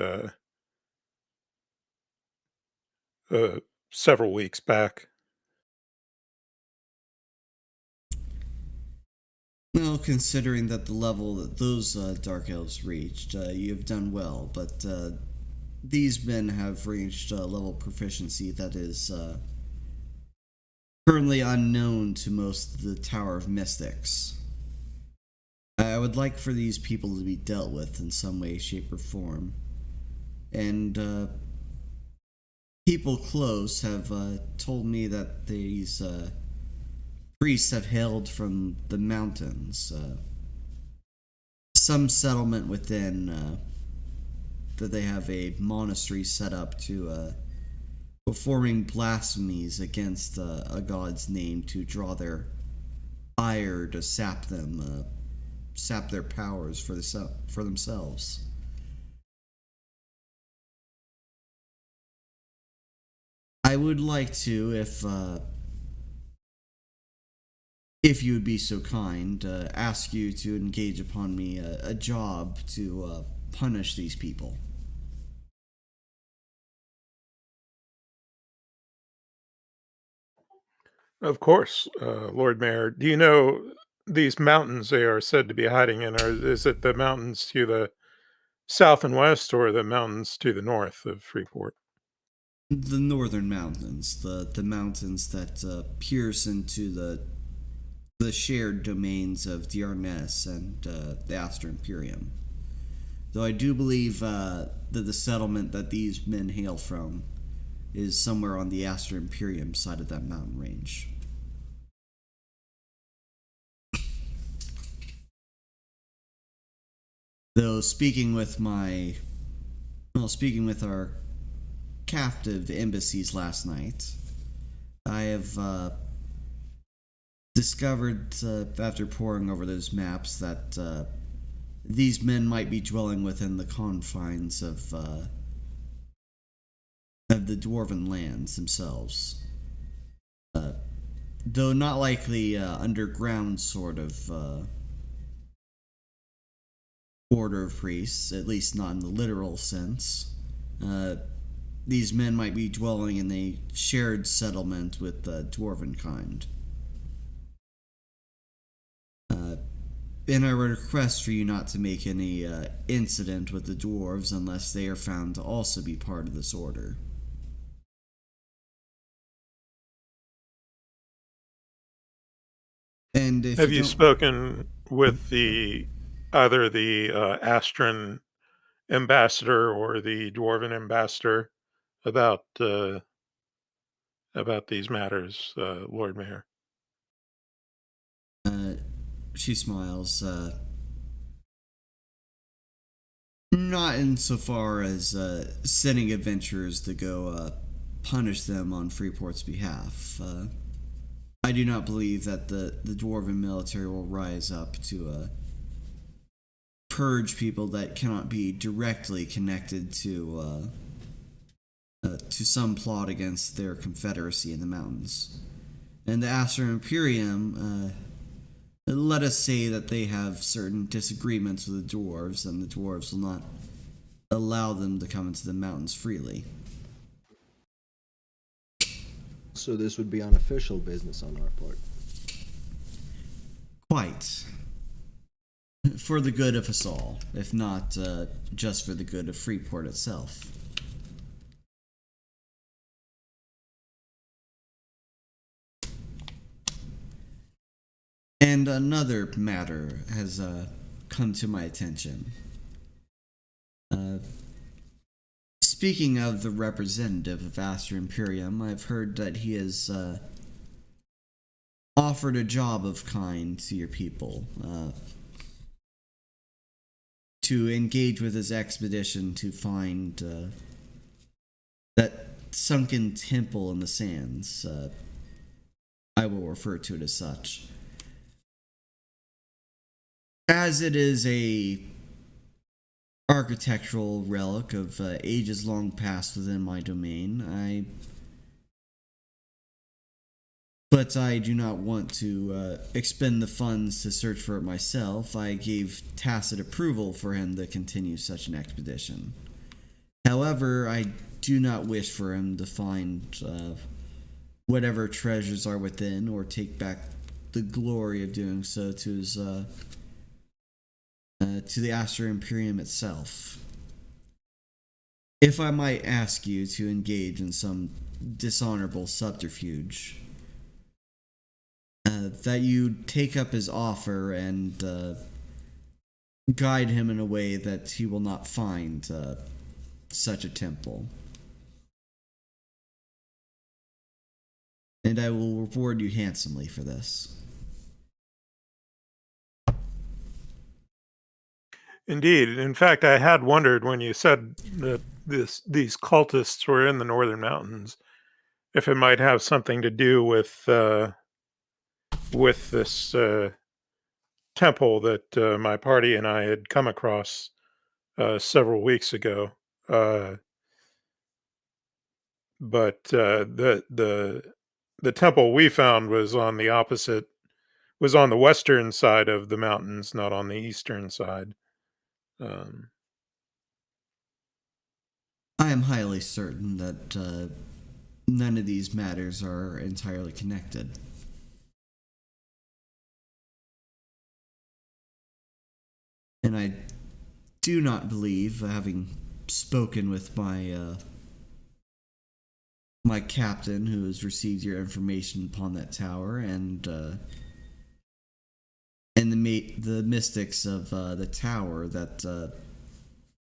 several weeks back. Well, considering that the level that those Dark Elves reached, you have done well, but these men have reached a level of proficiency that is currently unknown to most of the Tower of Mystics. I would like for these people to be dealt with in some way, shape, or form. And people close have told me that these priests have hailed from the mountains. Some settlement within that they have a monastery set up to performing blasphemies against a god's name to draw their ire to sap their powers for themselves. I would like to, if you would be so kind, ask you to engage upon me a job to punish these people. Of course, Lord Mayor. Do you know these mountains they are said to be hiding in? Or is it the mountains to the south and west, or the mountains to the north of Freeport? The northern mountains, the mountains that pierce into the shared domains of Diarnes and the Aster Imperium. Though I do believe that the settlement that these men hail from is somewhere on the Aster Imperium side of that mountain range. Though speaking with our captive embassies last night, I have discovered after poring over those maps that these men might be dwelling within the confines of the dwarven lands themselves. Though not likely underground sort of order of priests, at least not in the literal sense. These men might be dwelling in a shared settlement with the dwarven kind. And I would request for you not to make any incident with the dwarves unless they are found to also be part of this order. And if Have you don't- spoken with either the Astran ambassador or the Dwarven ambassador about these matters, Lord Mayor? She smiles. Not insofar as sending adventurers to go punish them on Freeport's behalf. I do not believe that the dwarven military will rise up to purge people that cannot be directly connected to some plot against their confederacy in the mountains. And the Aster Imperium, let us say that they have certain disagreements with the dwarves, and the dwarves will not allow them to come into the mountains freely. So this would be unofficial business on our part. Quite. For the good of us all, if not just for the good of Freeport itself. And another matter has come to my attention. Speaking of the representative of Aster Imperium, I've heard that he has offered a job of kind to your people, to engage with his expedition to find that sunken temple in the sands. I will refer to it as such. As it is a architectural relic of ages long past within my domain, but I do not want to expend the funds to search for it myself. I gave tacit approval for him to continue such an expedition. However, I do not wish for him to find whatever treasures are within, or take back the glory of doing so to his to the Aster Imperium itself. If I might ask you to engage in some dishonorable subterfuge, that you take up his offer and guide him in a way that he will not find such a temple. And I will reward you handsomely for this. Indeed. In fact, I had wondered when you said that these cultists were in the northern mountains, if it might have something to do with this temple that my party and I had come across several weeks ago. But the temple we found was on the western side of the mountains, not on the eastern side. I am highly certain that none of these matters are entirely connected. And I do not believe, having spoken with my my captain who has received your information upon that tower, and the mystics of the tower, that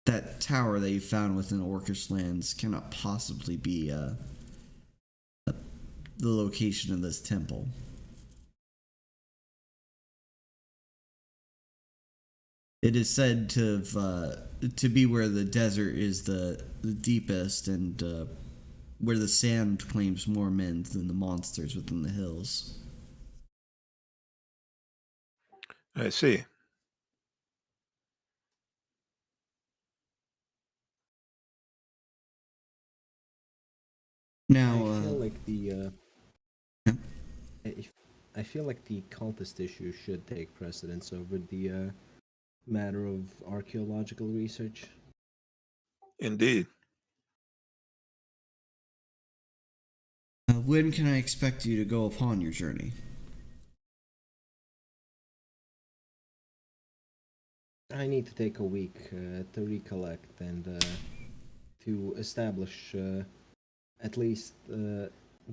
that tower that you found within Orcish lands cannot possibly be the location of this temple. It is said to be where the desert is the deepest, and where the sand claims more men than the monsters within the hills. I see. Now, I feel like the yeah. I feel like the cultist issue should take precedence over the matter of archaeological research. Indeed. When can I expect you to go upon your journey? I need to take a week to recollect and to establish at least the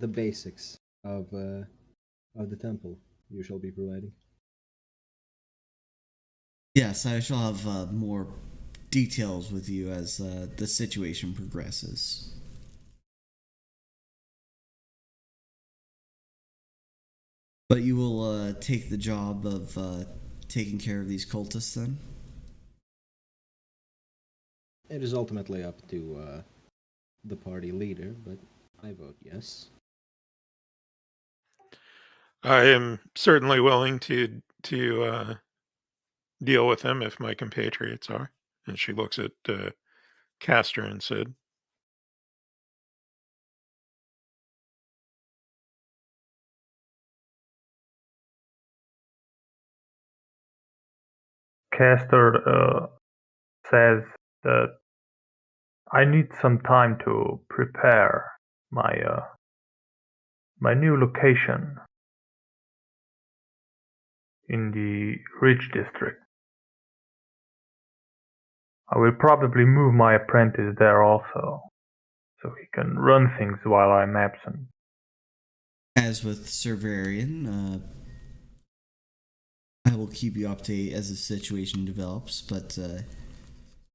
basics of the temple you shall be providing. Yes, I shall have more details with you as the situation progresses. But you will take the job of taking care of these cultists then? It is ultimately up to the party leader, but I vote yes. I am certainly willing to deal with them if my compatriots are. And she looks at Castor and Sid. Castor says that I need some time to prepare my new location in the Ridge District. I will probably move my apprentice there also, so he can run things while I'm absent. As with Sir Varian, I will keep you updated as the situation develops, but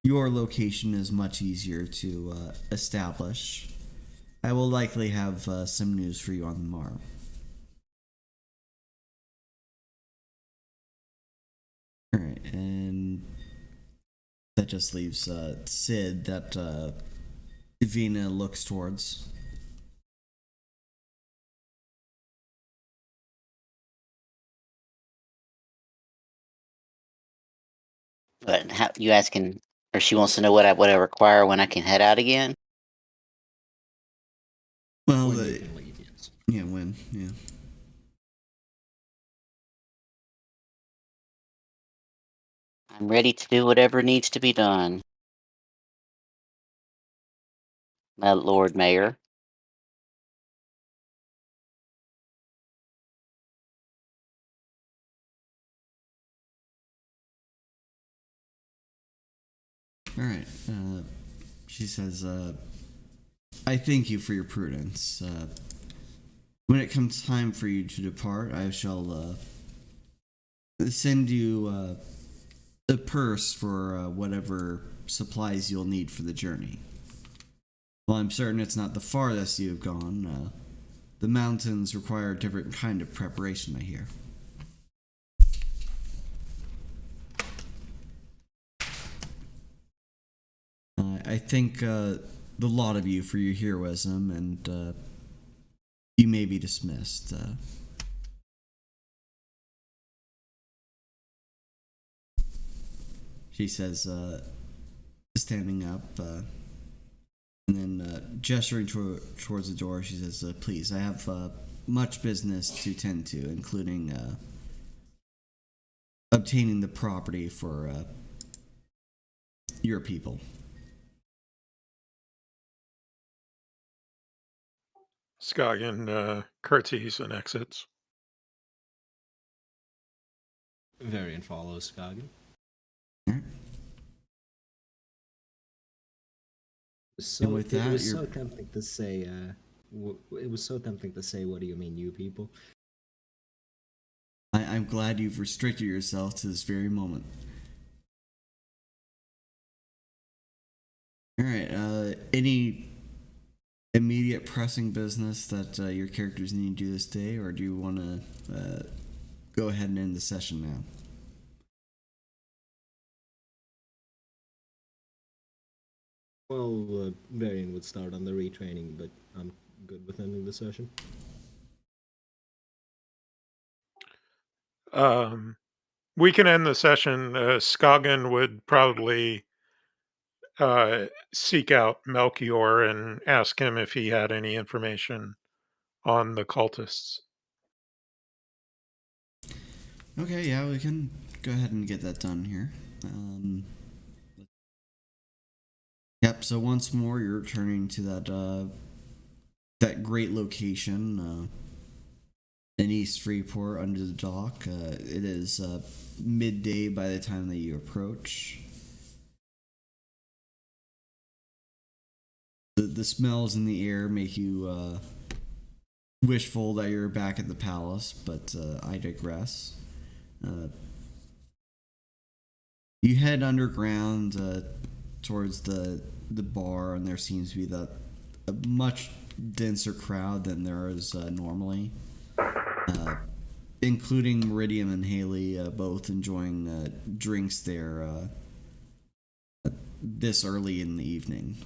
your location is much easier to establish. I will likely have some news for you on the morrow. Alright, and that just leaves Sid that Vina looks towards. But how, you asking, or she wants to know what I require when I can head out again? Well, When you can leave, yes. yeah, when, yeah. I'm ready to do whatever needs to be done, my Lord Mayor. Alright, she says, I thank you for your prudence. When it comes time for you to depart, I shall send you a purse for whatever supplies you'll need for the journey. While I'm certain it's not the farthest you've gone, the mountains require a different kind of preparation, I hear. I thank the lot of you for your heroism, and you may be dismissed. She says, standing up, and then gesturing towards the door, she says, please, I have much business to tend to, including obtaining the property for your people. Skagen curtsies and exits. Varian follows Skagen. So And with it that, was you're- so tempting to say. It was so tempting to say, "What do you mean, you people?" I'm glad you've restricted yourself to this very moment. Alright, any immediate pressing business that your characters need to do this day, or do you want to go ahead and end the session now? Well, Varian would start on the retraining, but I'm good with ending the session. We can end the session. Skagen would probably seek out Melchior and ask him if he had any information on the cultists. Okay, yeah, we can go ahead and get that done here. Yep. So once more, you're returning to that great location in East Freeport under the dock. It is midday by the time that you approach. The smells in the air make you wishful that you're back at the palace, but I digress. You head underground towards the bar, and there seems to be a much denser crowd than there is normally, including Meridian and Haley, both enjoying drinks there this early in the evening.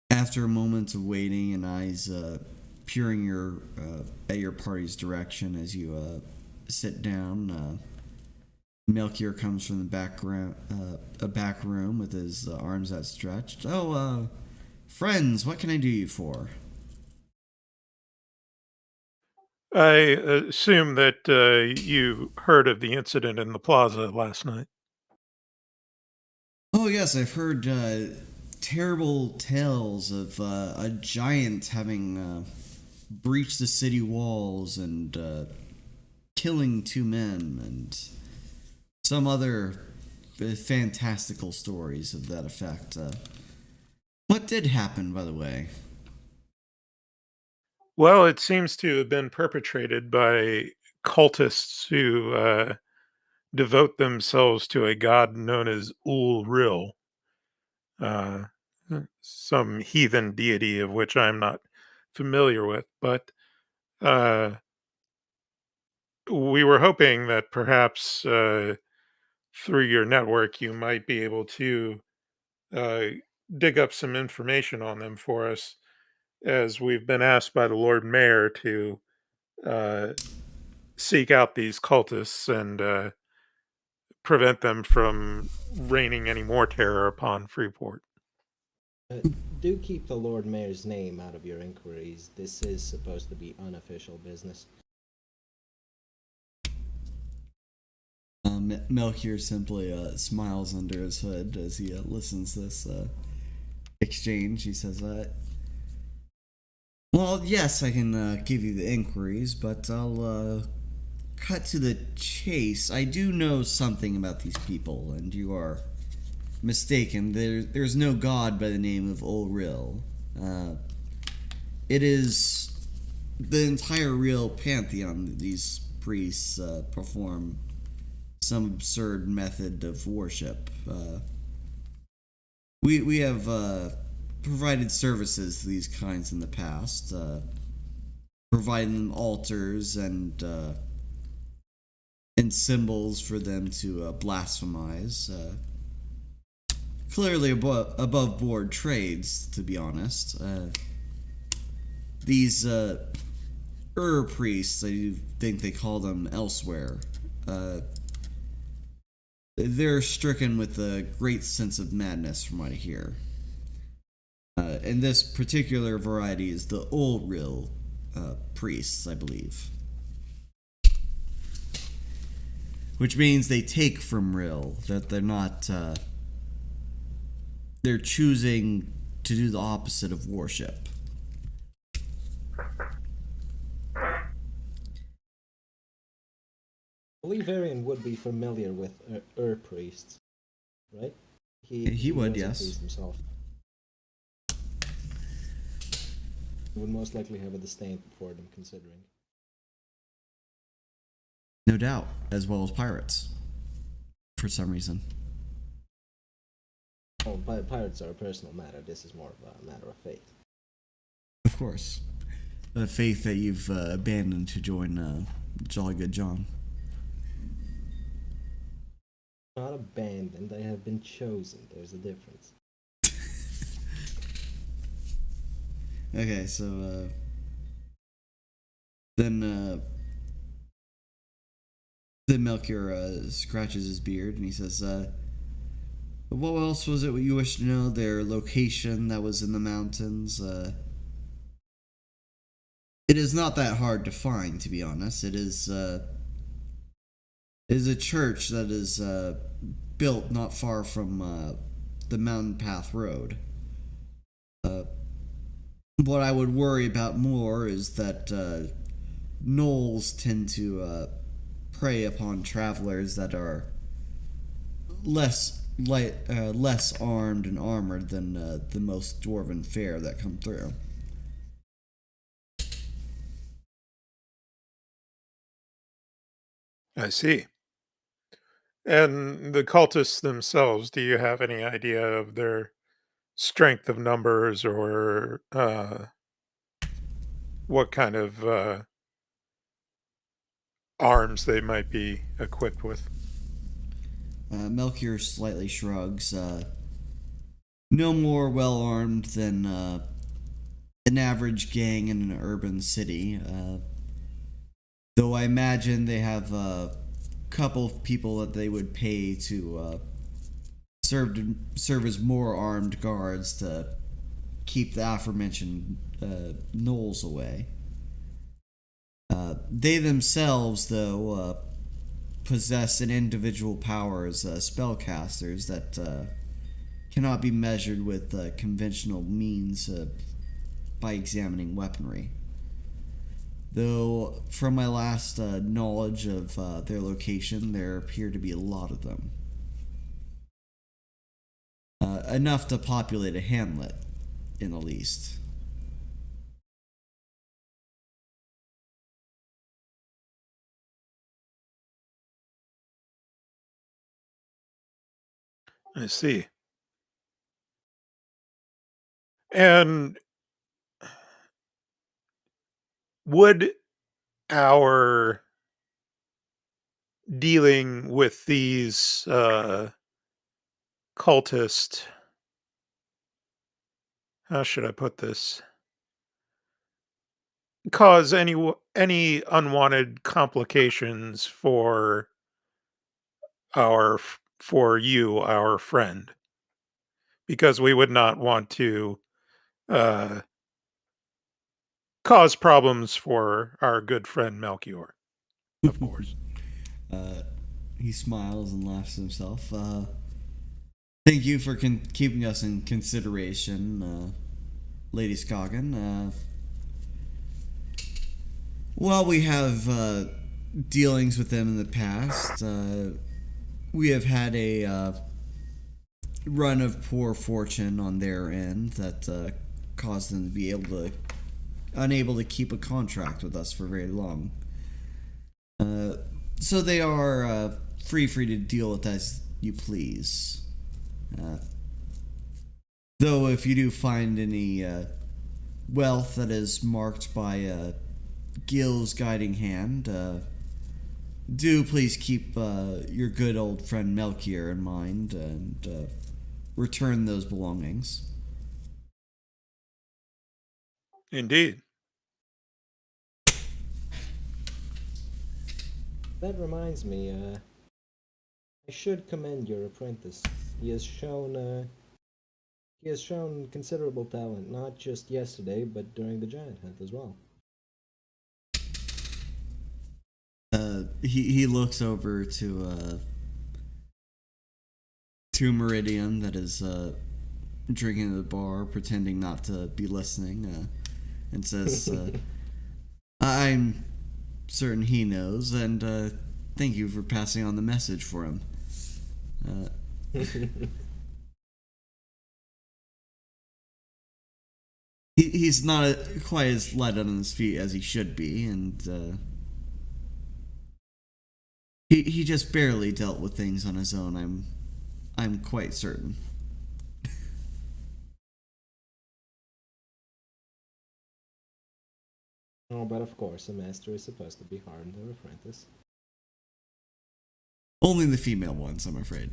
After a moment of waiting and eyes peering at your party's direction as you sit down, Melchior comes from a back room with his arms outstretched. Oh, friends, what can I do you for? I assume that you heard of the incident in the plaza last night. Oh yes, I've heard terrible tales of a giant having breached the city walls and killing 2 men, and some other fantastical stories of that effect. What did happen, by the way? Well, it seems to have been perpetrated by cultists who devote themselves to a god known as Ul-Ril, uh, some heathen deity of which I'm not familiar with, but uh, we were hoping that perhaps through your network you might be able to uh, dig up some information on them for us, as we've been asked by the Lord Mayor to uh, seek out these cultists and prevent them from raining any more terror upon Freeport. Do keep the Lord Mayor's name out of your inquiries. This is supposed to be unofficial business. Melchior simply smiles under his hood as he listens to this exchange. He says, well, yes, I can give you the inquiries, but I'll cut to the chase. I do know something about these people, and you are mistaken. There's no god by the name of Ul-Ril. It is the entire real pantheon that these priests perform some absurd method of worship. We have provided services to these kinds in the past, providing them altars and symbols for them to blasphemize. Clearly above board trades, to be honest. These priests, I think they call them elsewhere, they're stricken with a great sense of madness from what I hear. And this particular variety is the Ul-Ril priests, I believe. Which means they take from Ril, that they're not... they're choosing to do the opposite of worship. I believe Arian would be familiar with priests, right? He would, was a yes. priest himself. He would most likely have a disdain for them, considering. No doubt, as well as pirates. For some reason. Oh, but pirates are a personal matter. This is more of a matter of faith. Of course. A faith that you've abandoned to join Jolly Good John. Not abandoned, they have been chosen. There's a difference. Okay, so then Then Melchior scratches his beard and he says, what else was it you wished to know? Their location that was in the mountains? It is not that hard to find, to be honest. It is a church that is built not far from the Mountain Path Road. What I would worry about more is that gnolls tend to prey upon travelers that are less armed and armored than the most dwarven fare that come through. I see. And the cultists themselves, do you have any idea of their strength of numbers or what kind of arms they might be equipped with? Melchior slightly shrugs. No more well armed than an average gang in an urban city. Though I imagine they have a couple of people that they would pay to serve as more armed guards to keep the aforementioned gnolls away. They themselves, though, possess an individual power as spellcasters that cannot be measured with conventional means by examining weaponry. Though, from my last knowledge of their location, there appear to be a lot of them. Enough to populate a hamlet, in the least. I see. And would our dealing with these cultists, how should I put this, cause any unwanted complications for our friend? Because we would not want to uh, cause problems for our good friend Melchior, of course. He smiles and laughs to himself. Thank you for keeping us in consideration, Lady Scoggin. While we have dealings with them in the past, we have had a run of poor fortune on their end that caused them to be unable to keep a contract with us for very long. So they are free to deal with as you please. Though if you do find any wealth that is marked by Gil's guiding hand, do please keep your good old friend Melchior in mind and return those belongings. Indeed. That reminds me, I should commend your apprentice. He has shown considerable talent, not just yesterday, but during the giant hunt as well. He looks over to Meridian that is drinking at the bar, pretending not to be listening, and says, I'm certain he knows, and thank you for passing on the message for him. He's not quite as light on his feet as he should be, and he just barely dealt with things on his own. I'm quite certain. Oh, but of course, a master is supposed to be hard on their apprentice. Only the female ones, I'm afraid.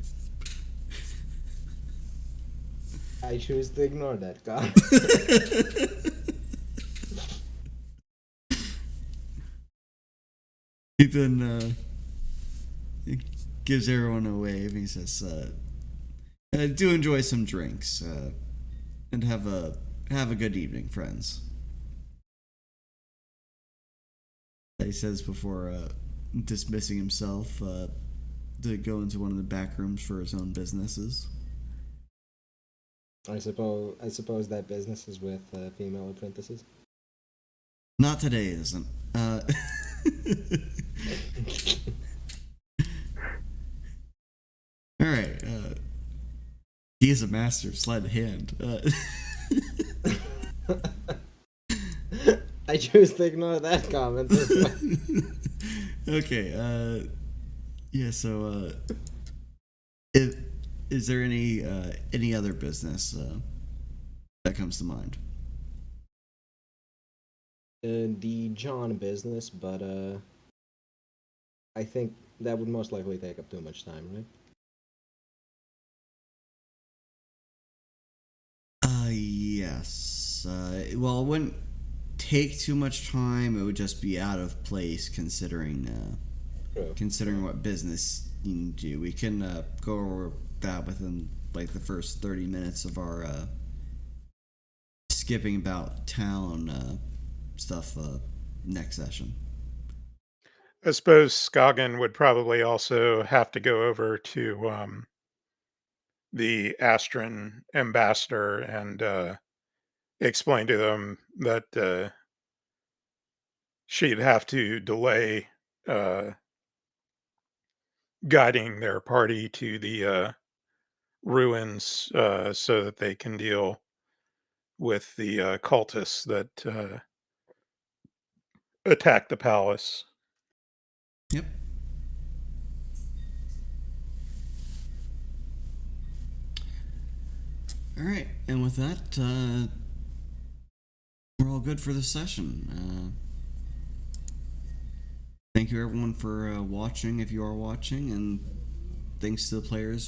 I choose to ignore that, God. He then gives everyone a wave. He says, "Do enjoy some drinks, and have a good evening, friends." He says before dismissing himself to go into one of the back rooms for his own businesses. I suppose that business is with female apprentices. Not today, it isn't. All right. He is a master of sleight of hand. I choose to ignore that comment. Okay. Yeah. So, is there any other business that comes to mind? The John business, but I think that would most likely take up too much time, right? Yes. Well, it wouldn't take too much time. It would just be out of place considering what business you do. We can go over that within like the first 30 minutes of our skipping about town stuff next session. I suppose Skagen would probably also have to go over to the Astron ambassador and explain to them that she'd have to delay guiding their party to the ruins so that they can deal with the cultists that attacked the palace. Yep. All right, and with that, we're all good for this session. Thank you, everyone, for watching, if you are watching, and thanks to the players